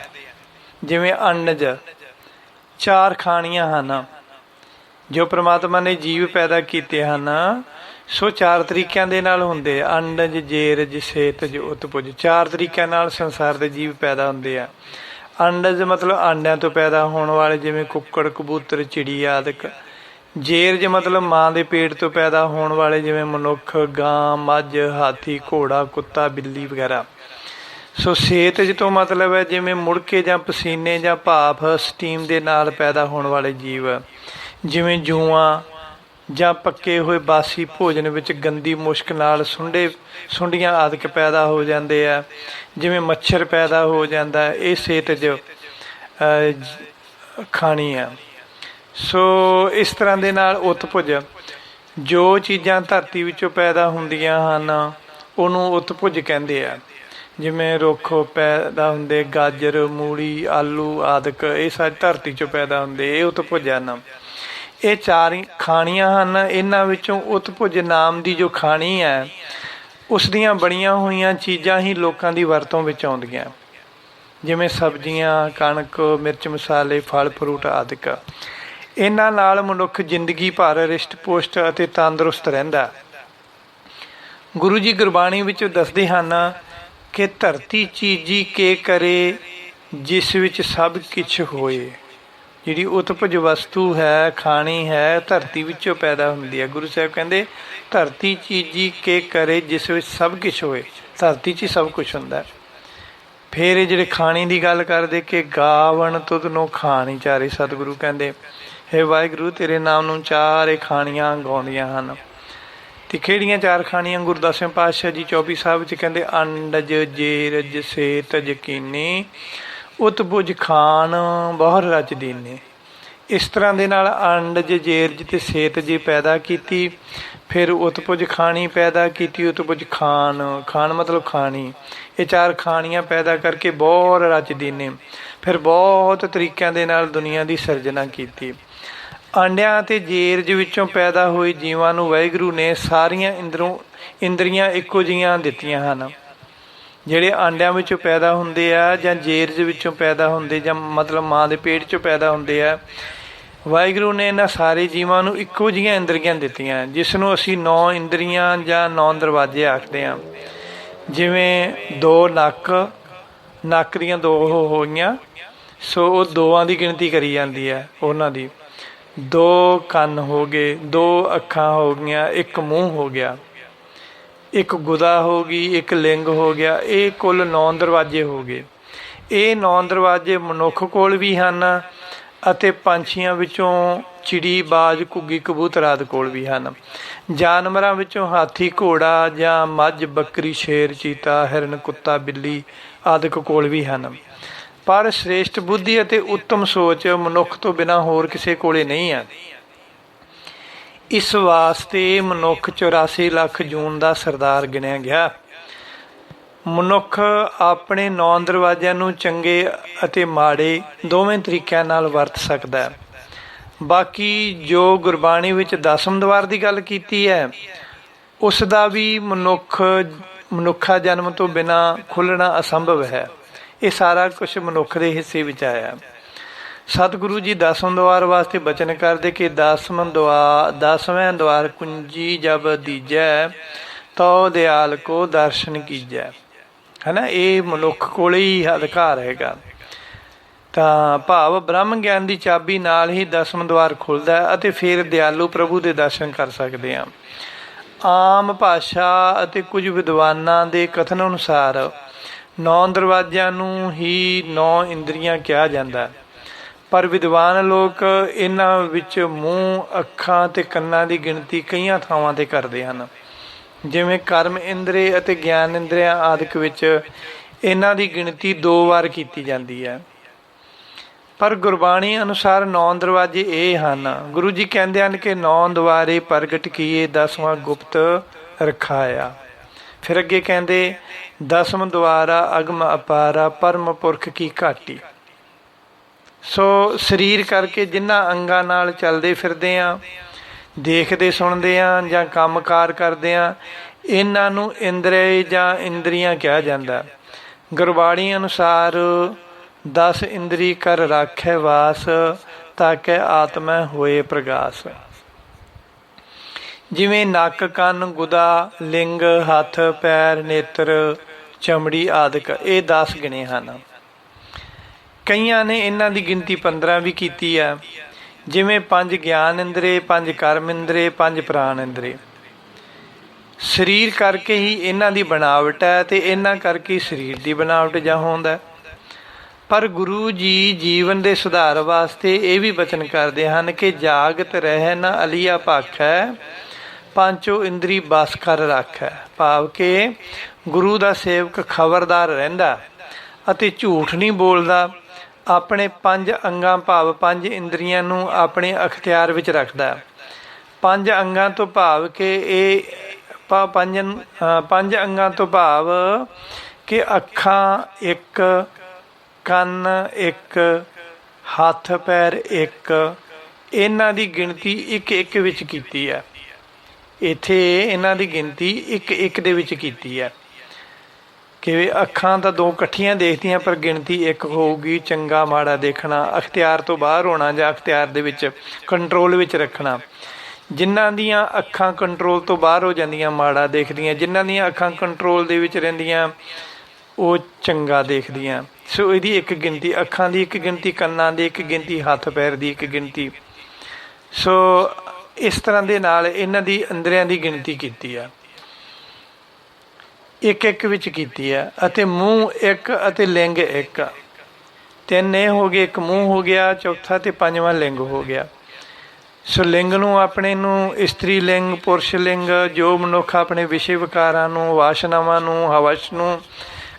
ਜਿਵੇਂ ਅੰਨਜ, 4 ਖਾਣੀਆਂ ਹਨ ਜੋ ਪਰਮਾਤਮਾ ਨੇ ਜੀਵ ਪੈਦਾ ਕੀਤੇ ਹਨ। ਸੋ 4 ਤਰੀਕਿਆਂ ਦੇ ਨਾਲ ਹੁੰਦੇ, ਅੰਡਜ, ਜੇਰਜ, ਸੇਤਜ, ਉਤਪੁਜ। 4 ਤਰੀਕਿਆਂ ਨਾਲ ਸੰਸਾਰ ਦੇ ਜੀਵ ਪੈਦਾ ਹੁੰਦੇ ਆ। ਅੰਡਜ ਮਤਲਬ ਆਂਡਿਆਂ ਤੋਂ ਪੈਦਾ ਹੋਣ ਵਾਲੇ, ਜਿਵੇਂ ਕੁੱਕੜ, ਕਬੂਤਰ, ਚਿੜੀ ਆਦਿਕ। ਜੇਰਜ ਮਤਲਬ ਮਾਂ ਦੇ ਪੇਟ ਤੋਂ ਪੈਦਾ ਹੋਣ ਵਾਲੇ, ਜਿਵੇਂ ਮਨੁੱਖ, ਗਾਂ, ਮੱਝ, ਹਾਥੀ, ਘੋੜਾ, ਕੁੱਤਾ, ਬਿੱਲੀ ਵਗੈਰਾ। ਸੋ ਸੇਤਜ ਤੋਂ ਮਤਲਬ ਹੈ ਜਿਵੇਂ ਮੁੜਕੇ ਜਾਂ ਪਸੀਨੇ ਜਾਂ ਭਾਫ, ਸਟੀਮ ਦੇ ਨਾਲ ਪੈਦਾ ਹੋਣ ਵਾਲੇ ਜੀਵ, ਜਿਵੇਂ ਜੂਆਂ ਜਾਂ ਪੱਕੇ ਹੋਏ ਬਾਸੀ ਭੋਜਨ ਵਿੱਚ ਗੰਦੀ ਮੁਸ਼ਕ ਨਾਲ ਸੁੰਡੀਆਂ ਆਦਿਕ ਪੈਦਾ ਹੋ ਜਾਂਦੇ ਆ, ਜਿਵੇਂ ਮੱਛਰ ਪੈਦਾ ਹੋ ਜਾਂਦਾ। ਇਹ ਸੇਤਜ ਖਾਣੀ ਆ। ਸੋ ਇਸ ਤਰ੍ਹਾਂ ਦੇ ਨਾਲ ਉਤਪੁਜ, ਜੋ ਚੀਜ਼ਾਂ ਧਰਤੀ ਵਿੱਚੋਂ ਪੈਦਾ ਹੁੰਦੀਆਂ ਹਨ ਉਹਨੂੰ ਉਤਪੁਜ ਕਹਿੰਦੇ ਆ। ਜਿਵੇਂ ਰੁੱਖ ਪੈਦਾ ਹੁੰਦੇ, ਗਾਜਰ, ਮੂਲੀ, ਆਲੂ ਆਦਿਕ, ਇਹ ਸਾਰੇ ਧਰਤੀ 'ਚੋਂ ਪੈਦਾ ਹੁੰਦੇ, ਇਹ ਉਤਪੁਜ ਹਨ। ਇਹ 4 ਖਾਣੀਆਂ ਹਨ। ਇਹਨਾਂ ਵਿੱਚੋਂ ਉਤਪੁਜ ਨਾਮ ਦੀ ਜੋ ਖਾਣੀ ਹੈ, ਉਸ ਦੀਆਂ ਬਣੀਆਂ ਹੋਈਆਂ ਚੀਜ਼ਾਂ ਹੀ ਲੋਕਾਂ ਦੀ ਵਰਤੋਂ ਵਿੱਚ ਆਉਂਦੀਆਂ, ਜਿਵੇਂ ਸਬਜ਼ੀਆਂ, ਕਣਕ, ਮਿਰਚ ਮਸਾਲੇ, ਫਲ ਫਰੂਟ ਆਦਿਕ। ਇਹਨਾਂ ਨਾਲ ਮਨੁੱਖ ਜ਼ਿੰਦਗੀ ਭਰ ਰਿਸ਼ਟ ਪੁਸ਼ਟ ਅਤੇ ਤੰਦਰੁਸਤ ਰਹਿੰਦਾ। ਗੁਰੂ ਜੀ ਗੁਰਬਾਣੀ ਵਿੱਚ ਦੱਸਦੇ ਹਨ ਕਿ ਧਰਤੀ ਚੀਜੀ ਕੇ ਕਰੇ, ਜਿਸ ਵਿੱਚ ਸਭ ਕੁਛ ਹੋਏ। ਜਿਹੜੀ ਉਤਪਜ ਵਸਤੂ ਹੈ, ਖਾਣੀ ਹੈ, ਧਰਤੀ ਵਿੱਚੋਂ ਪੈਦਾ ਹੁੰਦੀ ਹੈ। ਗੁਰੂ ਸਾਹਿਬ ਕਹਿੰਦੇ ਧਰਤੀ ਚੀਜੀ ਕੇ ਕਰੇ, ਜਿਸ ਵਿੱਚ ਸਭ ਕੁਛ ਹੋਏ। ਧਰਤੀ 'ਚ ਹੀ ਸਭ ਕੁਛ ਹੁੰਦਾ। ਫਿਰ ਇਹ ਜਿਹੜੇ ਖਾਣੀ ਦੀ ਗੱਲ ਕਰਦੇ ਕਿ ਗਾਵਣ ਤੁਧ ਨੂੰ ਖਾਣੀ ਚਾਰੇ, ਸਤਿਗੁਰੂ ਕਹਿੰਦੇ ਹੇ ਵਾਹਿਗੁਰੂ ਤੇਰੇ ਨਾਮ ਨੂੰ 4 ਖਾਣੀਆਂ ਗਾਉਂਦੀਆਂ ਹਨ। ਅਤੇ ਕਿਹੜੀਆਂ 4 ਖਾਣੀਆਂ? ਗੁਰੂ ਦਸਵੇਂ ਪਾਤਸ਼ਾਹ ਜੀ 24 ਸਾਹਿਬ ਵਿੱਚ ਕਹਿੰਦੇ ਅੰਡਜ, ਜੇਰਜ, ਸੇਤਜ, ਕੀਨੀ, ਉਤਪੁਜ ਖਾਣ ਬਹੁਰ ਰਚ ਦੀਨੇ। ਇਸ ਤਰ੍ਹਾਂ ਦੇ ਨਾਲ ਅੰਡਜ, ਜੇਰਜ ਅਤੇ ਸੇਤਜ ਪੈਦਾ ਕੀਤੀ। ਫਿਰ ਉਤਪੁਜ ਖਾਣੀ ਪੈਦਾ ਕੀਤੀ। ਉਤਪੁਜ ਖਾਣ ਮਤਲਬ ਖਾਣੀ। ਇਹ 4 ਖਾਣੀਆਂ ਪੈਦਾ ਕਰਕੇ ਬਹੁਰ ਰਚ ਦੀਨੇ। ਫਿਰ ਬਹੁਤ ਤਰੀਕਿਆਂ ਦੇ ਨਾਲ ਦੁਨੀਆ ਦੀ ਸਿਰਜਣਾ ਕੀਤੀ। ਆਂਡਿਆਂ ਅਤੇ ਜੇਰਜ ਵਿੱਚੋਂ ਪੈਦਾ ਹੋਏ ਜੀਵਾਂ ਨੂੰ ਵਾਹਿਗੁਰੂ ਨੇ ਸਾਰੀਆਂ ਇੰਦਰੀਆਂ ਇੱਕੋ ਜਿਹੀਆਂ ਦਿੱਤੀਆਂ ਹਨ। ਜਿਹੜੇ ਆਂਡਿਆਂ ਵਿੱਚੋਂ ਪੈਦਾ ਹੁੰਦੇ ਆ ਜਾਂ ਜੇਰਜ ਵਿੱਚੋਂ ਪੈਦਾ ਹੁੰਦੇ, ਜਾਂ ਮਤਲਬ ਮਾਂ ਦੇ ਪੇਟ 'ਚੋਂ ਪੈਦਾ ਹੁੰਦੇ ਆ, ਵਾਹਿਗੁਰੂ ਨੇ ਇਹਨਾਂ ਸਾਰੇ ਜੀਵਾਂ ਨੂੰ ਇੱਕੋ ਜਿਹੀਆਂ ਇੰਦਰੀਆਂ ਦਿੱਤੀਆਂ, ਜਿਸ ਨੂੰ ਅਸੀਂ 9 ਇੰਦਰੀਆਂ ਜਾਂ 9 ਦਰਵਾਜ਼ੇ ਆਖਦੇ ਹਾਂ। ਜਿਵੇਂ 2 ਨੱਕ ਦੀਆਂ 2 ਹੋਈਆਂ, ਸੋ ਉਹ 2ਾਂ ਦੀ ਗਿਣਤੀ ਕਰੀ ਜਾਂਦੀ ਹੈ ਉਹਨਾਂ ਦੀ। 2 ਕੰਨ ਹੋ ਗਏ, 2 ਅੱਖਾਂ ਹੋ ਗਈਆਂ, 1 ਮੂੰਹ ਹੋ ਗਿਆ, 1 ਗੁਦਾ ਹੋ ਗਈ, 1 ਲਿੰਗ ਹੋ ਗਿਆ। ਇਹ ਕੁੱਲ 9 ਦਰਵਾਜ਼ੇ ਹੋ ਗਏ। ਇਹ 9 ਦਰਵਾਜ਼ੇ ਮਨੁੱਖ ਕੋਲ ਵੀ ਹਨ ਅਤੇ ਪੰਛੀਆਂ ਵਿੱਚੋਂ ਚਿੜੀ, ਬਾਜ, ਘੁੱਗੀ, ਕਬੂਤਰ ਆਦਿ ਕੋਲ ਵੀ ਹਨ। ਜਾਨਵਰਾਂ ਵਿੱਚੋਂ ਹਾਥੀ, ਘੋੜਾ ਜਾਂ ਮੱਝ, ਬੱਕਰੀ, ਸ਼ੇਰ, ਚੀਤਾ, ਹਿਰਨ, ਕੁੱਤਾ, ਬਿੱਲੀ ਆਦਿਕ ਕੋਲ ਵੀ ਹਨ। ਪਰ ਸ੍ਰੇਸ਼ਟ ਬੁੱਧੀ ਅਤੇ ਉੱਤਮ ਸੋਚ ਮਨੁੱਖ ਤੋਂ ਬਿਨਾਂ ਹੋਰ ਕਿਸੇ ਕੋਲੇ ਨਹੀਂ ਹੈ। ਇਸ ਵਾਸਤੇ ਮਨੁੱਖ 84 ਲੱਖ ਜੂਨ ਦਾ ਸਰਦਾਰ ਗਿਣਿਆ ਗਿਆ। ਮਨੁੱਖ ਆਪਣੇ 9 ਦਰਵਾਜ਼ਿਆਂ ਨੂੰ ਚੰਗੇ ਅਤੇ ਮਾੜੇ ਦੋਵੇਂ ਤਰੀਕਿਆਂ ਨਾਲ ਵਰਤ ਸਕਦਾ ਹੈ। ਬਾਕੀ ਜੋ ਗੁਰਬਾਣੀ ਵਿੱਚ 10ਵੇਂ ਦੁਆਰ ਦੀ ਗੱਲ ਕੀਤੀ ਹੈ, ਉਸ ਦਾ ਵੀ ਮਨੁੱਖਾ ਜਨਮ ਤੋਂ ਬਿਨਾਂ ਖੁੱਲ੍ਹਣਾ ਅਸੰਭਵ ਹੈ। ਇਹ ਸਾਰਾ ਕੁਝ ਮਨੁੱਖ ਦੇ ਹਿੱਸੇ ਵਿੱਚ ਆਇਆ। ਸਤਿਗੁਰੂ ਜੀ 10ਵੇਂ ਦੁਆਰ ਵਾਸਤੇ ਬਚਨ ਕਰਦੇ ਕਿ 10ਵੇਂ ਦੁਆਰ ਕੁੰਜੀ ਜਬ ਦੀਜੈ, ਤੋ ਦਿਆਲ ਕੋ ਦਰਸ਼ਨ ਕੀਜੈ। ਹੈ ਨਾ, ਇਹ ਮਨੁੱਖ ਕੋਲ ਹੀ ਅਧਿਕਾਰ ਹੈਗਾ। ਤਾਂ ਭਾਵ ਬ੍ਰਹਮ ਗਿਆਨ ਦੀ ਚਾਬੀ ਨਾਲ ਹੀ 10ਵਾਂ ਦੁਆਰ ਖੁੱਲ੍ਹਦਾ ਹੈ ਅਤੇ ਫਿਰ ਦਿਆਲੂ ਪ੍ਰਭੂ ਦੇ ਦਰਸ਼ਨ ਕਰ ਸਕਦੇ ਹਾਂ। ਆਮ ਭਾਸ਼ਾ ਅਤੇ ਕੁਝ ਵਿਦਵਾਨਾਂ ਦੇ ਕਥਨ ਅਨੁਸਾਰ 9 ਦਰਵਾਜ਼ਿਆਂ ਨੂੰ ਹੀ 9 ਇੰਦਰੀਆਂ ਕਿਹਾ ਜਾਂਦਾ, ਪਰ ਵਿਦਵਾਨ ਲੋਕ ਇਹਨਾਂ ਵਿੱਚ ਮੂੰਹ, ਅੱਖਾਂ ਅਤੇ ਕੰਨਾਂ ਦੀ ਗਿਣਤੀ ਕਈਆਂ ਥਾਵਾਂ 'ਤੇ ਕਰਦੇ ਹਨ। ਜਿਵੇਂ ਕਰਮ ਇੰਦਰੀ ਅਤੇ ਗਿਆਨ ਇੰਦਰੀਆਂ ਆਦਿਕ ਵਿੱਚ ਇਹਨਾਂ ਦੀ ਗਿਣਤੀ 2 ਵਾਰ ਕੀਤੀ ਜਾਂਦੀ ਹੈ। ਪਰ ਗੁਰਬਾਣੀ ਅਨੁਸਾਰ 9 ਦਰਵਾਜ਼ੇ ਇਹ ਹਨ। ਗੁਰੂ ਜੀ ਕਹਿੰਦੇ ਹਨ ਕਿ 9 ਦੁਆਰੇ ਪ੍ਰਗਟ ਕੀਏ, 10ਵਾਂ ਗੁਪਤ ਰਖਾਇਆ। ਫਿਰ ਅੱਗੇ ਕਹਿੰਦੇ 10ਵਾਂ ਦੁਆਰਾ ਅਗਮ ਅਪਾਰਾ, ਪਰਮ ਪੁਰਖ ਕੀ ਘਾਟੀ। ਸੋ ਸਰੀਰ ਕਰਕੇ ਜਿਨ੍ਹਾਂ ਅੰਗਾਂ ਨਾਲ ਚੱਲਦੇ ਫਿਰਦੇ ਹਾਂ, ਦੇਖਦੇ ਸੁਣਦੇ ਹਾਂ ਜਾਂ ਕੰਮ ਕਾਰ ਕਰਦੇ ਹਾਂ, ਇਹਨਾਂ ਨੂੰ ਇੰਦਰੀ ਜਾਂ ਇੰਦਰੀਆਂ ਕਿਹਾ ਜਾਂਦਾ। ਗੁਰਬਾਣੀ ਅਨੁਸਾਰ 10 ਇੰਦਰੀ ਕਰ ਰਾਖੈ ਵਾਸ, ਤਾਕੈ ਆਤਮੈ ਹੋਏ ਪ੍ਰਗਾਸ। ਜਿਵੇਂ ਨੱਕ, ਕੰਨ, ਗੁਦਾ, ਲਿੰਗ, ਹੱਥ, ਪੈਰ, ਨੇਤਰ, ਚਮੜੀ ਆਦਿਕ, ਇਹ 10 ਗਿਣੇ ਹਨ। ਕਈਆਂ ਨੇ ਇਹਨਾਂ ਦੀ ਗਿਣਤੀ 15 ਵੀ ਕੀਤੀ ਹੈ। ਜਿਵੇਂ 5 ਗਿਆਨ ਇੰਦਰੀ, 5 ਕਰਮ ਇੰਦਰੀ, 5 ਪ੍ਰਾਣ ਇੰਦਰੀ। ਸਰੀਰ ਕਰਕੇ ਹੀ ਇਹਨਾਂ ਦੀ ਬਣਾਵਟ ਹੈ ਅਤੇ ਇਹਨਾਂ ਕਰਕੇ ਸਰੀਰ ਦੀ ਬਣਾਵਟ ਜਾਂ ਹੁੰਦਾ। ਪਰ ਗੁਰੂ ਜੀ ਜੀਵਨ ਦੇ ਸੁਧਾਰ ਵਾਸਤੇ ਇਹ ਵੀ ਬਚਨ ਕਰਦੇ ਹਨ ਕਿ ਜਾਗਤ ਰਹਿ ਨ ਅਲੀਆ ਭਾਖੈ, ਪੰਚੋ ਇੰਦਰੀ ਬਸ ਕਰ ਰਾਖੈ। ਭਾਵ ਕਿ ਗੁਰੂ ਦਾ ਸੇਵਕ ਖਬਰਦਾਰ ਰਹਿੰਦਾ ਅਤੇ ਝੂਠ ਨਹੀਂ ਬੋਲਦਾ। ਆਪਣੇ 5 ਅੰਗਾਂ ਭਾਵ 5 ਇੰਦਰੀਆਂ ਨੂੰ ਆਪਣੇ ਅਖਤਿਆਰ ਵਿੱਚ ਰੱਖਦਾ। 5 ਅੰਗਾਂ ਤੋਂ ਭਾਵ ਕਿ ਪੰਜ ਅੰਗਾਂ ਤੋਂ ਭਾਵ ਕਿ ਅੱਖਾਂ 1, ਕੰਨ 1, ਹੱਥ ਪੈਰ 1, ਇਹਨਾਂ ਦੀ ਗਿਣਤੀ 1 ਵਿੱਚ ਕੀਤੀ ਹੈ। ਇੱਥੇ ਇਹਨਾਂ ਦੀ ਗਿਣਤੀ 1 ਦੇ ਵਿੱਚ ਕੀਤੀ ਹੈ ਕਿ ਅੱਖਾਂ ਤਾਂ 2 ਇਕੱਠੀਆਂ ਦੇਖਦੀਆਂ, ਪਰ ਗਿਣਤੀ 1 ਹੋਊਗੀ। ਚੰਗਾ ਮਾੜਾ ਦੇਖਣਾ, ਅਖਤਿਆਰ ਤੋਂ ਬਾਹਰ ਹੋਣਾ ਜਾਂ ਅਖਤਿਆਰ ਦੇ ਵਿੱਚ ਕੰਟਰੋਲ ਵਿੱਚ ਰੱਖਣਾ। ਜਿਨ੍ਹਾਂ ਦੀਆਂ ਅੱਖਾਂ ਕੰਟਰੋਲ ਤੋਂ ਬਾਹਰ ਹੋ ਜਾਂਦੀਆਂ ਮਾੜਾ ਦੇਖਦੀਆਂ, ਜਿਨ੍ਹਾਂ ਦੀਆਂ ਅੱਖਾਂ ਕੰਟਰੋਲ ਦੇ ਵਿੱਚ ਰਹਿੰਦੀਆਂ ਉਹ ਚੰਗਾ ਦੇਖਦੀਆਂ। ਸੋ ਇਹਦੀ 1 ਗਿਣਤੀ, ਅੱਖਾਂ ਦੀ 1 ਗਿਣਤੀ, ਕੰਨਾਂ ਦੀ 1 ਗਿਣਤੀ, ਹੱਥ ਪੈਰ ਦੀ 1 ਗਿਣਤੀ। ਸੋ ਇਸ ਤਰ੍ਹਾਂ ਦੇ ਨਾਲ ਇਹਨਾਂ ਦੀ ਇੰਦਰੀਆਂ ਦੀ ਗਿਣਤੀ ਕੀਤੀ ਆ, 1 ਵਿੱਚ ਕੀਤੀ ਹੈ। ਅਤੇ ਮੂੰਹ 1 ਅਤੇ ਲਿੰਗ 1, 3 ਇਹ ਹੋ ਗਏ, 1 ਮੂੰਹ ਹੋ ਗਿਆ, ਚੌਥਾ ਅਤੇ 5ਵਾਂ ਲਿੰਗ ਹੋ ਗਿਆ। ਸੋ ਲਿੰਗ ਨੂੰ ਆਪਣੇ ਨੂੰ ਇਸਤਰੀ ਲਿੰਗ, ਪੁਰਸ਼ ਲਿੰਗ, ਜੋ ਮਨੁੱਖ ਆਪਣੇ ਵਿਸ਼ੇ ਵਿਕਾਰਾਂ ਨੂੰ, ਵਾਸ਼ਨਾਵਾਂ ਨੂੰ, ਹਵਸ ਨੂੰ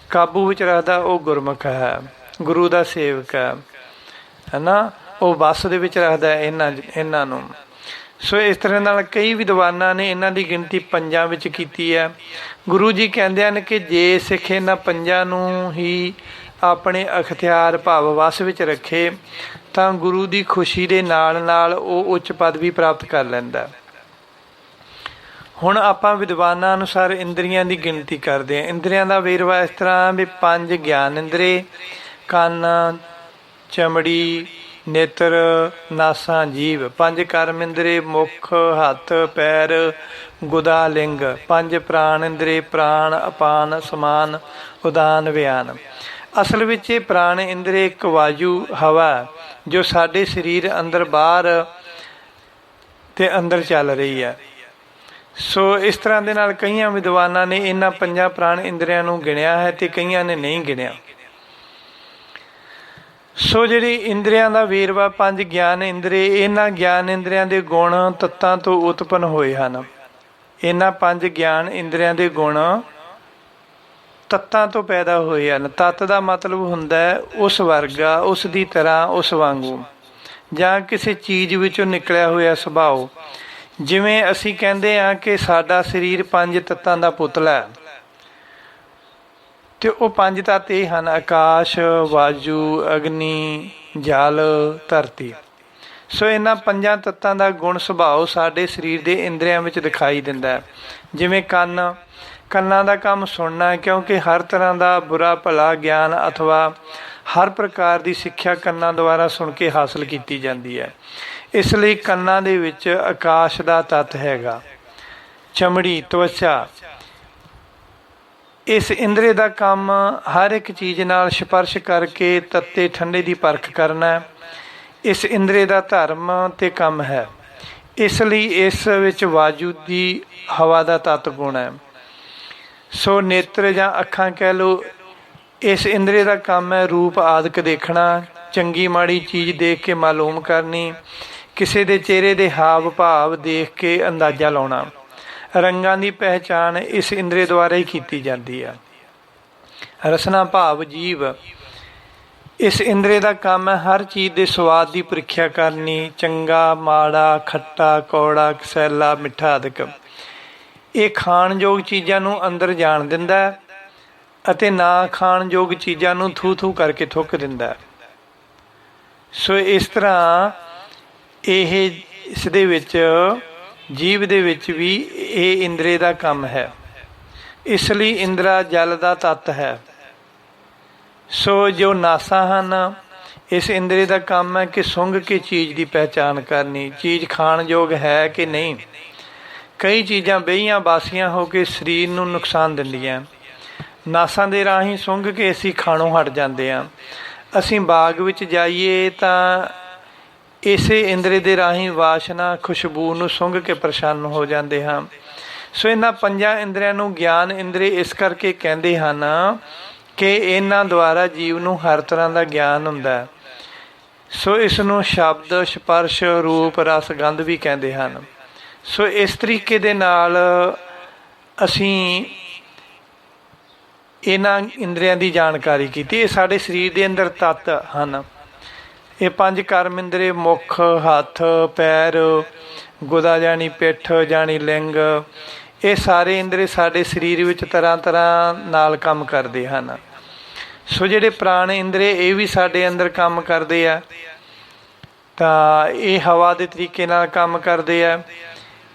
ਕਾਬੂ ਵਿੱਚ ਰੱਖਦਾ ਉਹ ਗੁਰਮੁਖ ਹੈ, ਗੁਰੂ ਦਾ ਸੇਵਕ ਹੈ ਨਾ, ਉਹ ਬੱਸ ਦੇ ਵਿੱਚ ਰੱਖਦਾ ਇਹਨਾਂ ਨੂੰ। ਸੋ ਇਸ ਤਰ੍ਹਾਂ ਨਾਲ ਕਈ ਵਿਦਵਾਨਾਂ ਨੇ ਇਹਨਾਂ ਦੀ ਗਿਣਤੀ 5 ਵਿੱਚ ਕੀਤੀ ਹੈ। ਗੁਰੂ ਜੀ ਕਹਿੰਦੇ ਹਨ ਕਿ ਜੇ ਸਿੱਖ ਇਹਨਾਂ 5 ਨੂੰ ਹੀ ਆਪਣੇ ਅਖਤਿਆਰ ਭਾਵ ਵਸ ਵਿੱਚ ਰੱਖੇ ਤਾਂ ਗੁਰੂ ਦੀ ਖੁਸ਼ੀ ਦੇ ਨਾਲ ਨਾਲ ਉਹ ਉੱਚ ਪਦਵੀ ਪ੍ਰਾਪਤ ਕਰ ਲੈਂਦਾ। ਹੁਣ ਆਪਾਂ ਵਿਦਵਾਨਾਂ ਅਨੁਸਾਰ ਇੰਦਰੀਆਂ ਦੀ ਗਿਣਤੀ ਕਰਦੇ ਹਾਂ। ਇੰਦਰੀਆਂ ਦਾ ਵੇਰਵਾ ਇਸ ਤਰ੍ਹਾਂ ਵੀ 5 ਗਿਆਨ ਇੰਦਰੀ, ਕੰਨ, ਚਮੜੀ, ਨੇਤਰ, ਨਾਸਾਂ, ਜੀਵ। 5 ਕਰਮ ਇੰਦਰੀ, ਮੁੱਖ, ਹੱਥ ਪੈਰ, ਗੁਦਾ, ਲਿੰਗ। 5 ਪ੍ਰਾਣ ਇੰਦਰੀ, ਪ੍ਰਾਣ, ਅਪਾਨ, ਸਮਾਨ, ਉਦਾਨ, ਵਿਆਨ। ਅਸਲ ਵਿੱਚ ਇਹ ਪ੍ਰਾਣ ਇੰਦਰੀ ਇੱਕ ਵਾਯੂ, ਹਵਾ ਜੋ ਸਾਡੇ ਸਰੀਰ ਅੰਦਰ ਬਾਹਰ ਤੇ ਅੰਦਰ ਚੱਲ ਰਹੀ ਹੈ। ਸੋ ਇਸ ਤਰ੍ਹਾਂ ਦੇ ਨਾਲ ਕਈਆਂ ਵਿਦਵਾਨਾਂ ਨੇ ਇਹਨਾਂ 5 ਪ੍ਰਾਣ ਇੰਦਰੀਆਂ ਨੂੰ ਗਿਣਿਆ ਹੈ ਅਤੇ ਕਈਆਂ ਨੇ ਨਹੀਂ ਗਿਣਿਆ। ਸੋ ਜਿਹੜੀ ਇੰਦਰੀਆਂ ਦਾ ਵੇਰਵਾ, ਪੰਜ ਗਿਆਨ ਇੰਦਰੀ, ਇਹਨਾਂ ਗਿਆਨ ਇੰਦਰੀਆਂ ਦੇ ਗੁਣ ਤੱਤਾਂ ਤੋਂ ਉਤਪੰਨ ਹੋਏ ਹਨ। ਇਹਨਾਂ ਪੰਜ ਗਿਆਨ ਇੰਦਰੀਆਂ ਦੇ ਗੁਣ ਤੱਤਾਂ ਤੋਂ ਪੈਦਾ ਹੋਏ ਹਨ। ਤੱਤ ਦਾ ਮਤਲਬ ਹੁੰਦਾ ਹੈ ਉਸ ਵਰਗਾ, ਉਸ ਦੀ ਤਰ੍ਹਾਂ, ਉਸ ਵਾਂਗੂ, ਜਾਂ ਕਿਸੇ ਚੀਜ਼ ਵਿੱਚੋਂ ਨਿਕਲਿਆ ਹੋਇਆ ਸੁਭਾਅ। ਜਿਵੇਂ ਅਸੀਂ ਕਹਿੰਦੇ ਹਾਂ ਕਿ ਸਾਡਾ ਸਰੀਰ ਪੰਜ ਤੱਤਾਂ ਦਾ ਪੁਤਲਾ ਹੈ, ਅਤੇ ਉਹ ਪੰਜ ਤੱਤ ਇਹ ਹਨ: ਆਕਾਸ਼, ਵਾਯੂ, ਅਗਨੀ, ਜਲ, ਧਰਤੀ। ਸੋ ਇਹਨਾਂ ਪੰਜਾਂ ਤੱਤਾਂ ਦਾ ਗੁਣ ਸੁਭਾਅ ਸਾਡੇ ਸਰੀਰ ਦੇ ਇੰਦਰੀਆਂ ਵਿੱਚ ਦਿਖਾਈ ਦਿੰਦਾ ਹੈ। ਜਿਵੇਂ ਕੰਨ, ਕੰਨਾਂ ਦਾ ਕੰਮ ਸੁਣਨਾ ਹੈ, ਕਿਉਂਕਿ ਹਰ ਤਰ੍ਹਾਂ ਦਾ ਬੁਰਾ ਭਲਾ ਗਿਆਨ ਅਥਵਾ ਹਰ ਪ੍ਰਕਾਰ ਦੀ ਸਿੱਖਿਆ ਕੰਨਾਂ ਦੁਆਰਾ ਸੁਣ ਕੇ ਹਾਸਲ ਕੀਤੀ ਜਾਂਦੀ ਹੈ। ਇਸ ਲਈ ਕੰਨਾਂ ਦੇ ਵਿੱਚ ਆਕਾਸ਼ ਦਾ ਤੱਤ ਹੈਗਾ। ਚਮੜੀ, ਤਵਚਾ, ਇਸ ਇੰਦਰੀ ਦਾ ਕੰਮ ਹਰ ਇੱਕ ਚੀਜ਼ ਨਾਲ ਸਪਰਸ਼ ਕਰਕੇ ਤੱਤੇ ਠੰਡੇ ਦੀ ਪਰਖ ਕਰਨਾ ਇਸ ਇੰਦਰੀ ਦਾ ਧਰਮ ਅਤੇ ਕੰਮ ਹੈ। ਇਸ ਲਈ ਇਸ ਵਿੱਚ ਵਾਯੂ ਦੀ, ਹਵਾ ਦਾ ਤੱਤ ਗੁਣ ਹੈ। ਸੋ ਨੇਤਰ ਜਾਂ ਅੱਖਾਂ ਕਹਿ ਲਓ, ਇਸ ਇੰਦਰੀ ਦਾ ਕੰਮ ਹੈ ਰੂਪ ਆਦਿਕ ਦੇਖਣਾ, ਚੰਗੀ ਮਾੜੀ ਚੀਜ਼ ਦੇਖ ਕੇ ਮਾਲੂਮ ਕਰਨੀ, ਕਿਸੇ ਦੇ ਚਿਹਰੇ ਦੇ ਹਾਵ ਭਾਵ ਦੇਖ ਕੇ ਅੰਦਾਜ਼ਾ ਲਾਉਣਾ। ਰੰਗਾਂ ਦੀ ਪਹਿਚਾਣ ਇਸ ਇੰਦਰੀ ਦੁਆਰਾ ਹੀ ਕੀਤੀ ਜਾਂਦੀ ਹੈ। ਰਸਨਾ ਭਾਵ ਜੀਵ, ਇਸ ਇੰਦਰੀ ਦਾ ਕੰਮ ਹੈ ਹਰ ਚੀਜ਼ ਦੇ ਸਵਾਦ ਦੀ ਪ੍ਰੀਖਿਆ ਕਰਨੀ, ਚੰਗਾ, ਮਾੜਾ, ਖੱਟਾ, ਕੌੜਾ, ਕਸੈਲਾ, ਮਿੱਠਾ ਆਦਿਕ। ਇਹ ਖਾਣਯੋਗ ਚੀਜ਼ਾਂ ਨੂੰ ਅੰਦਰ ਜਾਣ ਦਿੰਦਾ ਹੈ ਅਤੇ ਨਾ ਖਾਣਯੋਗ ਚੀਜ਼ਾਂ ਨੂੰ ਥੂ ਥੂ ਕਰਕੇ ਥੁੱਕ ਦਿੰਦਾ ਹੈ। ਸੋ ਇਸ ਤਰ੍ਹਾਂ ਇਸ ਦੇ ਵਿੱਚ, ਜੀਵ ਦੇ ਵਿੱਚ ਵੀ ਇਹ ਇੰਦਰੀ ਦਾ ਕੰਮ ਹੈ। ਇਸ ਲਈ ਇੰਦਰਾ ਜਲ ਦਾ ਤੱਤ ਹੈ। ਸੋ ਜੋ ਨਾਸਾਂ ਹਨ, ਇਸ ਇੰਦਰੀ ਦਾ ਕੰਮ ਹੈ ਕਿ ਸੁੰਘ ਕੇ ਚੀਜ਼ ਦੀ ਪਹਿਚਾਣ ਕਰਨੀ, ਚੀਜ਼ ਖਾਣਯੋਗ ਹੈ ਕਿ ਨਹੀਂ। ਕਈ ਚੀਜ਼ਾਂ ਬਹੀਆਂ ਬਾਸੀਆਂ ਹੋ ਕੇ ਸਰੀਰ ਨੂੰ ਨੁਕਸਾਨ ਦਿੰਦੀਆਂ। ਨਾਸਾਂ ਦੇ ਰਾਹੀਂ ਸੁੰਘ ਕੇ ਅਸੀਂ ਖਾਣੋਂ ਹਟ ਜਾਂਦੇ ਹਾਂ। ਅਸੀਂ ਬਾਗ ਵਿੱਚ ਜਾਈਏ ਤਾਂ ਇਸੇ ਇੰਦਰੀ ਦੇ ਰਾਹੀਂ ਵਾਸ਼ਨਾ, ਖੁਸ਼ਬੂ ਨੂੰ ਸੁੰਘ ਕੇ ਪ੍ਰਸੰਨ ਹੋ ਜਾਂਦੇ ਹਾਂ। ਸੋ ਇਹਨਾਂ ਪੰਜਾਂ ਇੰਦਰੀਆਂ ਨੂੰ ਗਿਆਨ ਇੰਦਰੀ ਇਸ ਕਰਕੇ ਕਹਿੰਦੇ ਹਨ ਕਿ ਇਹਨਾਂ ਦੁਆਰਾ ਜੀਵ ਨੂੰ ਹਰ ਤਰ੍ਹਾਂ ਦਾ ਗਿਆਨ ਹੁੰਦਾ। ਸੋ ਇਸ ਨੂੰ ਸ਼ਬਦ, ਸਪਰਸ਼, ਰੂਪ, ਰਸ, ਗੰਧ ਵੀ ਕਹਿੰਦੇ ਹਨ। ਸੋ ਇਸ ਤਰੀਕੇ ਦੇ ਨਾਲ ਅਸੀਂ ਇਹਨਾਂ ਇੰਦਰੀਆਂ ਦੀ ਜਾਣਕਾਰੀ ਕੀਤੀ। ਇਹ ਸਾਡੇ ਸਰੀਰ ਦੇ ਅੰਦਰ ਤੱਤ ਹਨ। ਇਹ ਪੰਜ ਕਰਮ ਇੰਦਰੀ, ਮੁੱਖ, ਹੱਥ, ਪੈਰ, ਗੁਦਾ ਜਾਣੀ ਪਿੱਠ ਜਾਣੀ ਲਿੰਗ, ਇਹ ਸਾਰੇ ਇੰਦਰੀ ਸਾਡੇ ਸਰੀਰ ਵਿੱਚ ਤਰ੍ਹਾਂ ਤਰ੍ਹਾਂ ਨਾਲ ਕੰਮ ਕਰਦੇ ਹਨ। ਸੋ ਜਿਹੜੇ ਪ੍ਰਾਣ ਇੰਦਰੀ, ਇਹ ਵੀ ਸਾਡੇ ਅੰਦਰ ਕੰਮ ਕਰਦੇ ਆ। ਤਾਂ ਇਹ ਹਵਾ ਦੇ ਤਰੀਕੇ ਨਾਲ ਕੰਮ ਕਰਦੇ ਆ।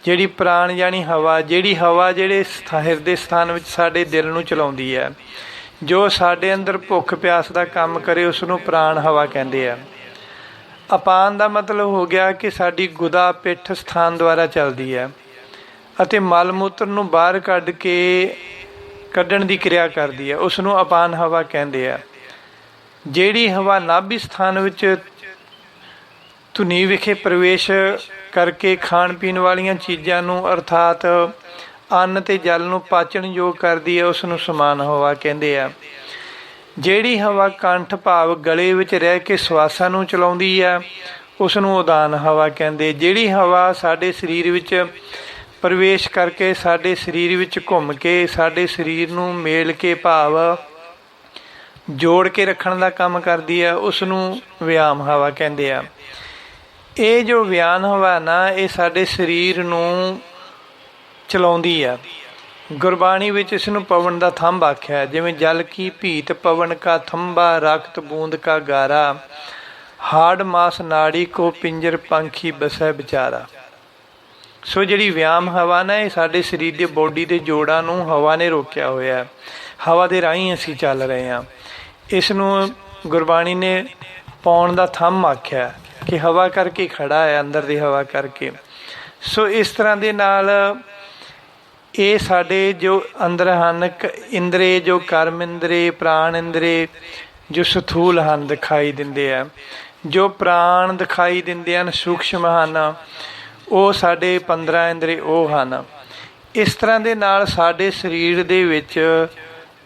ਜਿਹੜੀ ਪ੍ਰਾਣ ਜਾਣੀ ਹਵਾ, ਜਿਹੜੀ ਹਵਾ ਜਿਹੜੇ ਹਿਰਦੇ ਸਥਾਨ ਵਿੱਚ ਸਾਡੇ ਦਿਲ ਨੂੰ ਚਲਾਉਂਦੀ ਹੈ, ਜੋ ਸਾਡੇ ਅੰਦਰ ਭੁੱਖ ਪਿਆਸ ਦਾ ਕੰਮ ਕਰੇ, ਉਸ ਨੂੰ ਪ੍ਰਾਣ ਹਵਾ ਕਹਿੰਦੇ ਆ। ਅਪਾਨ ਦਾ ਮਤਲਬ ਹੋ ਗਿਆ ਕਿ ਸਾਡੀ ਗੁਦਾ, ਪਿੱਠ ਸਥਾਨ ਦੁਆਰਾ ਚੱਲਦੀ ਹੈ ਅਤੇ ਮਲ ਮੂਤਰ ਨੂੰ ਬਾਹਰ ਕੱਢਣ ਦੀ ਕਿਰਿਆ ਕਰਦੀ ਹੈ, ਉਸ ਨੂੰ ਅਪਾਨ ਹਵਾ ਕਹਿੰਦੇ ਆ। ਜਿਹੜੀ ਹਵਾ ਨਾਭੀ ਸਥਾਨ ਵਿੱਚ ਧੁਨੀ ਵਿਖੇ ਪ੍ਰਵੇਸ਼ ਕਰਕੇ ਖਾਣ ਪੀਣ ਵਾਲੀਆਂ ਚੀਜ਼ਾਂ ਨੂੰ ਅਰਥਾਤ ਅੰਨ ਅਤੇ ਜਲ ਨੂੰ ਪਾਚਣਯੋਗ ਕਰਦੀ ਹੈ, ਉਸ ਨੂੰ ਸਮਾਨ ਹਵਾ ਕਹਿੰਦੇ ਆ। ਜਿਹੜੀ ਹਵਾ ਕੰਠ ਭਾਵ ਗਲੇ ਵਿੱਚ ਰਹਿ ਕੇ ਸਵਾਸਾਂ ਨੂੰ ਚਲਾਉਂਦੀ ਹੈ, ਉਸ ਨੂੰ ਉਦਾਨ ਹਵਾ ਕਹਿੰਦੇ। ਜਿਹੜੀ ਹਵਾ ਸਾਡੇ ਸਰੀਰ ਵਿੱਚ ਪ੍ਰਵੇਸ਼ ਕਰਕੇ ਸਾਡੇ ਸਰੀਰ ਵਿੱਚ ਘੁੰਮ ਕੇ ਸਾਡੇ ਸਰੀਰ ਨੂੰ ਮੇਲ ਕੇ ਭਾਵ ਜੋੜ ਕੇ ਰੱਖਣ ਦਾ ਕੰਮ ਕਰਦੀ ਹੈ, ਉਸ ਨੂੰ ਵਿਆਮ ਹਵਾ ਕਹਿੰਦੇ ਆ। ਇਹ ਜੋ ਵਿਆਨ ਹਵਾ ਨਾ, ਇਹ ਸਾਡੇ ਸਰੀਰ ਨੂੰ ਚਲਾਉਂਦੀ ਆ। ਗੁਰਬਾਣੀ ਵਿੱਚ ਇਸ ਨੂੰ ਪਵਨ ਦਾ ਥੰਬ ਆਖਿਆ। ਜਿਵੇਂ ਜਲ ਕੀ ਭੀਤ ਪਵਨ ਕਾ ਥੰਬਾ, ਰਕਤ ਬੂੰਦ ਕਾ ਗਾਰਾ, ਹਾੜ ਮਾਸ ਨਾੜੀ ਕੋ ਪਿੰਜਰ ਪੰਖੀ ਬਸੈ ਵਿਚਾਰਾ। ਸੋ ਜਿਹੜੀ ਵਿਆਮ ਹਵਾ ਨਾ, ਇਹ ਸਾਡੇ ਸਰੀਰ ਦੇ ਬੋਡੀ ਦੇ ਜੋੜਾਂ ਨੂੰ ਹਵਾ ਨੇ ਰੋਕਿਆ ਹੋਇਆ। ਹਵਾ ਦੇ ਰਾਹੀਂ ਅਸੀਂ ਚੱਲ ਰਹੇ ਹਾਂ। ਇਸ ਨੂੰ ਗੁਰਬਾਣੀ ਨੇ ਪਾਉਣ ਦਾ ਥੰਮ ਆਖਿਆ ਕਿ ਹਵਾ ਕਰਕੇ ਖੜਾ ਹੈ, ਅੰਦਰ ਦੀ ਹਵਾ ਕਰਕੇ। ਸੋ ਇਸ ਤਰ੍ਹਾਂ ਦੇ ਨਾਲ ਇਹ ਸਾਡੇ ਜੋ ਅੰਦਰ ਹਨ ਇੰਦਰੀ, ਜੋ ਕਰਮ ਇੰਦਰੀ, ਪ੍ਰਾਣ ਇੰਦਰੀ, ਜੋ ਸਥੂਲ ਹਨ, ਦਿਖਾਈ ਦਿੰਦੇ ਆ। ਜੋ ਪ੍ਰਾਣ ਦਿਖਾਈ ਦਿੰਦੇ ਹਨ, ਸੂਖਸ਼ਮ ਹਨ, ਉਹ ਸਾਡੇ 15 ਇੰਦਰੀ ਉਹ ਹਨ। ਇਸ ਤਰ੍ਹਾਂ ਦੇ ਨਾਲ ਸਾਡੇ ਸਰੀਰ ਦੇ ਵਿੱਚ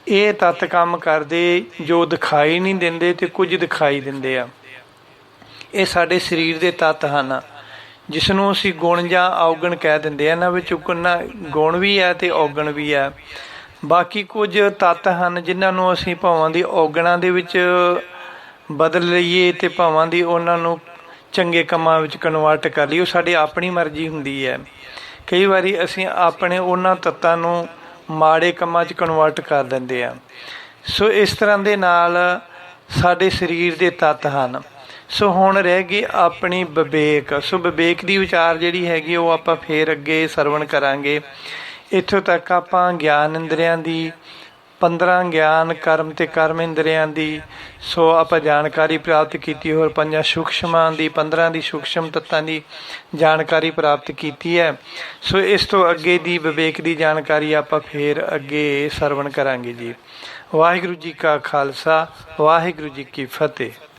ਇਹ ਤੱਤ ਕੰਮ ਕਰਦੇ ਜੋ ਦਿਖਾਈ ਨਹੀਂ ਦਿੰਦੇ ਤੇ ਕੁਝ ਦਿਖਾਈ ਦਿੰਦੇ ਆ। ਇਹ ਸਾਡੇ ਸਰੀਰ ਦੇ ਤੱਤ ਹਨ, ਜਿਸ ਨੂੰ ਅਸੀਂ ਗੁਣ ਜਾਂ ਔਗਣ ਕਹਿ ਦਿੰਦੇ ਆ। ਇਹਨਾਂ ਵਿੱਚ ਗੁਣ ਵੀ ਹੈ ਤੇ ਔਗਣ ਵੀ ਹੈ। ਬਾਕੀ ਕੁਝ ਤੱਤ ਹਨ ਜਿਨ੍ਹਾਂ ਨੂੰ ਅਸੀਂ ਭਾਵਾਂ ਦੀ ਔਗਣਾਂ ਦੇ ਵਿੱਚ ਬਦਲ ਲਈਏ ਤੇ ਭਾਵਾਂ ਦੀ ਉਹਨਾਂ ਨੂੰ ਚੰਗੇ ਕੰਮਾਂ ਵਿੱਚ ਕਨਵਰਟ ਕਰ ਲਈਏ। ਉਹ ਸਾਡੀ ਆਪਣੀ ਮਰਜ਼ੀ ਹੁੰਦੀ ਹੈ। ਕਈ ਵਾਰੀ ਅਸੀਂ ਆਪਣੇ ਉਹਨਾਂ ਤੱਤਾਂ ਨੂੰ ਮਾੜੇ ਕੰਮਾਂ 'ਚ ਕਨਵਰਟ ਕਰ ਦਿੰਦੇ ਆ। ਸੋ ਇਸ ਤਰ੍ਹਾਂ ਦੇ ਨਾਲ ਸਾਡੇ ਸਰੀਰ ਦੇ ਤੱਤ ਹਨ। ਸੋ ਹੁਣ ਰਹਿ ਗਈ ਆਪਣੀ ਵਿਵੇਕ। ਸੋ ਵਿਵੇਕ ਦੀ ਵਿਚਾਰ ਜਿਹੜੀ ਹੈਗੀ ਉਹ ਆਪਾਂ ਫੇਰ ਅੱਗੇ ਸਰਵਣ ਕਰਾਂਗੇ। ਇੱਥੋਂ ਤੱਕ ਆਪਾਂ ਗਿਆਨ ਇੰਦਰੀਆਂ ਦੀ 15 ਗਿਆਨ ਕਰਮ ਤੇ ਕਰਮ ਇੰਦਰੀਆਂ ਦੀ ਸੋ ਆਪਾਂ ਜਾਣਕਾਰੀ ਪ੍ਰਾਪਤ ਕੀਤੀ। ਹੋਰ 5 ਸੂਖਸ਼ਮਾਂ ਦੀ 15 ਦੀ ਸੂਖਸ਼ਮ ਤੱਤਾਂ ਦੀ ਜਾਣਕਾਰੀ ਪ੍ਰਾਪਤ ਕੀਤੀ ਹੈ। ਸੋ ਇਸ ਤੋਂ ਅੱਗੇ ਦੀ ਵਿਵੇਕ ਦੀ ਜਾਣਕਾਰੀ ਆਪਾਂ ਫੇਰ ਅੱਗੇ ਸਰਵਣ ਕਰਾਂਗੇ ਜੀ। ਵਾਹਿਗੁਰੂ ਜੀ ਕਾ ਖਾਲਸਾ, ਵਾਹਿਗੁਰੂ ਜੀ ਕੀ ਫਤਿਹ।